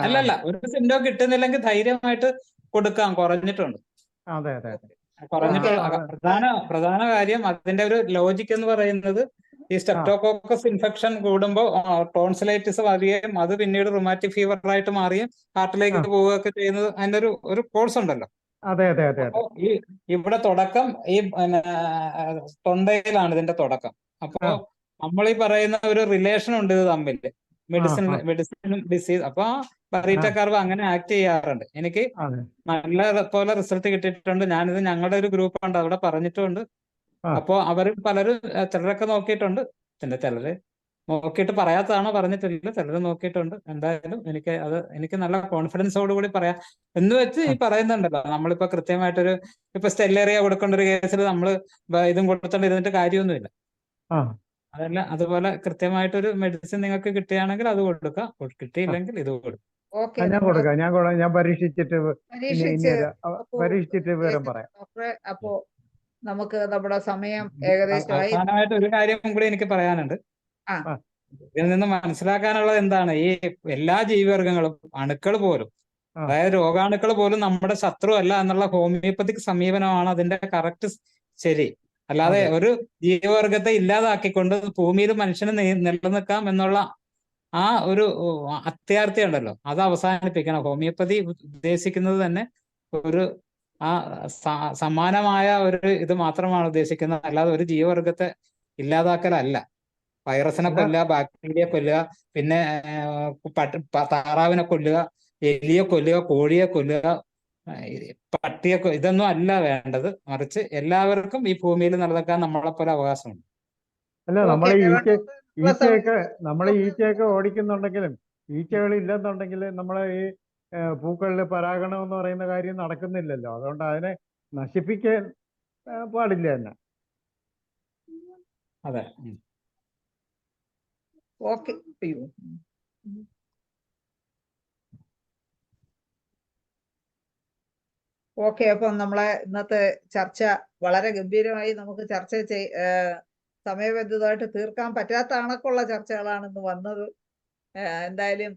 അല്ലല്ല, ഒരു സിംറ്റം കിട്ടുന്നില്ലെങ്കിൽ ധൈര്യമായിട്ട് കൊടുക്കാം. കുറഞ്ഞിട്ടുണ്ട്. പ്രധാന കാര്യം അതിന്റെ ഒരു ലോജിക് എന്ന് പറയുന്നത് ഈ സ്ട്രെപ്റ്റോകോക്കസ് ഇൻഫെക്ഷൻ കൂടുമ്പോൾ ടോൺസിലൈറ്റിസ് വരികയും അത് പിന്നീട് റുമാറ്റിക് ഫീവർ ആയിട്ട് മാറിയും ഹാർട്ടിലേക്ക് പോവുകയൊക്കെ ചെയ്യുന്നത് അതിന്റെ ഒരു കോഴ്സ് ഉണ്ടല്ലോ. അപ്പോ ഇവിടെ തുടക്കം ഈ തൊണ്ടയിലാണ് ഇതിന്റെ തുടക്കം. അപ്പോ നമ്മൾ ഈ പറയുന്ന ഒരു റിലേഷൻ ഉണ്ട് ഇത് തമ്മിൽ, മെഡിസിനും ഡിസീസ്. അപ്പൊ ബറീറ്റ കാർബ് അങ്ങനെ ആക്ട് ചെയ്യാറുണ്ട്. എനിക്ക് നല്ല പോലെ റിസൾട്ട് കിട്ടിയിട്ടുണ്ട്. ഞാനിത് ഞങ്ങളുടെ ഒരു ഗ്രൂപ്പ് ഉണ്ട്, അവിടെ പറഞ്ഞിട്ടുണ്ട്. അപ്പോ അവർ പലരും ചിലരൊക്കെ നോക്കിയിട്ടുണ്ട്, പിന്നെ ചിലര് നോക്കിയിട്ട് പറയാത്തതാണോ പറഞ്ഞിട്ടില്ല, ചിലര് നോക്കിയിട്ടുണ്ട്. എന്തായാലും എനിക്ക് നല്ല കോൺഫിഡൻസോട് കൂടി പറയാം. എന്ന് വെച്ച് ഈ പറയുന്നുണ്ടല്ലോ, നമ്മളിപ്പോ കൃത്യമായിട്ടൊരു ഇപ്പൊ സ്റ്റെല്ലേറിയ കൊടുക്കേണ്ട ഒരു കേസിൽ നമ്മൾ ഇതും കൊടുത്തോണ്ട് ഇരുന്നിട്ട് കാര്യമൊന്നുമില്ല. അതല്ല, അതുപോലെ കൃത്യമായിട്ടൊരു മെഡിസിൻ നിങ്ങൾക്ക് കിട്ടുകയാണെങ്കിൽ അത് കൊടുക്കാം, കിട്ടിയില്ലെങ്കിൽ ഇത് കൊടുക്കും. ഞാൻ പരീക്ഷിച്ചിട്ട് വിവരം പറയാം. അപ്പോ നമുക്ക് നമ്മുടെ സമയം ഏകദേശമായി. അവസാനമായിട്ട് ഒരു കാര്യം കൂടി എനിക്ക് പറയാനുണ്ട്. ഇതിൽ നിന്ന് മനസ്സിലാക്കാനുള്ളത് എന്താണ്, ഈ എല്ലാ ജീവിവർഗങ്ങളും, അണുക്കൾ പോലും, അതായത് രോഗാണുക്കൾ പോലും നമ്മുടെ ശത്രു അല്ല എന്നുള്ള ഹോമിയോപ്പതിക് സമീപനമാണ് അതിന്റെ കറക്റ്റ് ശരി. അല്ലാതെ ഒരു ജീവവർഗത്തെ ഇല്ലാതാക്കിക്കൊണ്ട് ഭൂമിയിൽ മനുഷ്യന് നിലനിൽക്കാം എന്നുള്ള ആ ഒരു അത്യാർത്ഥി ഉണ്ടല്ലോ, അത് അവസാനിപ്പിക്കണം. ഹോമിയോപ്പതി ഉദ്ദേശിക്കുന്നത് തന്നെ ഒരു സമാനമായ ഒരു ഇത് മാത്രമാണ് ഉദ്ദേശിക്കുന്നത്. അല്ലാതെ ഒരു ജീവവർഗത്തെ ഇല്ലാതാക്കലല്ല. വൈറസിനെ കൊല്ലുക, ബാക്ടീരിയ കൊല്ലുക, പിന്നെ താറാവിനെ കൊല്ലുക, എലിയെ കൊല്ലുക, കോഴിയെ കൊല്ലുക, പട്ടിയെ ഇതൊന്നും അല്ല വേണ്ടത്. മറിച്ച് എല്ലാവർക്കും ഈ ഭൂമിയിൽ നിലനിൽക്കാൻ നമ്മളെ പോലെ അവകാശമുണ്ട്. അല്ല, നമ്മളെ ഈച്ചയൊക്കെ ഓടിക്കുന്നുണ്ടെങ്കിലും ഈച്ചകൾ ഇല്ലെന്നുണ്ടെങ്കിൽ നമ്മളെ ഈ പൂക്കളിൽ പരാഗണം എന്ന് പറയുന്ന കാര്യം നടക്കുന്നില്ലല്ലോ. അതുകൊണ്ട് അതിനെ നശിപ്പിക്കാൻ പാടില്ല തന്നെ. അതെ. ഓക്കെ. ഓക്കെ, അപ്പം നമ്മളെ ഇന്നത്തെ ചർച്ച വളരെ ഗംഭീരമായി നമുക്ക് സമയബന്ധിതമായിട്ട് തീർക്കാൻ പറ്റാത്ത കണക്കുള്ള ചർച്ചകളാണ് ഇന്ന് വന്നത്. എന്തായാലും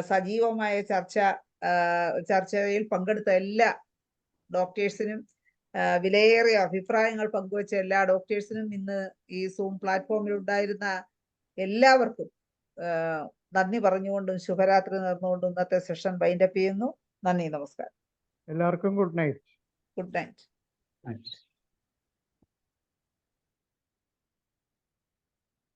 സജീവമായ ചർച്ചയിൽ പങ്കെടുത്ത എല്ലാ ഡോക്ടേഴ്സിനും, വിലയേറിയ അഭിപ്രായങ്ങൾ പങ്കുവച്ച എല്ലാ ഡോക്ടേഴ്സിനും, ഇന്ന് ഈ സൂം പ്ലാറ്റ്ഫോമിൽ ഉണ്ടായിരുന്ന എല്ലാവർക്കും നന്ദി പറഞ്ഞുകൊണ്ടും ശുഭരാത്രി നേർന്നുകൊണ്ടും ഇന്നത്തെ സെഷൻ വൈൻഡപ്പ് ചെയ്യുന്നു. നന്ദി, നമസ്കാരം. എല്ലാവർക്കും ഗുഡ് നൈറ്റ്. Good night.